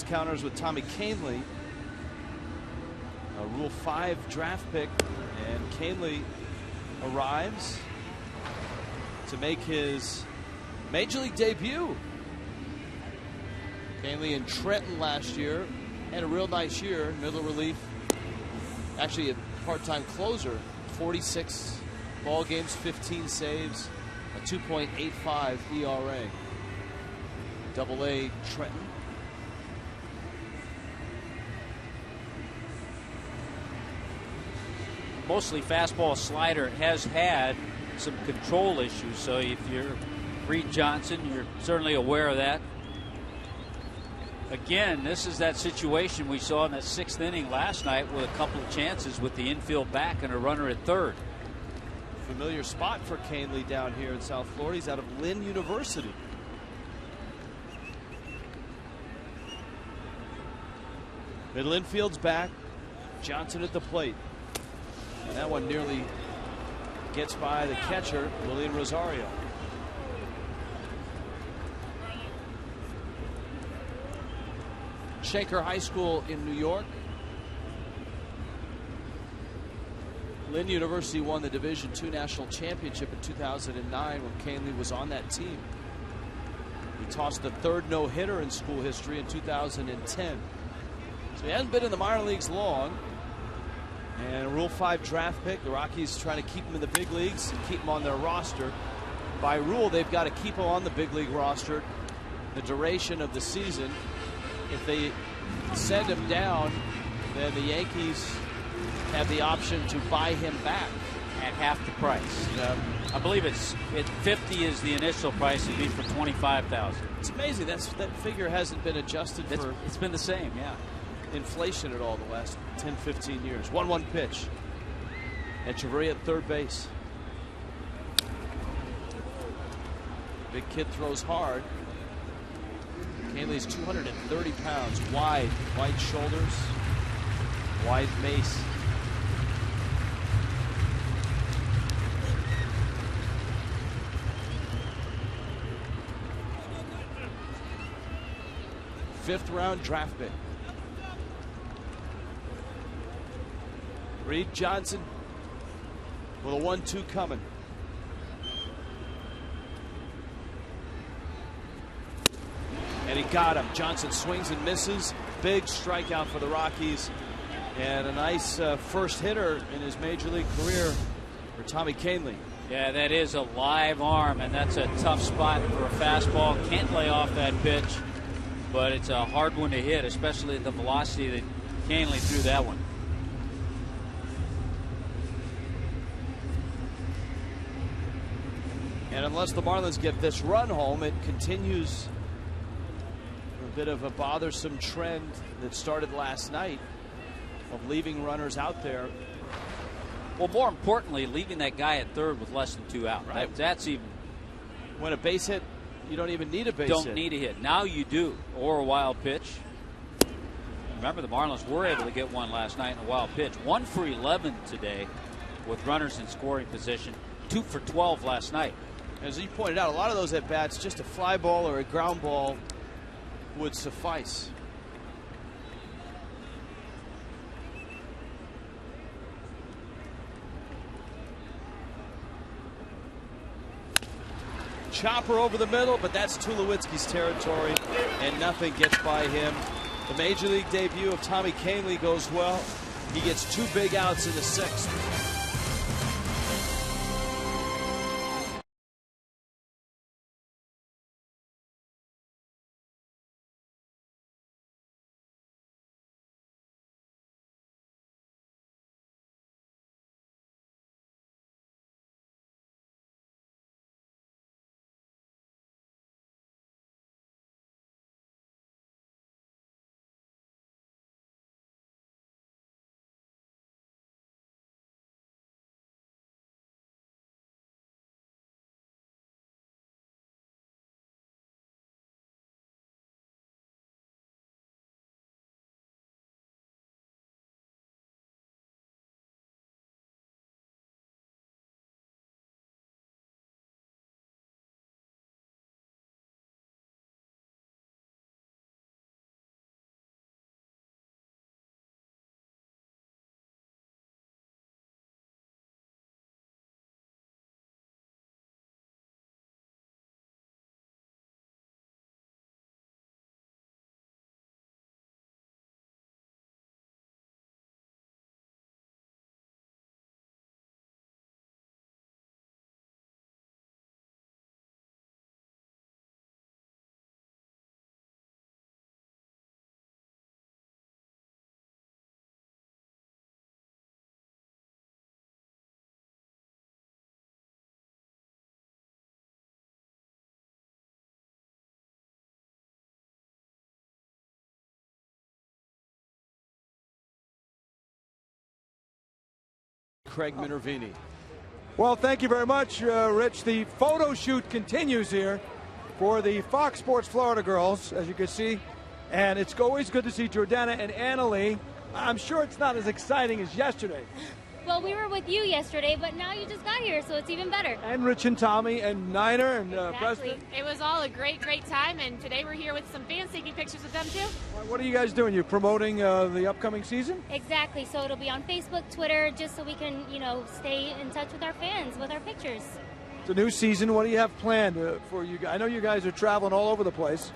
Counters with Tommy Kahnle, a Rule 5 draft pick, and Kahnle arrives to make his Major League debut. Kahnle in Trenton last year had a real nice year, middle relief, actually a part-time closer, 46 ball games, 15 saves, a 2.85 ERA. Double-A Trenton.
Mostly fastball slider, has had some control issues, so if you're Reed Johnson, you're certainly aware of that. Again, this is that situation we saw in that 6th inning last night with a couple of chances with the infield back and a runner at third.
Familiar spot for Kahnle down here in South Florida. He's out of Lynn University. Middle infield's back. Johnson at the plate. And that one nearly gets by the catcher, Willian Rosario. Shaker High School in New York. Lynn University won the Division II National Championship in 2009 when Kahnle was on that team. He tossed the 3rd no-hitter in school history in 2010. So he hasn't been in the minor leagues long. And Rule 5 draft pick. The Rockies trying to keep him in the big leagues and keep him on their roster. By rule, they've got to keep him on the big league roster the duration of the season. If they send him down, then the Yankees have the option to buy him back
at half the price. I believe it's 50 is the initial price. It'd be for $25,000.
It's amazing that figure hasn't been adjusted for.
It's been the same, yeah.
Inflation at all the last 10-15 years. 1-1 pitch. Echeverria at third base. Big kid throws hard. Kahnle's 230 pounds. Wide shoulders. Wide base. Fifth-round draft pick. Reed Johnson with a 1-2 coming. And he got him. Johnson swings and misses. Big strikeout for the Rockies. And a nice first hitter in his major league career for Tommy Kahnle.
Yeah, that is a live arm, and that's a tough spot for a fastball. Can't lay off that pitch, but it's a hard one to hit, especially at the velocity that Kahnle threw that one.
And unless the Marlins get this run home, it continues a bit of a bothersome trend that started last night of leaving runners out there.
Well, more importantly, leaving that guy at third with less than 2 out.
Right.
That's even.
When a base hit, you don't even need a base hit.
Don't need a hit. Now you do. Or a wild pitch. Remember, the Marlins were able to get one last night in a wild pitch. 1 for 11 today with runners in scoring position. 2 for 12 last night.
As you pointed out, a lot of those at bats, just a fly ball or a ground ball would suffice. Chopper over the middle, but that's Tulowitzki's territory, and nothing gets by him. The major league debut of Tommy Kahnle goes well. He gets 2 big outs in the 6th. Craig Minervini.
Well, thank you very much, Rich. The photo shoot continues here for the Fox Sports Florida girls, as you can see. And it's always good to see Jordana and Annalie. I'm sure it's not as exciting as yesterday.
Well, we were with you yesterday, but now you just got here, so it's even better.
And Rich and Tommy and Niner and
Exactly.
Preston.
It was all a great time, and today we're here with some fans taking pictures with them, too.
What are you guys doing? You're promoting the upcoming season?
Exactly. So it'll be on Facebook, Twitter, just so we can, stay in touch with our fans with our pictures.
It's a new season. What do you have planned for you guys? I know you guys are traveling all over the place,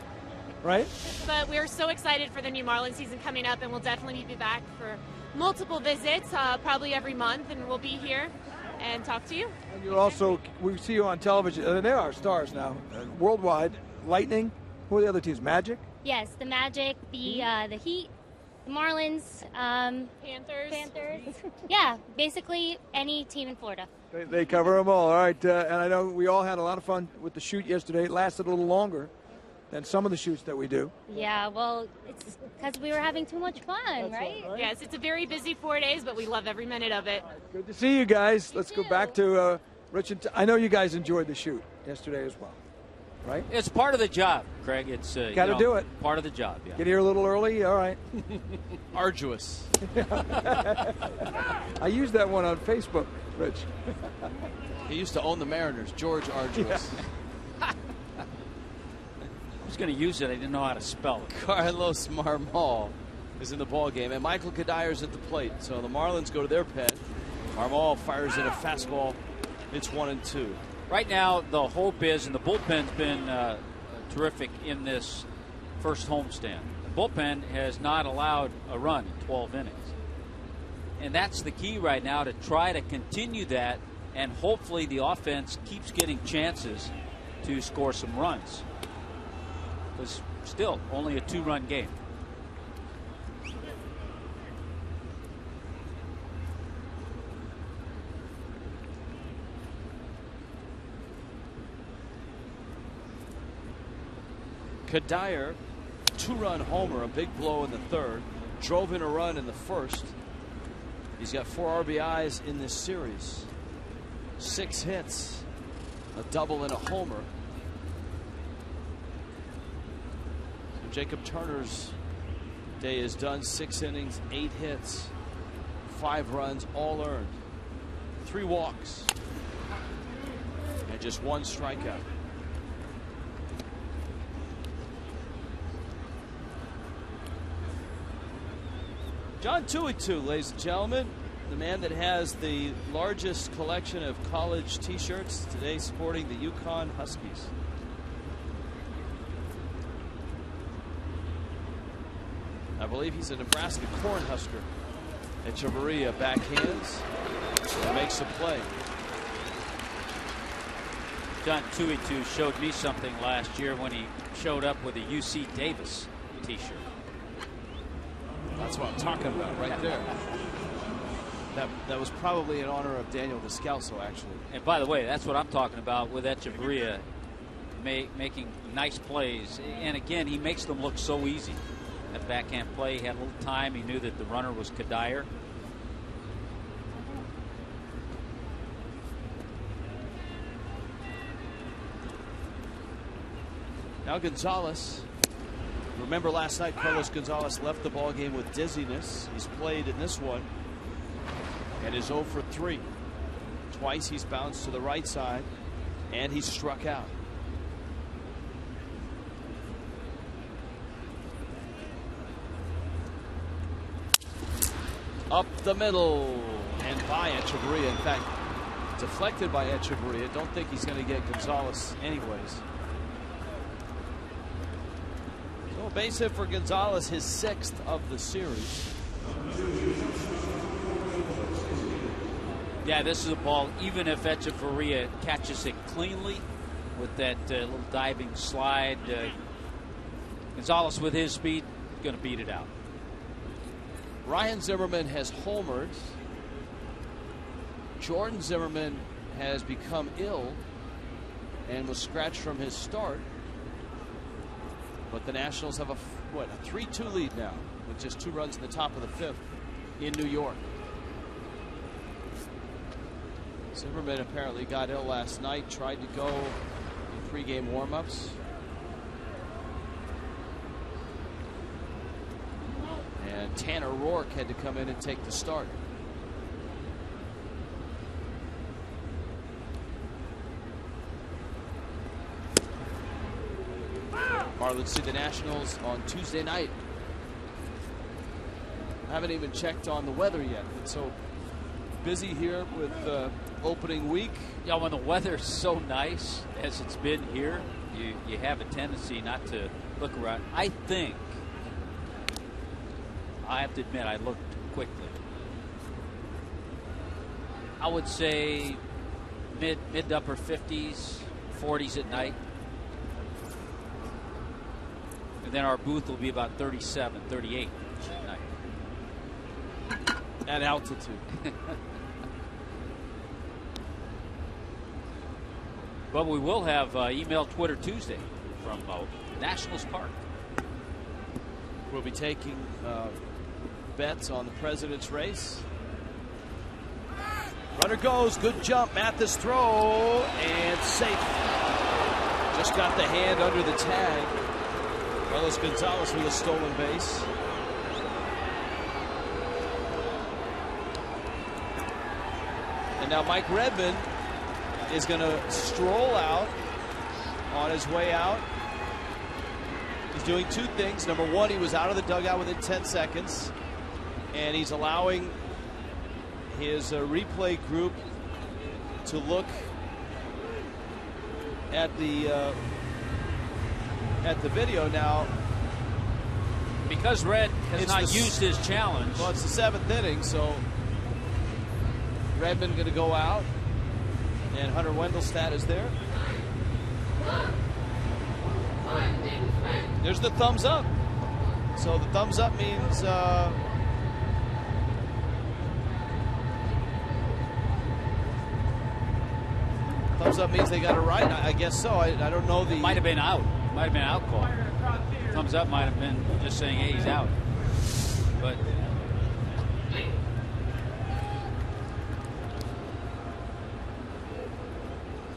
right?
But we're so excited for the new Marlins season coming up, and we'll definitely be back for multiple visits, probably every month, and we'll be here and talk to you.
And you're also, we see you on television, and they are stars now, worldwide. Lightning, who are the other teams? Magic?
Yes, the Magic, the Heat, the Marlins,
Panthers.
Yeah, basically any team in Florida.
They cover them all right. And I know we all had a lot of fun with the shoot yesterday. It lasted a little longer than some of the shoots that we do.
Yeah, well, it's because we were having too much fun, right?
Yes, it's a very busy 4 days, but we love every minute of it.
Good to see you guys. Let's go back to Rich. I know you guys enjoyed the shoot yesterday as well, right?
It's part of the job, Craig. It's
got to do it.
Part of the job. Yeah.
Get here a little early. All right.
Arduous.
I used that one on Facebook, Rich.
He used to own the Mariners, George Arduous.
Yeah. I was going to use it. I didn't know how to spell it.
Carlos Marmol is in the ball game, and Michael Kadyr's at the plate. So the Marlins go to their pen. Marmol fires in a fastball. It's 1-2.
Right now, the hope is, and the bullpen's been terrific in this first homestand. The bullpen has not allowed a run in 12 innings. And that's the key right now, to try to continue that, and hopefully the offense keeps getting chances to score some runs. Because still, only a 2-run game.
Kadir, 2-run homer, a big blow in the third, drove in a run in the first. He's got 4 RBIs in this series, 6 hits, a double and a homer. So Jacob Turner's day is done. 6 innings, 8 hits, 5 runs, all earned, 3 walks, and just 1 strikeout. John Tuitu, ladies and gentlemen, the man that has the largest collection of college T-shirts, today sporting the Yukon Huskies. I believe he's a Nebraska Cornhusker. Echeverria backhands and makes a play.
John Tuitu showed me something last year when he showed up with a UC Davis T-shirt.
That's what I'm talking about right there. That was probably in honor of Daniel Descalso, actually.
And by the way, that's what I'm talking about with Echeverria making nice plays. And again, he makes them look so easy. That backhand play, he had a little time. He knew that the runner was Kadir.
Now Gonzalez. Remember last night, Carlos Gonzalez left the ball game with dizziness. He's played in this one and is 0 for 3. Twice he's bounced to the right side and he's struck out. Up the middle and by Echeverria. In fact, deflected by Echeverria. Don't think he's going to get Gonzalez anyways. So base hit for Gonzalez, his 6th of the series.
Yeah, this is a ball, even if Echeverria catches it cleanly with that little diving slide, Gonzalez with his speed going to beat it out.
Ryan Zimmerman has homered. Jordan Zimmerman has become ill and was scratched from his start. But the Nationals have a 3-2 lead now with just 2 runs in the top of the 5th in New York. Zimmerman apparently got ill last night, tried to go in pregame warmups. And Tanner Rourke had to come in and take the start. Marlins see the Nationals on Tuesday night. I haven't even checked on the weather yet. It's so busy here with opening week.
Yeah, when the weather's so nice as it's been here, you have a tendency not to look around. I think, I have to admit, I looked quickly. I would say mid to upper 50s, 40s at night. And then our booth will be about 37, 38 at night.
At altitude.
But we will have email Twitter Tuesday from Nationals Park.
We'll be taking bets on the president's race. Runner goes, good jump, Mathis throw, and safe. Just got the hand under the tag. Carlos Gonzalez with a stolen base. And now Mike Redmond is going to stroll out on his way out. He's doing two things. Number one, he was out of the dugout within 10 seconds. And he's allowing his replay group to look at the video now.
Because Red has not used his challenge.
Well, it's the 7th inning, so Redmond going to go out. And Hunter Wendelstedt is there. There's the thumbs up. So the thumbs up means they got it right. I guess so. I don't know the.
Might have been out. Might have been out call. Thumbs up might have been just saying, hey, he's out. But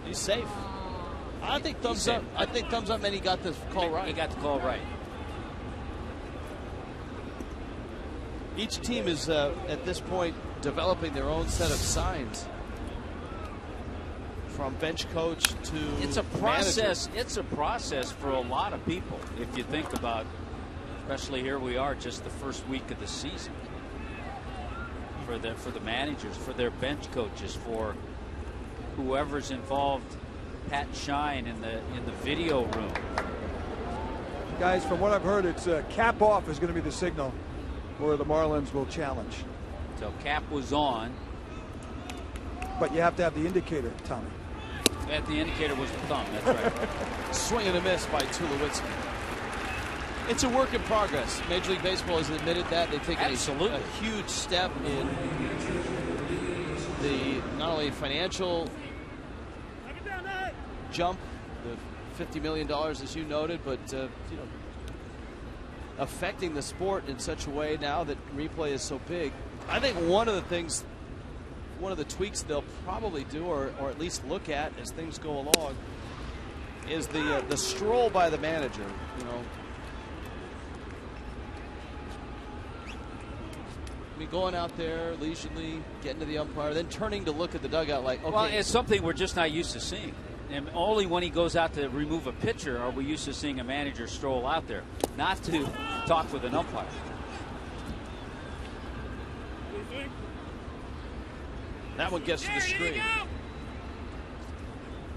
he's safe. I think thumbs up. I think thumbs up meant he got the call right.
He got the call right.
Each team is at this point developing their own set of signs. From bench coach to
it's a process.
manager.
It's a process for a lot of people. If you think about, especially here we are, just the first week of the season. For the managers, for their bench coaches, for whoever's involved. Pat Shine in the video room.
Guys, from what I've heard, it's cap off is going to be the signal where the Marlins will challenge.
So cap was on.
But you have to have the indicator, Tommy.
That the indicator was the thumb. That's right.
Swing and a miss by Tulowitzki. It's a work in progress. Major League Baseball has admitted that. They've taken a huge step in the not only financial jump, the $50 million as you noted, but affecting the sport in such a way now that replay is so big. I think one of the tweaks they'll probably do, or at least look at as things go along, is the stroll by the manager. I mean, going out there leisurely, getting to the umpire, then turning to look at the dugout like, okay.
Well, it's something we're just not used to seeing. And only when he goes out to remove a pitcher are we used to seeing a manager stroll out there, not to talk with an umpire.
That one gets to the screen.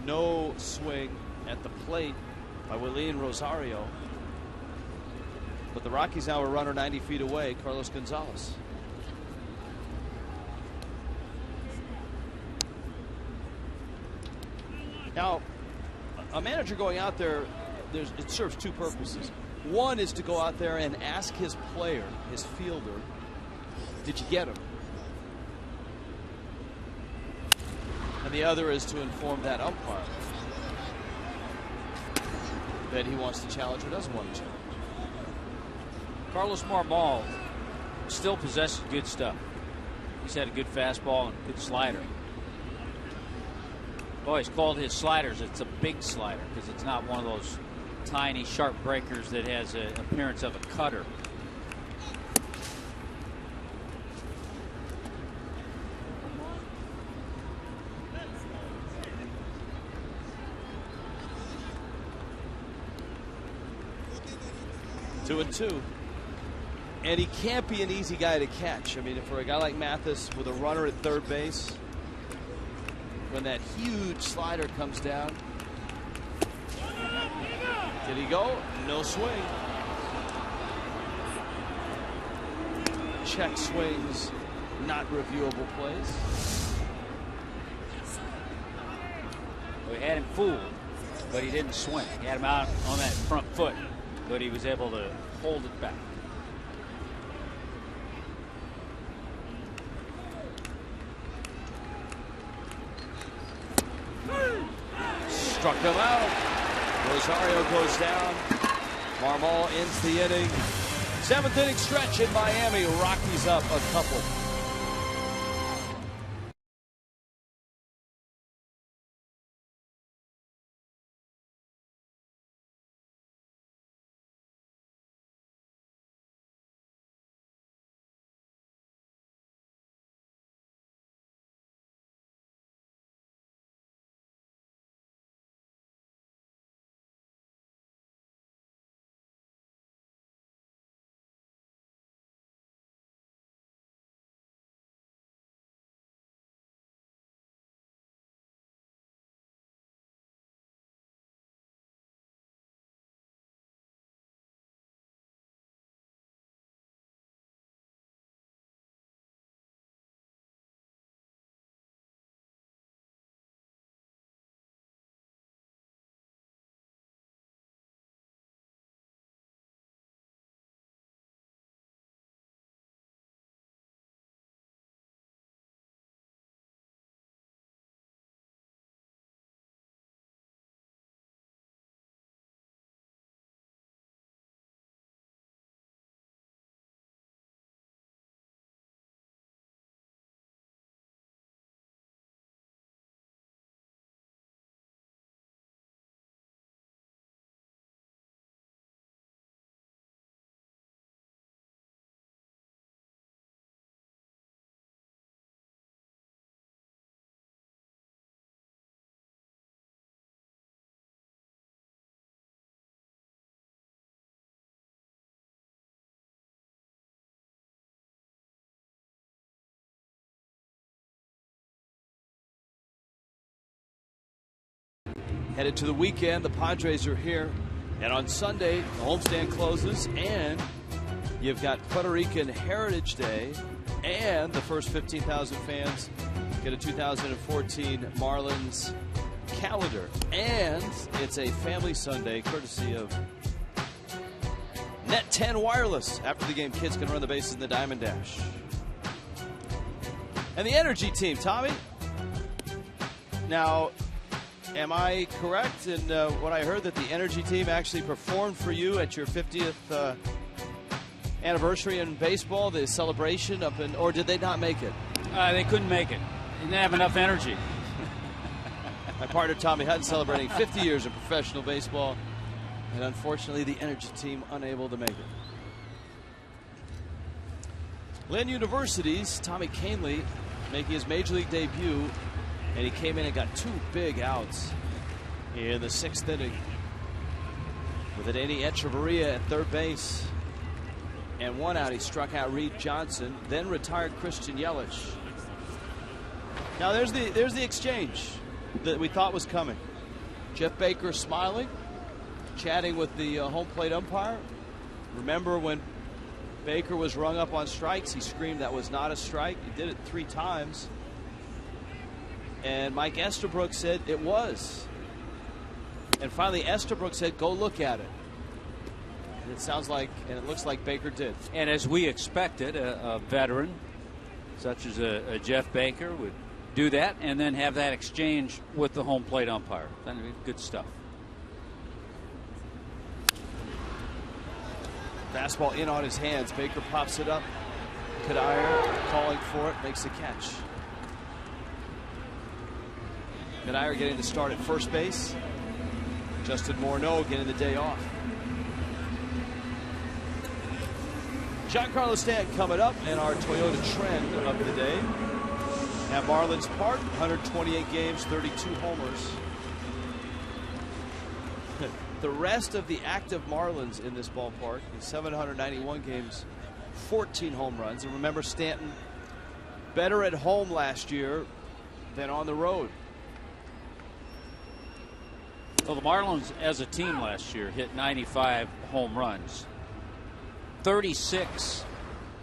No swing at the plate by Willian Rosario. But the Rockies now are a runner 90 feet away, Carlos Gonzalez. Now, a manager going out there, it serves two purposes. One is to go out there and ask his player, his fielder, did you get him? And the other is to inform that umpire that he wants to challenge or doesn't want to challenge.
Carlos Marmol still possesses good stuff. He's had a good fastball and good slider. Boy, he's called his sliders. It's a big slider because it's not one of those tiny, sharp breakers that has an appearance of a cutter.
Two and two. And he can't be an easy guy to catch. I mean, for a guy like Mathis with a runner at third base, when that huge slider comes down. Did he go? No swing. Check swings, not reviewable plays.
We had him fooled, but he didn't swing. He had him out on that front foot, but he was able to hold it back.
Struck him out. Rosario goes down. Marmol ends the inning. 7th inning stretch in Miami. Rockies up a couple. Headed to the weekend, the Padres are here. And on Sunday, the homestand closes, and you've got Puerto Rican Heritage Day, and the first 15,000 fans get a 2014 Marlins calendar. And it's a family Sunday, courtesy of Net 10 Wireless. After the game, kids can run the bases in the Diamond Dash. And the Energy team, Tommy. Now, am I correct in what I heard, that the Energy team actually performed for you at your 50th anniversary in baseball, the celebration up in, or did they not make it?
They couldn't make it. They didn't have enough energy.
My partner Tommy Hutton celebrating 50 years of professional baseball, and unfortunately the Energy team unable to make it. Lynn University's Tommy Kahnle making his major league debut, and he came in and got 2 big outs in the 6th inning with Adeiny Echeverria at third base, and 1 out. He struck out Reed Johnson, then retired Christian Yelich. Now there's the exchange that we thought was coming. Jeff Baker smiling, chatting with the home plate umpire. Remember when Baker was rung up on strikes, he screamed that was not a strike. He did it 3 times. And Mike Estabrook said it was. And finally Estabrook said, go look at it. And it sounds like, and it looks like Baker did.
And as we expected, a veteran such as a Jeff Baker would do that and then have that exchange with the home plate umpire. Good stuff.
Fastball in on his hands. Baker pops it up. Kadire calling for it, makes the catch. Kadire getting the start at first base. Justin Morneau getting the day off. Giancarlo Stanton coming up, and our Toyota trend of the day. At Marlins Park, 128 games, 32 homers. The rest of the active Marlins in this ballpark in 791 games, 14 home runs. And remember, Stanton better at home last year than on the road.
Well, the Marlins as a team last year hit 95 home runs. 36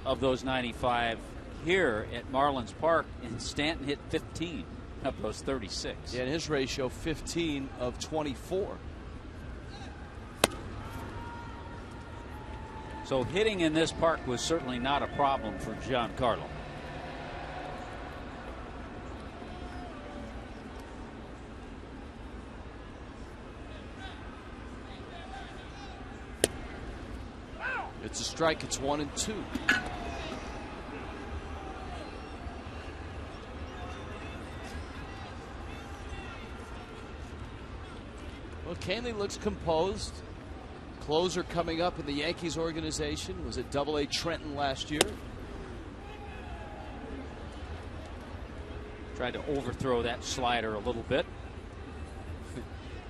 of those 95 here at Marlins Park, and Stanton hit 15. up those 36.
Yeah, and his ratio 15 of 24.
So hitting in this park was certainly not a problem for Giancarlo.
It's a strike. It's 1-2. Well, Canley looks composed. Closer coming up in the Yankees organization. Was at Double-A Trenton last year.
Tried to overthrow that slider a little bit.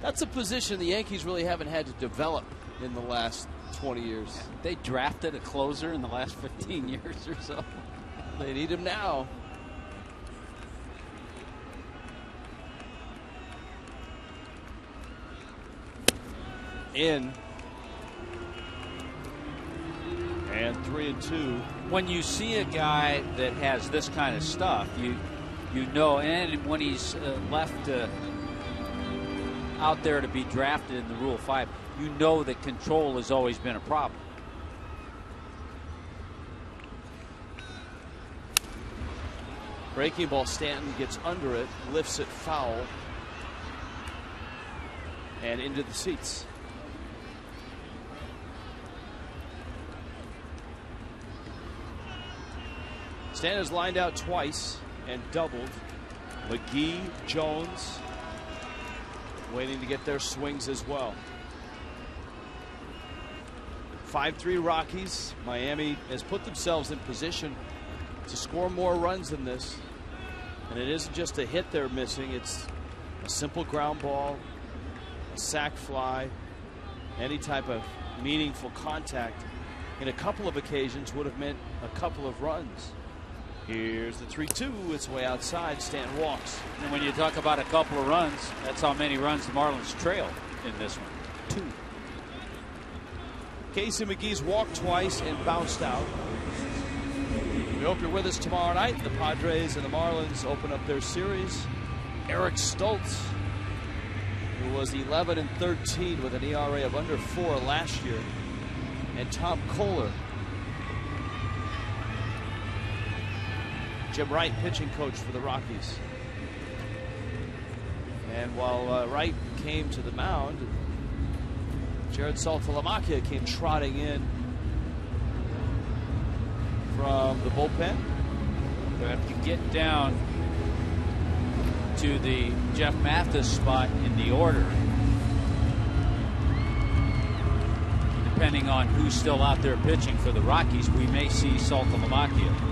That's a position the Yankees really haven't had to develop in the last 20 years.
They drafted a closer in the last 15 years or so.
They need him now. In. And 3-2.
When you see a guy that has this kind of stuff, you know, and when he's left out there to be drafted in the Rule 5, you know that control has always been a problem.
Breaking ball, Stanton gets under it, lifts it foul, and into the seats. Stanton has lined out twice and doubled. McGee, Jones waiting to get their swings as well. 5-3 Rockies. Miami has put themselves in position to score more runs than this. And it isn't just a hit they're missing. It's a simple ground ball, a sac fly, any type of meaningful contact in a couple of occasions would have meant a couple of runs. Here's the 3-2. It's way outside. Stanton walks.
And when you talk about a couple of runs, that's how many runs the Marlins trail in this one. 2.
Casey McGee's walked twice and bounced out. We hope you're with us tomorrow night. The Padres and the Marlins open up their series. Eric Stoltz, who was 11-13 with an ERA of under 4 last year, and Tom Kohler, Jim Wright, pitching coach for the Rockies. And while Wright came to the mound, Jared Saltalamacchia came trotting in from the bullpen.
They have to get down to the Jeff Mathis spot in the order, depending on who's still out there pitching for the Rockies. We may see Saltalamacchia.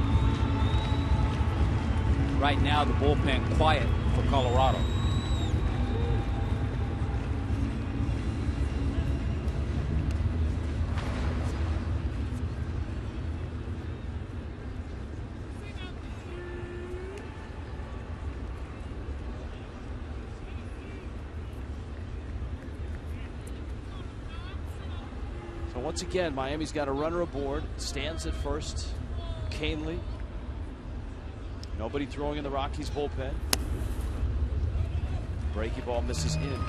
Right now, the bullpen quiet for Colorado.
So once again, Miami's got a runner aboard. Stands at first. Canley. Nobody throwing in the Rockies bullpen. Breaking ball misses in.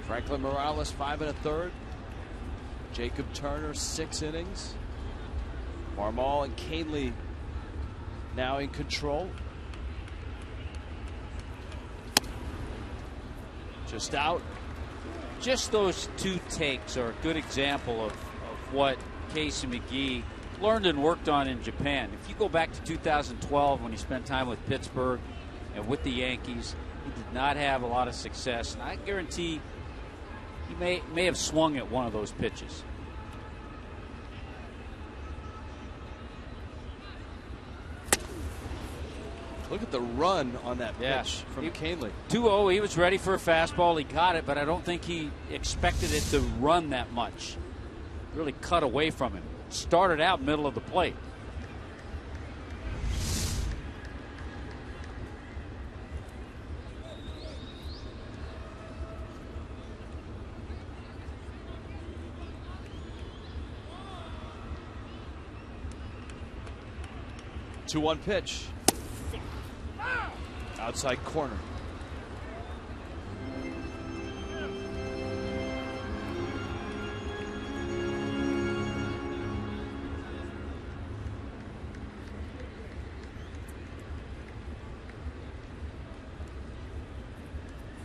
Franklin Morales 5 1/3. Jacob Turner 6 innings. Marmol and Canley now in control. Just out.
Just those 2 takes are a good example of what Casey McGee learned and worked on in Japan. If you go back to 2012 when he spent time with Pittsburgh and with the Yankees, he did not have a lot of success. And I guarantee he may have swung at one of those pitches.
Look at the run on that pitch from Canley.
2-0, he was ready for a fastball. He got it, but I don't think he expected it to run that much. Really cut away from him. Started out middle of the plate.
2-1 pitch. Outside corner.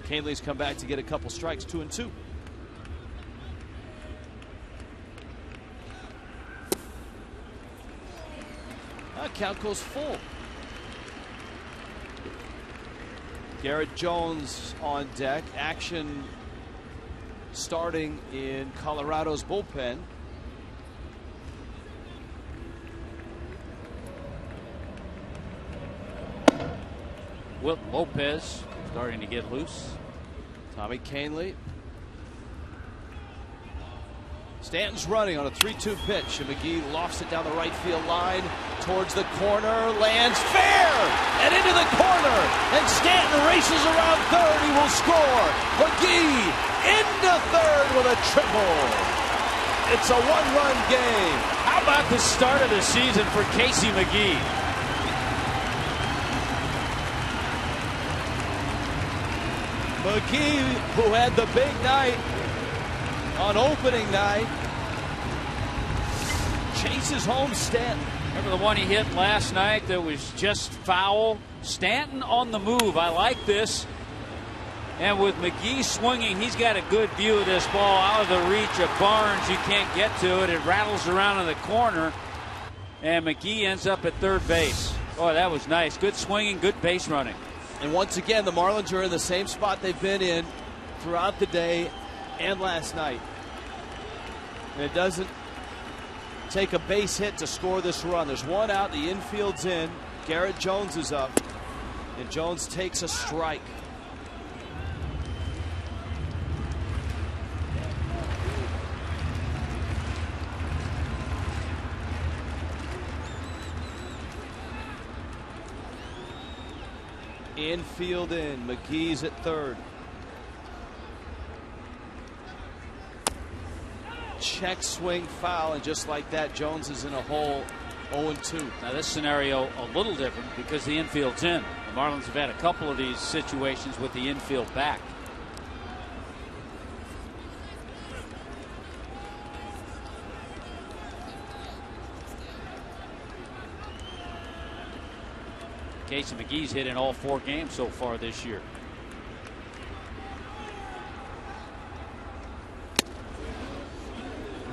Canley's come back to get a couple strikes, 2-2. That count goes full. Garrett Jones on deck. Action starting in Colorado's bullpen.
Wilt Lopez starting to get loose.
Tommy Kahnle. Stanton's running on a 3-2 pitch, and McGee lofts it down the right field line towards the corner, lands fair and into the corner, and Stanton races around third. He will score. McGee into third with a triple. It's a one-run game.
How about the start of the season for Casey McGee?
McGee, who had the big night on opening night, chases home Stanton.
Remember the one he hit last night that was just foul? Stanton on the move. I like this. And with McGee swinging, he's got a good view of this ball out of the reach of Barnes. You can't get to it. It rattles around in the corner. And McGee ends up at third base. Oh, that was nice. Good swinging, good base running.
And once again, the Marlins are in the same spot they've been in throughout the day and last night. And it doesn't take a base hit to score this run. There's one out, the infield's in. Garrett Jones is up, and Jones takes a strike. Infield in. McGee's at third. Check swing foul, and just like that, Jones is in a hole, 0-2.
Now this scenario a little different because the infield's in. The Marlins have had a couple of these situations with the infield back. Casey McGee's hit in all 4 games so far this year.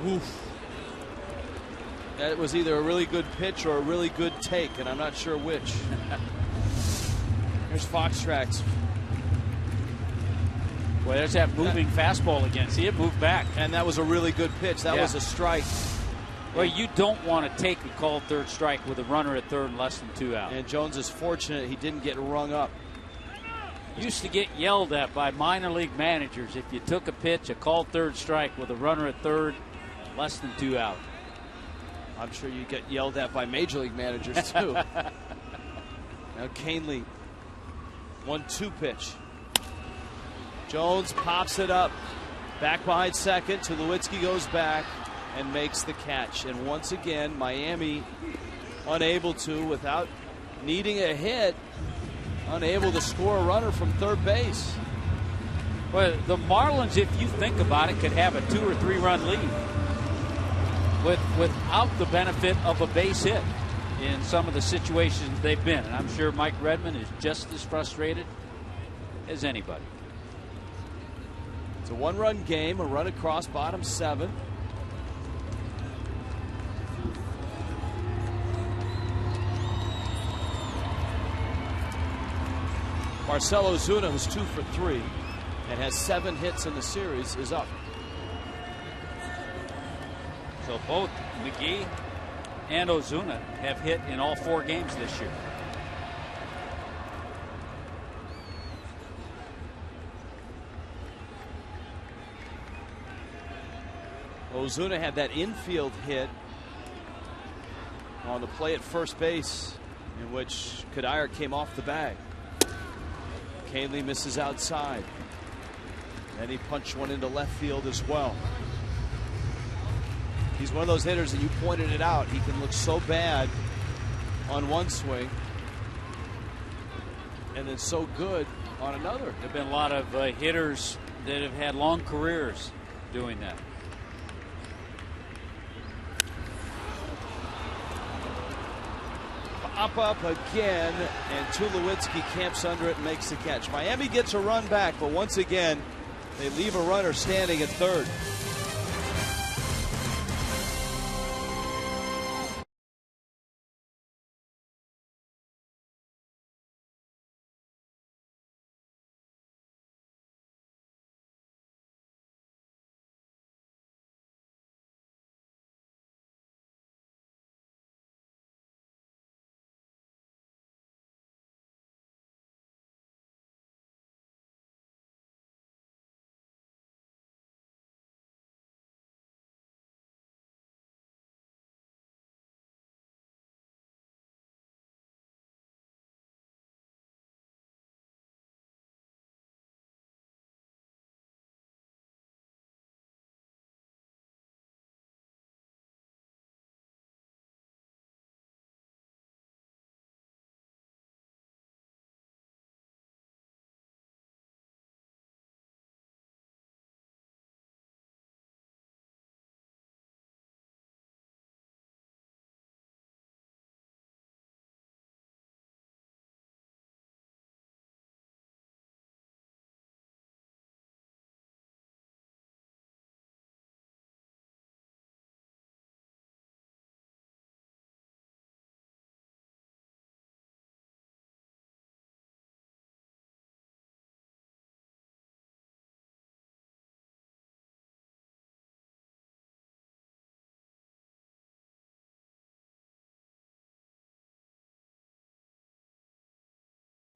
Oof. That was either a really good pitch or a really good take, and I'm not sure which. Here's Fox Tracks.
Boy, there's that moving fastball again. See it move back.
And that was a really good pitch. That was a strike.
Well, you don't want to take a called third strike with a runner at third and less than 2 out.
And Jones is fortunate he didn't get rung up.
Used to get yelled at by minor league managers if you took a pitch, a called third strike with a runner at third, less than 2 out.
I'm sure you get yelled at by major league managers too. Now Kahnle, 1-2 pitch. Jones pops it up, back behind second. Tulowitzki goes back and makes the catch. And once again, Miami unable to, without needing a hit, unable to score a runner from third base.
Well, the Marlins, if you think about it, could have a 2 or 3 run lead without the benefit of a base hit in some of the situations they've been. And I'm sure Mike Redmond is just as frustrated as anybody.
It's a 1-run game, a run across bottom 7. Marcell Ozuna, who's 2 for 3 and has 7 hits in the series, is up.
So both McGee and Ozuna have hit in all 4 games this year.
Ozuna had that infield hit on the play at first base in which Kadire came off the bag. Kahnle misses outside. And he punched one into left field as well. He's one of those hitters that you pointed it out. He can look so bad on one swing and then so good on another.
There have been a lot of hitters that have had long careers doing that.
Up again, and Tulowitzki camps under it and makes the catch. Miami gets a run back, but once again, they leave a runner standing at third.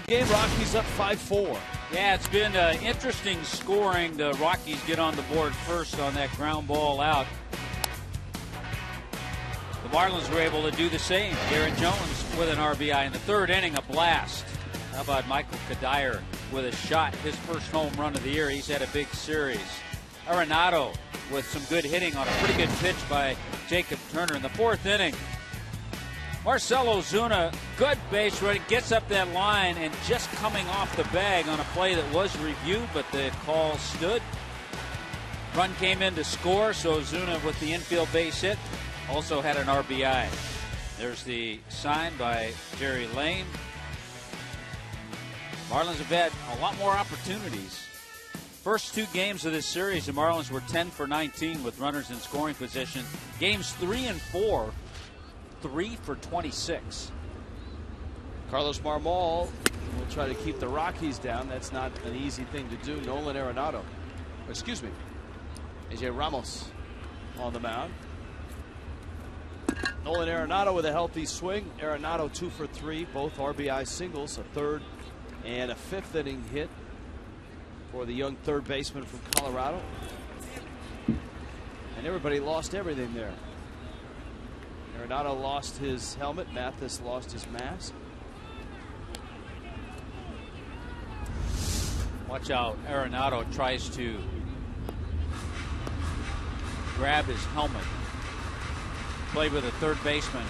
Game, Rockies up 5-4.
Yeah, it's been interesting scoring. The Rockies get on the board first on that ground ball out. The Marlins were able to do the same. Aaron Jones with an RBI in the third inning, a blast. How about Michael Kadire with a shot, his first home run of the year. He's had a big series. Arenado with some good hitting on a pretty good pitch by Jacob Turner in the fourth inning. Marcell Ozuna, good base running, gets up that line and just coming off the bag on a play that was reviewed, but the call stood. Run came in to score, so Ozuna with the infield base hit also had an RBI. There's the sign by Jerry Lane. Marlins have had a lot more opportunities. First two games of this series, the Marlins were 10 for 19 with runners in scoring position. Games 3 and 4. 3 for 26.
Carlos Marmol will try to keep the Rockies down. That's not an easy thing to do. Nolan Arenado, excuse me, AJ Ramos on the mound. Nolan Arenado with a healthy swing. Arenado 2 for 3, both RBI singles, a third and a fifth inning hit for the young third baseman from Colorado. And everybody lost everything there. Arenado lost his helmet. Mathis lost his mask.
Watch out. Arenado tries to grab his helmet. Played with a third baseman.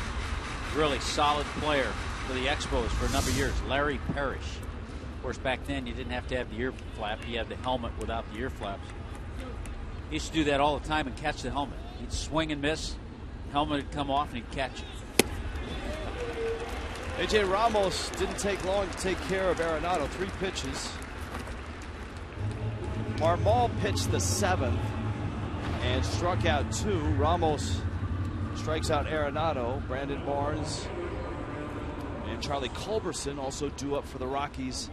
Really solid player for the Expos for a number of years. Larry Parrish. Of course, back then you didn't have to have the ear flap. You had the helmet without the ear flaps. He used to do that all the time and catch the helmet. He'd swing and miss. Helmet would come off and he'd catch it.
AJ Ramos didn't take long to take care of Arenado. 3 pitches. Marmol pitched the 7th and struck out 2. Ramos strikes out Arenado. Brandon Barnes and Charlie Culberson also due up for the Rockies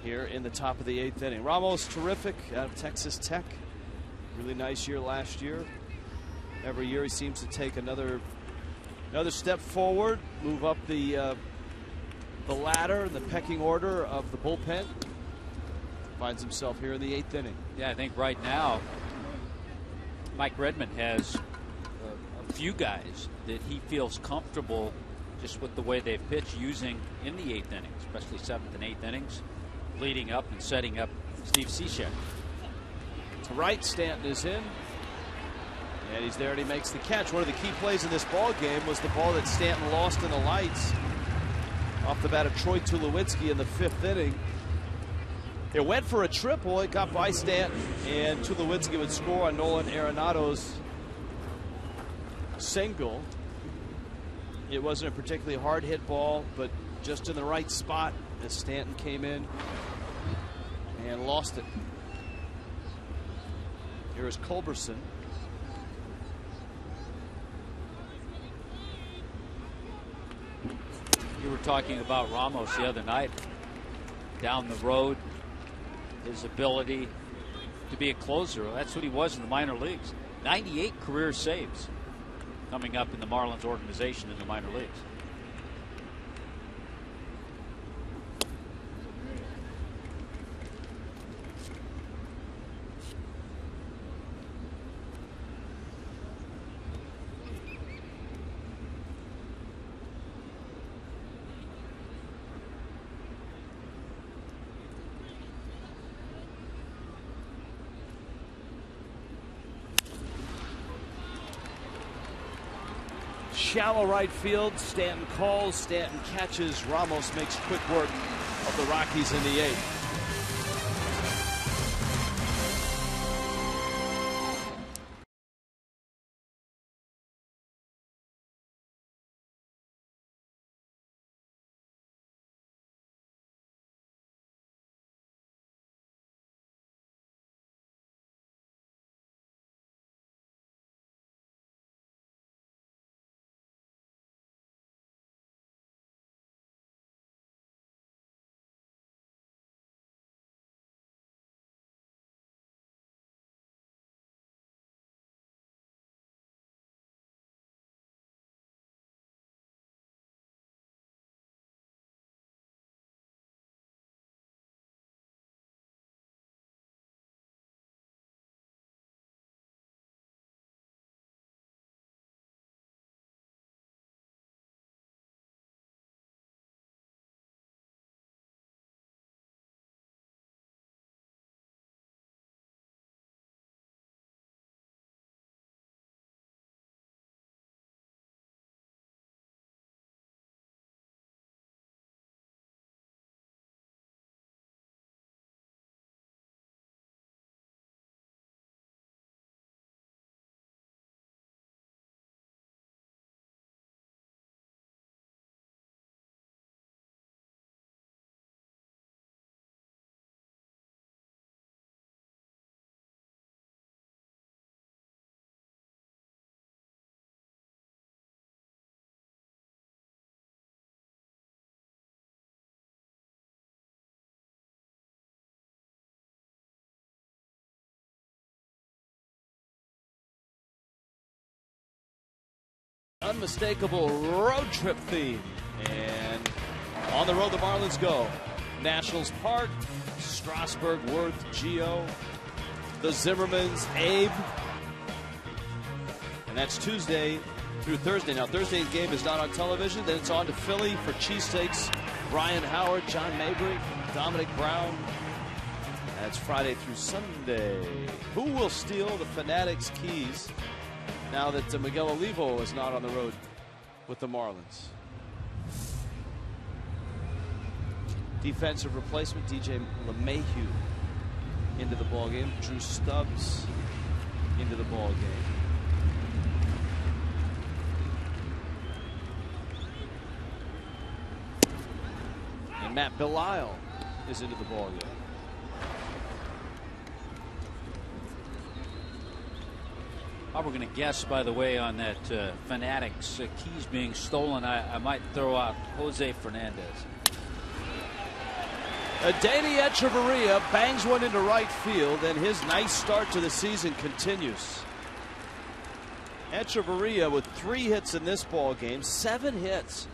here in the top of the 8th inning. Ramos terrific out of Texas Tech. Really nice year last year. Every year he seems to take another step forward, move up the ladder, the pecking order of the bullpen. Finds himself here in the 8th inning.
Yeah, I think right now Mike Redmond has a few guys that he feels comfortable just with the way they've pitched using in the 8th inning, especially 7th and 8th innings, leading up and setting up Steve Cishek.
To right, Stanton is in. And he's there and he makes the catch. One of the key plays in this ball game was the ball that Stanton lost in the lights off the bat of Troy Tulowitzki in the 5th inning. It went for a triple. It got by Stanton, and Tulowitzki would score on Nolan Arenado's single. It wasn't a particularly hard hit ball, but just in the right spot as Stanton came in and lost it. Here is Culberson.
You were talking about Ramos the other night. Down the road, his ability to be a closer. That's what he was in the minor leagues. 98 career saves coming up in the Marlins organization in the minor leagues.
Shallow right field. Stanton calls. Stanton catches. Ramos makes quick work of the Rockies in the 8th. Unmistakable road trip theme. And on the road the Marlins go. Nationals Park, Strasburg, Worth, Gio, the Zimmermans, Abe. And that's Tuesday through Thursday. Now Thursday's game is not on television. Then it's on to Philly for cheesesteaks. Brian Howard, John Mabry, Dominic Brown. That's Friday through Sunday. Who will steal the Fanatics' keys now that Miguel Olivo is not on the road with the Marlins? Defensive replacement, DJ LeMahieu into the ballgame. Drew Stubbs into the ballgame. And Matt Belisle is into the ballgame.
We're going to guess, by the way, on that Fanatics keys being stolen. I might throw out Jose Fernandez.
Danny Echeverria bangs one into right field, and his nice start to the season continues. Echeverria with 3 hits in this ball game, 7 hits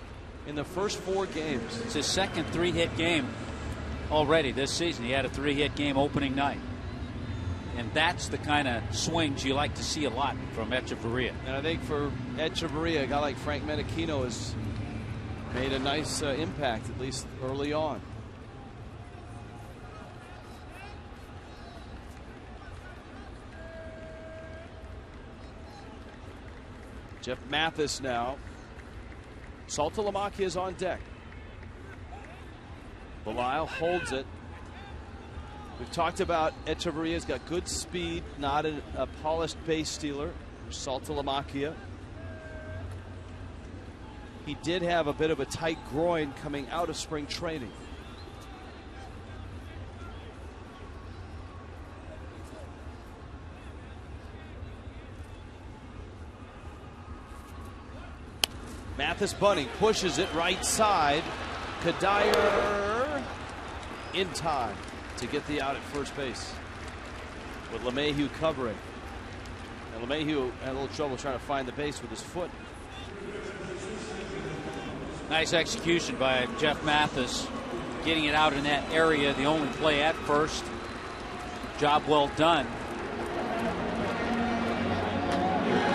in the first 4 games.
It's his second 3-hit game already this season. He had a 3-hit game opening night. And that's the kind of swings you like to see a lot from Echeverria.
And I think for Echeverria, a guy like Frank Menechino has made a nice impact, at least early on. Jeff Mathis now. Saltalamacchia is on deck. Belisle holds it. We've talked about Echeverria's got good speed, not a polished base stealer. Saltalamacchia. He did have a bit of a tight groin coming out of spring training. Mathis bunting, pushes it right side. Kadire in time to get the out at first base with LeMahieu covering. And LeMahieu had a little trouble trying to find the base with his foot.
Nice execution by Jeff Mathis, getting it out in that area. The only play at first. Job well done.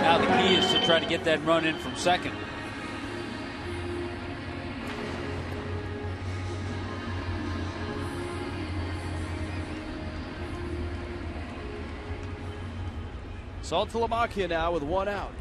Now the key is to try to get that run in from second.
Saltalamacchia now with one out.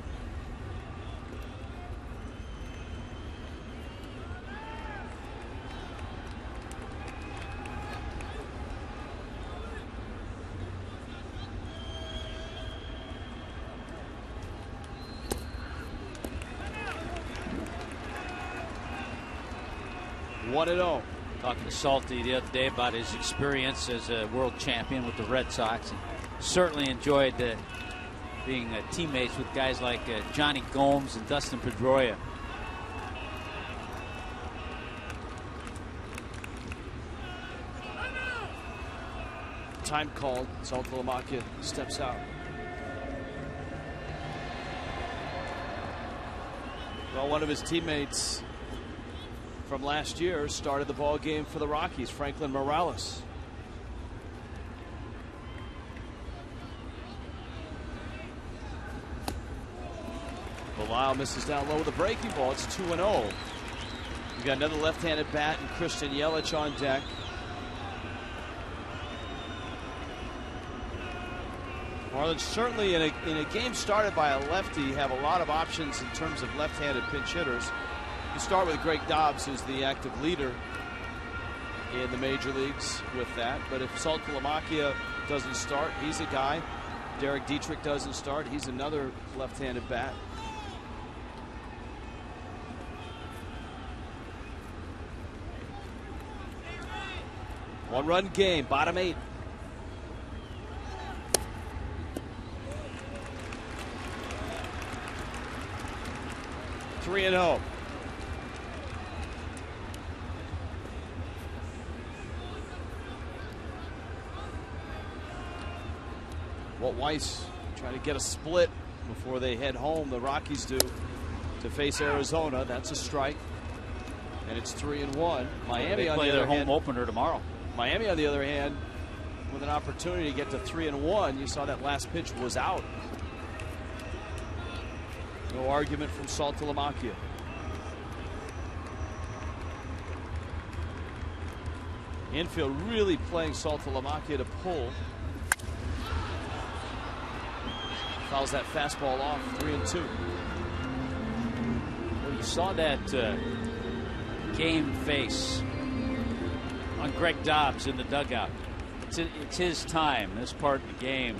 One and oh.
Talking to Salty the other day about his experience as a world champion with the Red Sox, and certainly enjoyed being teammates with guys like Johnny Gomes and Dustin Pedroia.
Time called. Saltalamacchia steps out. Well, one of his teammates from last year started the ball game for the Rockies, Franklin Morales. Belisle misses down low with a breaking ball. It's 2-0. We got another left-handed bat and Christian Yelich on deck. Marlins certainly in a game started by a lefty have a lot of options in terms of left-handed pinch hitters. You start with Greg Dobbs, who's the active leader in the major leagues with that. But if Saltalamacchia doesn't start, he's a guy. Derek Dietrich doesn't start, he's another left-handed bat. One-run game, bottom 8. Three and 0. Walt Weiss trying to get a split before they head home. The Rockies do to face Arizona. That's a strike, and it's 3-1. Miami on the other hand,
home opener tomorrow.
Miami on the other hand, with an opportunity to get to 3-1. You saw that last pitch was out. No argument from Saltalamacchia. Infield really playing Saltalamacchia to pull. Fouls that fastball off. 3-2.
Well, you saw that game face on Greg Dobbs in the dugout. It's his time, this part of the game.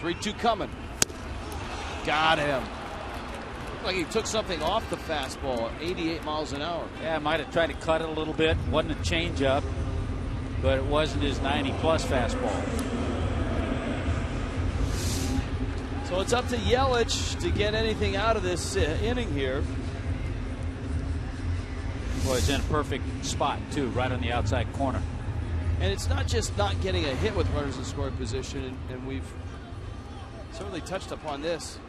Three-two coming. Got him. Looked like he took something off the fastball at 88 miles an hour.
Yeah, might have tried to cut it a little bit. Wasn't a changeup, but it wasn't his 90-plus fastball.
So it's up to Yelich to get anything out of this inning here.
Boy, it's in a perfect spot, too, right on the outside corner.
And it's not just not getting a hit with runners in scoring position, and we've certainly touched upon this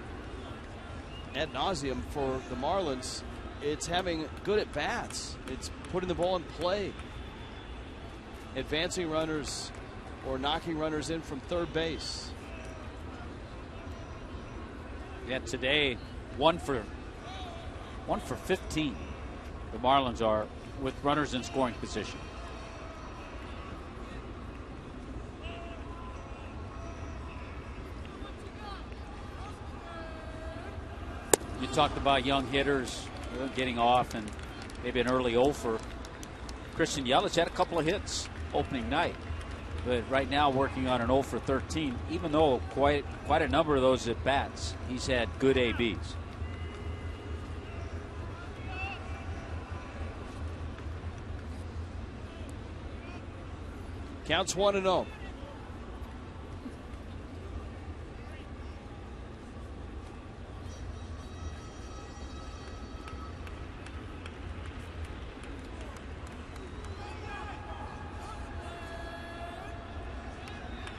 ad nauseum for the Marlins. It's having good at bats. It's putting the ball in play, advancing runners or knocking runners in from third base.
Yeah, today 1 for 1 for 15. The Marlins are with runners in scoring position. You talked about young hitters getting off and maybe an early 0 for. Christian Yelich had a couple of hits opening night, but right now working on an 0 for 13, even though quite a number of those at bats, he's had good ABs.
Counts 1-0.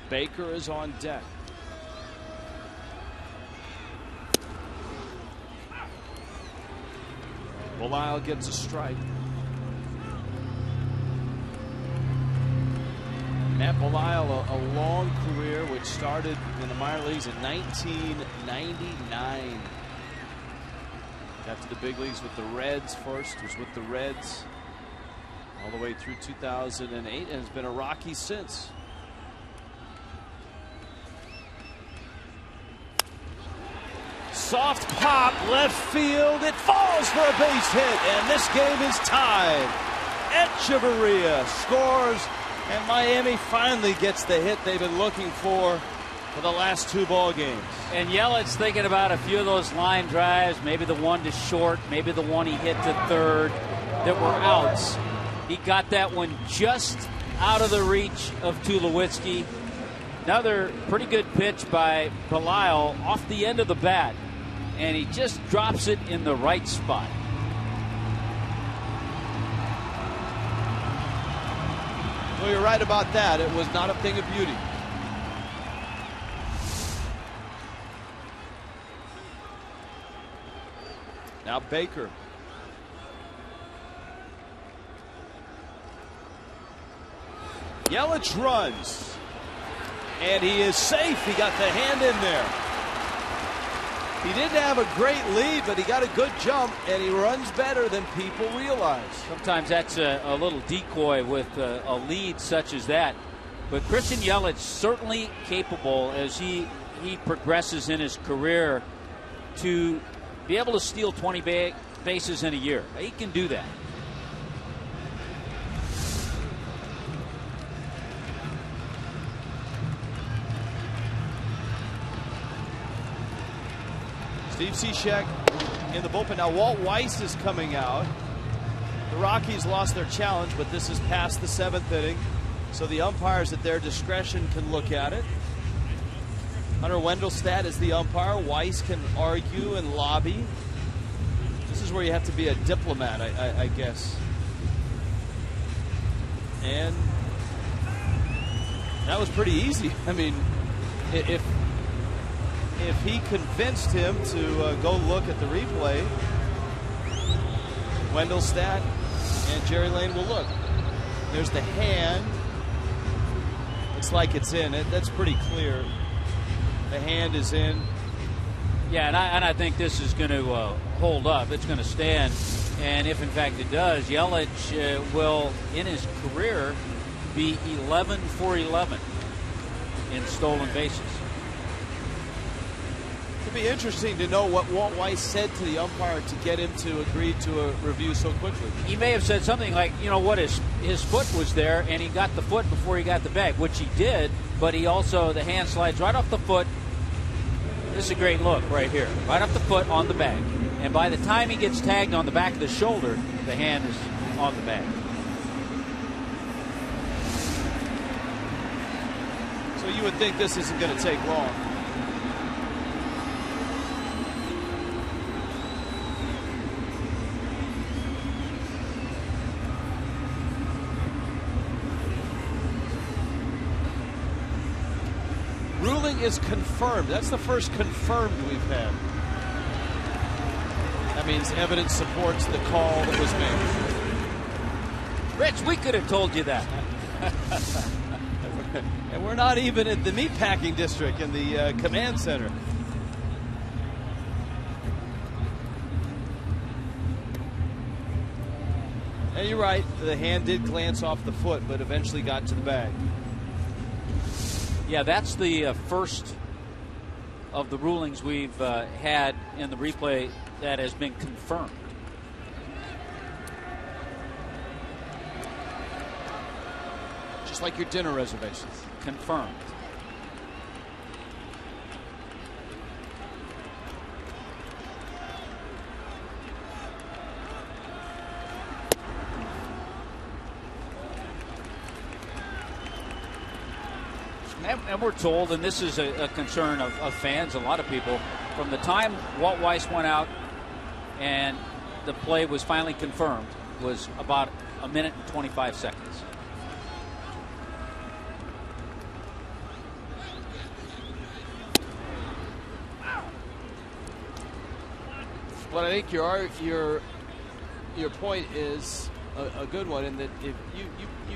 Baker is on deck. Belisle gets a strike. Matt Belisle, a long career which started in the minor leagues in 1999. Got to the big leagues with the Reds first, was with the Reds all the way through 2008 and has been a Rocky since. Soft pop, left field. It falls for a base hit, and this game is tied. Echeverria scores, and Miami finally gets the hit they've been looking for the last 2 ball games.
And Yelich thinking about a few of those line drives, maybe the one to short, maybe the one he hit to third that were outs. He got that one just out of the reach of Tulowitzki. Another pretty good pitch by Belisle off the end of the bat, and he just drops it in the right spot.
Well, you're right about that. It was not a thing of beauty. Now Baker. Yelich runs, and he is safe. He got the hand in there. He didn't have a great lead, but he got a good jump, and he runs better than people realize.
Sometimes that's a little decoy with a lead such as that. But Christian Yelich certainly capable as he progresses in his career to be able to steal 20 bases in a year. He can do that.
Steve Cishek in the bullpen. Now Walt Weiss is coming out. The Rockies lost their challenge, but this is past the 7th inning, so the umpires at their discretion can look at it. Hunter Wendelstedt is the umpire. Weiss can argue and lobby. This is where you have to be a diplomat, I guess. And that was pretty easy. I mean, if he convinced him to go look at the replay, Wendelstedt and Jerry Lane will look. There's the hand. It's like it's in. That's pretty clear. The hand is in.
Yeah, and I think this is going to hold up. It's going to stand. And if, in fact, it does, Yelich will, in his career, be 11 for 11 in stolen bases.
It'd be interesting to know what Walt Weiss said to the umpire to get him to agree to a review so quickly.
He may have said something like, you know what, his foot was there, and he got the foot before he got the bag, which he did, but he also, the hand slides right off the foot. This is a great look right here. Right off the foot on the bag. And by the time he gets tagged on the back of the shoulder, the hand is on the bag.
So you would think this isn't going to take long. Ruling is confirmed. That's the first confirmed we've had. That means evidence supports the call that was made.
Rich, we could have told you that.
And we're not even at the meatpacking district in the command center. And you're right, the hand did glance off the foot, but eventually got to the bag.
Yeah, that's the first of the rulings we've had in the replay that has been confirmed.
Just like your dinner reservations.
Confirmed. And we're told, and this is a concern of fans, a lot of people, from the time Walt Weiss went out and the play was finally confirmed, was about a minute and 25 seconds.
Well, I think your point is a good one, in that if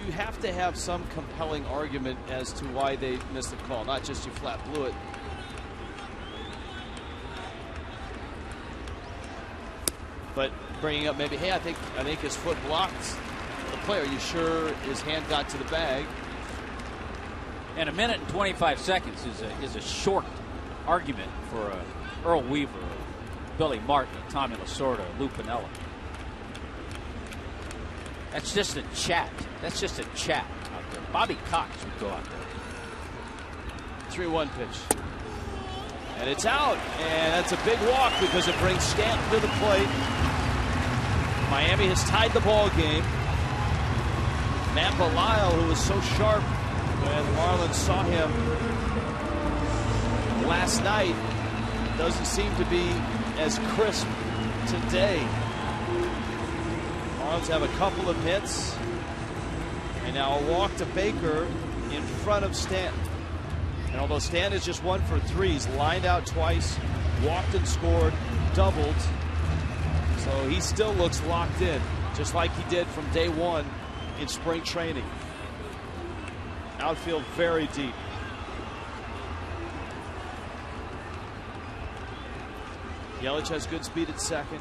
you have to have some compelling argument as to why they missed the call, not just you flat blew it. But bringing up maybe, hey, I think his foot blocked the play. Are you sure his hand got to the bag?
And a minute and 25 seconds is a short argument for Earl Weaver, Billy Martin, Tommy Lasorda, Lou Piniella. That's just a chat. That's just a chat out there. Bobby Cox would go out there.
3-1 pitch. And it's out. And that's a big walk because it brings Stanton to the plate. Miami has tied the ball game. Matt Belisle, who was so sharp when the Marlins saw him last night, doesn't seem to be as crisp today. Marlins have a couple of hits, and now a walk to Baker in front of Stanton. And although Stanton is just 1 for 3, he's lined out twice, walked and scored, doubled. So he still looks locked in, just like he did from day one in spring training. Outfield very deep. Yelich has good speed at second.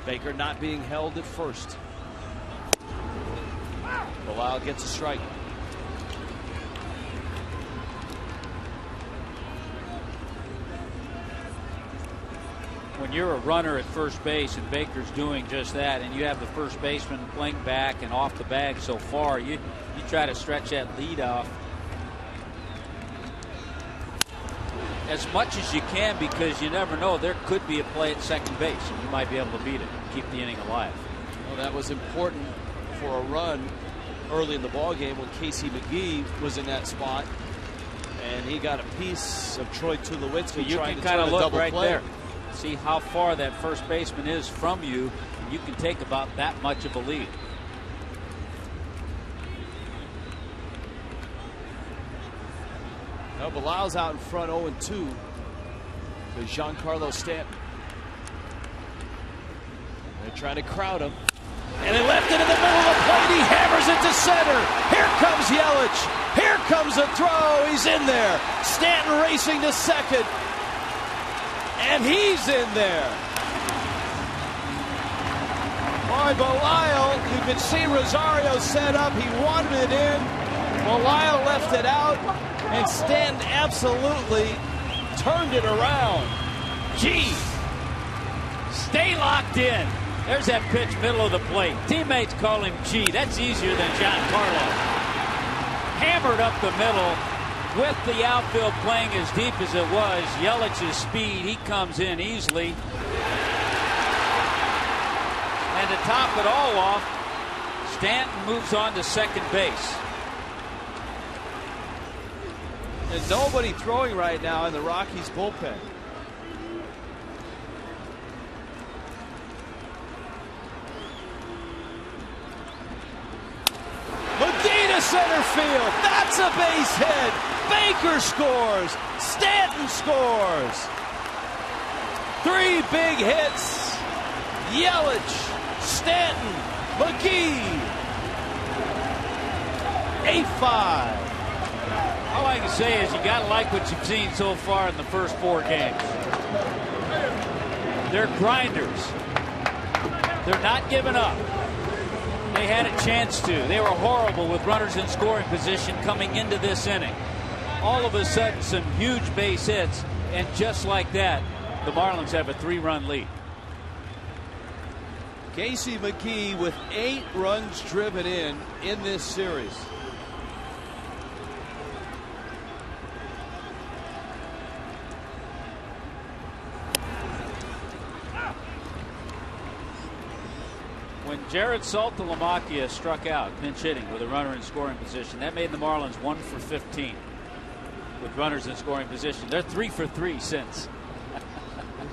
Baker not being held at first. Belisle gets a strike.
When you're a runner at first base and Baker's doing just that, and you have the first baseman playing back and off the bag so far, you try to stretch that lead off as much as you can, because you never know, there could be a play at second base and you might be able to beat it and keep the inning alive.
Well, that was important for a run early in the ball game when Casey McGee was in that spot, and he got a piece of Troy Tulowitzki.
So you
trying
can
to
kind of
turn a
look
double
right
play.
there, see how far that first baseman is from you, and you can take about that much of a lead.
Now Belisle's out in front 0-2 to Giancarlo Stanton. They're trying to crowd him. And they left it in the middle of the plate. He hammers it to center. Here comes Yelich. Here comes a throw. He's in there. Stanton racing to second. And he's in there. Boy, Belisle, you can see Rosario set up. He wanted it in. Belisle left it out. And Stanton absolutely turned it around.
Gee, stay locked in. There's that pitch, middle of the plate. Teammates call him G. That's easier than Giancarlo. Hammered up the middle with the outfield playing as deep as it was. Yelich's speed, he comes in easily. And to top it all off, Stanton moves on to second base.
And nobody throwing right now in the Rockies bullpen. McGee to center field. That's a base hit. Baker scores. Stanton scores. 3 big hits. Yelich, Stanton, McGee. 8-5.
All I can say is you got to like what you've seen so far in the first 4 games. They're grinders. They're not giving up. They had a chance to. They were horrible with runners in scoring position coming into this inning. All of a sudden, some huge base hits, and just like that, the Marlins have a 3-run lead.
Casey McGee with 8 runs driven in this series.
When Jared Saltalamacchia struck out pinch hitting with a runner in scoring position, that made the Marlins 1 for 15 with runners in scoring position. They're 3 for 3 since.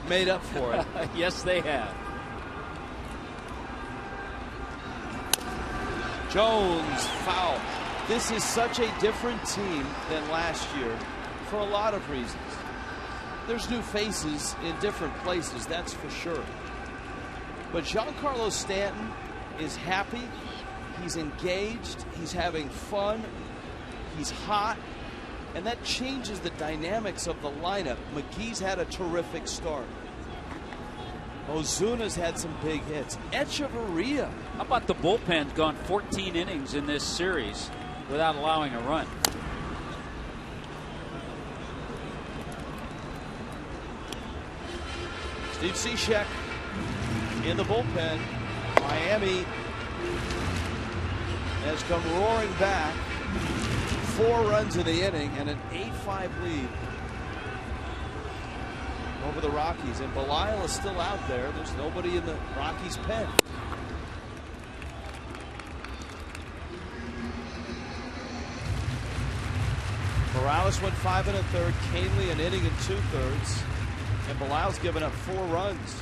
Made up for it.
Yes, they have.
Jones foul. This is such a different team than last year for a lot of reasons. There's new faces in different places, that's for sure. But Giancarlo Stanton is happy. He's engaged. He's having fun. He's hot. And that changes the dynamics of the lineup. McGee's had a terrific start. Ozuna's had some big hits. Echeverria.
How about the bullpen's gone 14 innings in this series without allowing a run?
Steve Cishek in the bullpen. Miami has come roaring back. 4 runs in the inning and an 8-5 lead over the Rockies. And Belial is still out there. There's nobody in the Rockies' pen. Morales went 5 1/3. Canely an inning and 2/3. And Belial's given up 4 runs.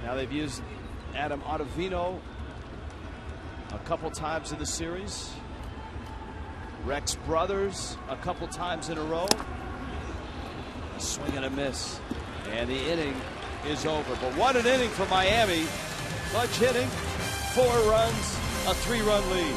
Now they've used Adam Ottavino a couple times in the series. Rex Brothers a couple times in a row. A swing and a miss. And the inning is over. But what an inning for Miami. Clutch hitting, 4 runs, a 3-run lead.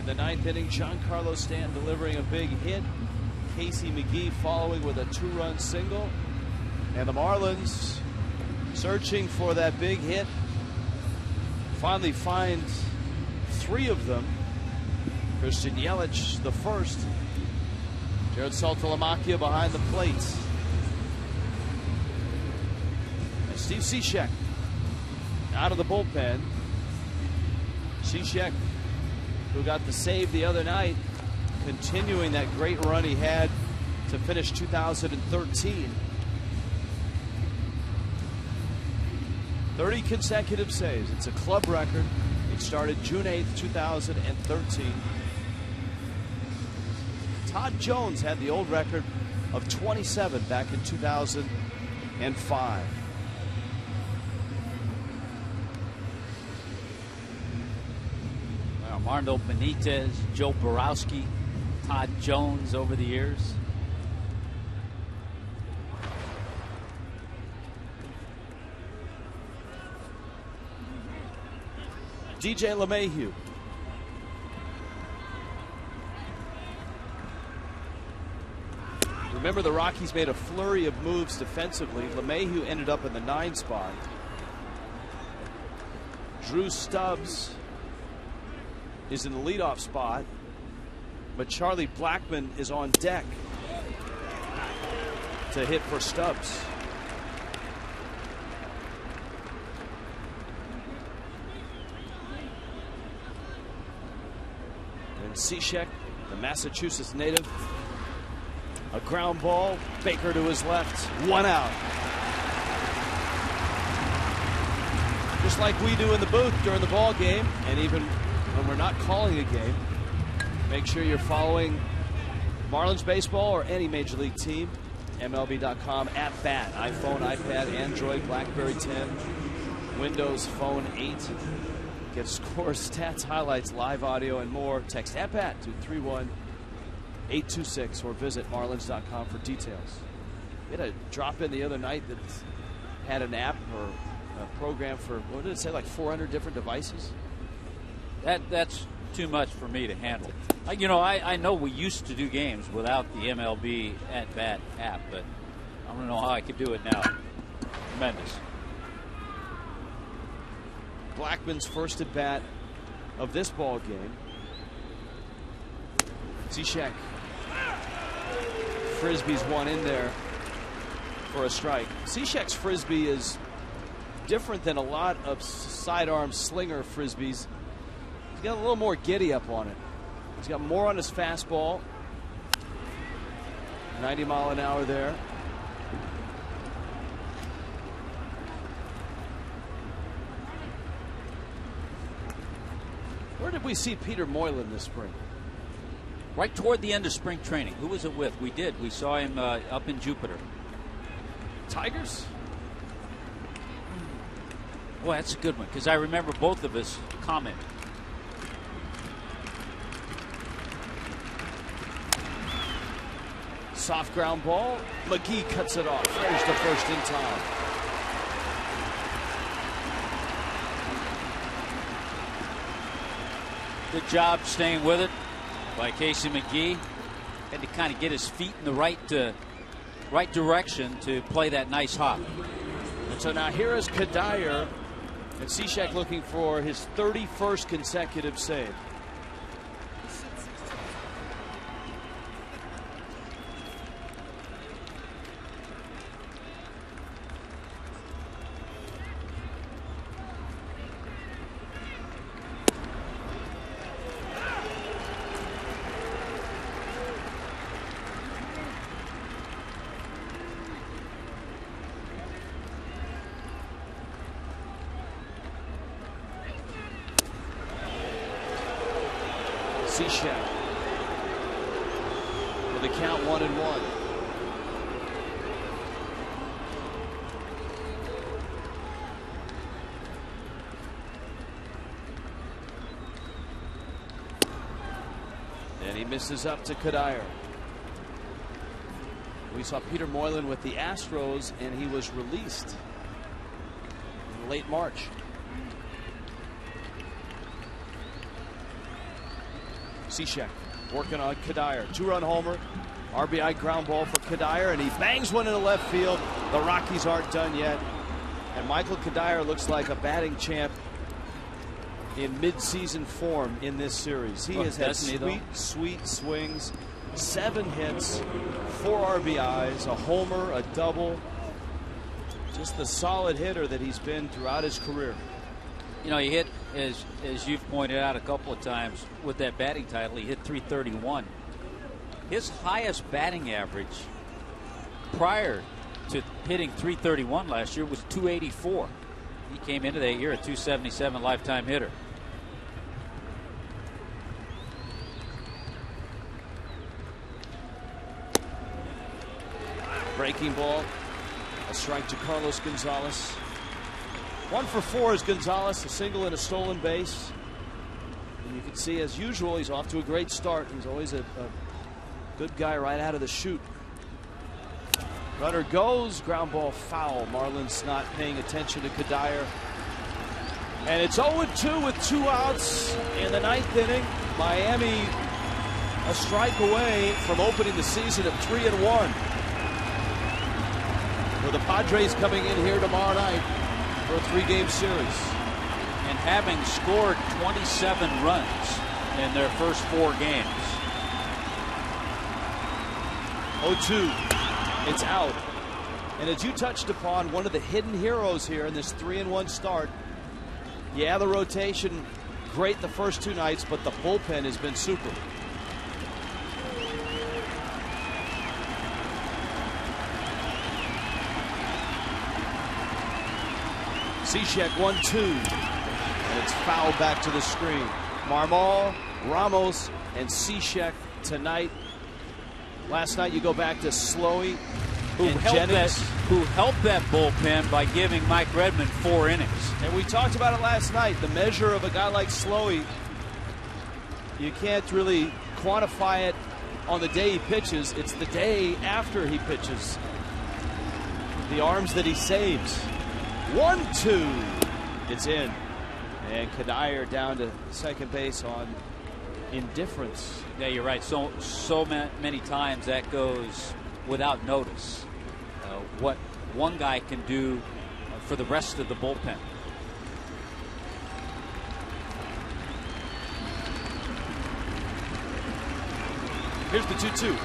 The 9th inning, Giancarlo Stanton delivering a big hit. Casey McGee following with a 2-run single. And the Marlins searching for that big hit. Finally find 3 of them. Christian Yelich the first. Jared Saltalamacchia behind the plate. And Steve Cishek out of the bullpen. Cishek, who got the save the other night, continuing that great run he had to finish 2013. 30 consecutive saves. It's a club record. It started June 8th, 2013. Todd Jones had the old record of 27 back in 2005.
Armando Benitez, Joe Borowski, Todd Jones over the years.
DJ LeMahieu. Remember, the Rockies made a flurry of moves defensively. LeMahieu ended up in the 9 spot. Drew Stubbs is in the leadoff spot, but Charlie Blackmon is on deck to hit for Stubbs. And Cishek, the Massachusetts native, a ground ball, Baker to his left, 1 out. Just like we do in the booth during the ball game, and even when we're not calling a game, make sure you're following Marlins baseball or any major league team. MLB.com at bat, iPhone, iPad, Android, BlackBerry 10, Windows Phone 8. Get scores, stats, highlights, live audio, and more. Text at bat to 31826 or visit Marlins.com for details. We had a drop in the other night that had an app or a program for, what did it say, like 400 different devices?
That's too much for me to handle. You know, I know we used to do games without the MLB at bat app, but I don't know how I could do it now. Tremendous.
Blackman's first at bat of this ball game. Cishek frisbees one in there for a strike. Cishek's frisbee is different than a lot of sidearm slinger frisbees. He's got a little more giddy up on it. He's got more on his fastball. 90 mile an hour there. Where did we see Peter Moylan this spring?
Right toward the end of spring training. Who was it with? We did. We saw him up in Jupiter.
Tigers?
Boy, that's a good one, because I remember both of us commenting.
Soft ground ball. McGee cuts it off. There's the first in time.
Good job staying with it by Casey McGee. Had to kind of get his feet in the right direction to play that nice hop.
And so now here is Kadire, and Cishek looking for his 31st consecutive save. Cishek with the count 1-1. And he misses up to Kadire. We saw Peter Moylan with the Astros, and he was released in late March. Cishek working on Kadire. 2-run homer. RBI ground ball for Kadire, and he bangs one into left field. The Rockies aren't done yet. And Michael Kadire looks like a batting champ in mid-season form in this series. He has had sweet swings. 7 hits, 4 RBIs, a homer, a double. Just the solid hitter that he's been throughout his career.
You know, he hit, as you've pointed out a couple of times with that batting title, he hit .331. His highest batting average prior to hitting .331 last year was .284. He came into that year a .277 lifetime hitter.
Breaking ball, a strike to Carlos Gonzalez. 1 for 4 is Gonzalez, a single and a stolen base. And you can see, as usual, he's off to a great start. He's always a good guy right out of the chute. Runner goes, ground ball foul. Marlins not paying attention to Kadire. And it's 0-2 with 2 outs in the 9th inning. Miami a strike away from opening the season at 3-1. With the Padres coming in here tomorrow night for a 3-game series.
And having scored 27 runs in their first 4 games.
0-2. It's out. And as you touched upon, one of the hidden heroes here in this 3-1 start. Yeah, the rotation great the first 2 nights, but the bullpen has been super. Cishek 1-2, and it's fouled back to the screen. Marmol, Ramos, and Cishek tonight. Last night you go back to Slowey, who
helped that bullpen by giving Mike Redmond 4 innings.
And we talked about it last night. The measure of a guy like Slowey, you can't really quantify it on the day he pitches. It's the day after he pitches. The arms that he saves. 1-2. It's in. And Kadire down to second base on indifference.
Yeah, you're right. So many times that goes without notice. What one guy can do for the rest of the bullpen.
Here's the 2-2.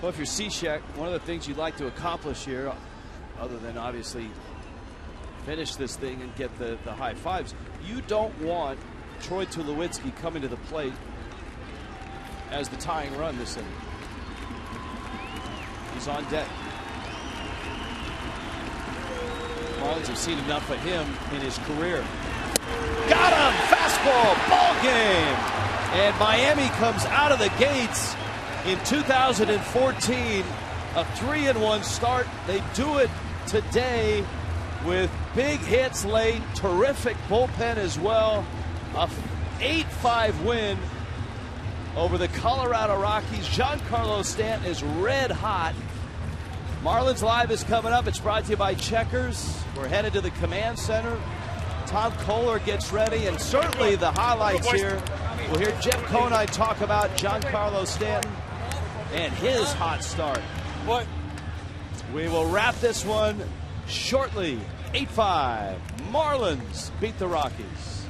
Well, if you're Cishek, one of the things you'd like to accomplish here, other than obviously finish this thing and get the high fives, you don't want Troy Tulowitzki coming to the plate as the tying run this inning. He's on deck. Marlins have seen enough of him in his career. Got him! Fastball! Ball game! And Miami comes out of the gates in 2014. A 3-1 start. They do it today with big hits late. Terrific bullpen as well. A 8-5 win over the Colorado Rockies. Giancarlo Stanton is red hot. Marlins Live is coming up. It's brought to you by Checkers. We're headed to the command center. Tom Kohler gets ready, and certainly the highlights here. We'll hear Jeff Conine talk about Giancarlo Stanton and his hot start. We will wrap this one shortly. 8-5. Marlins beat the Rockies.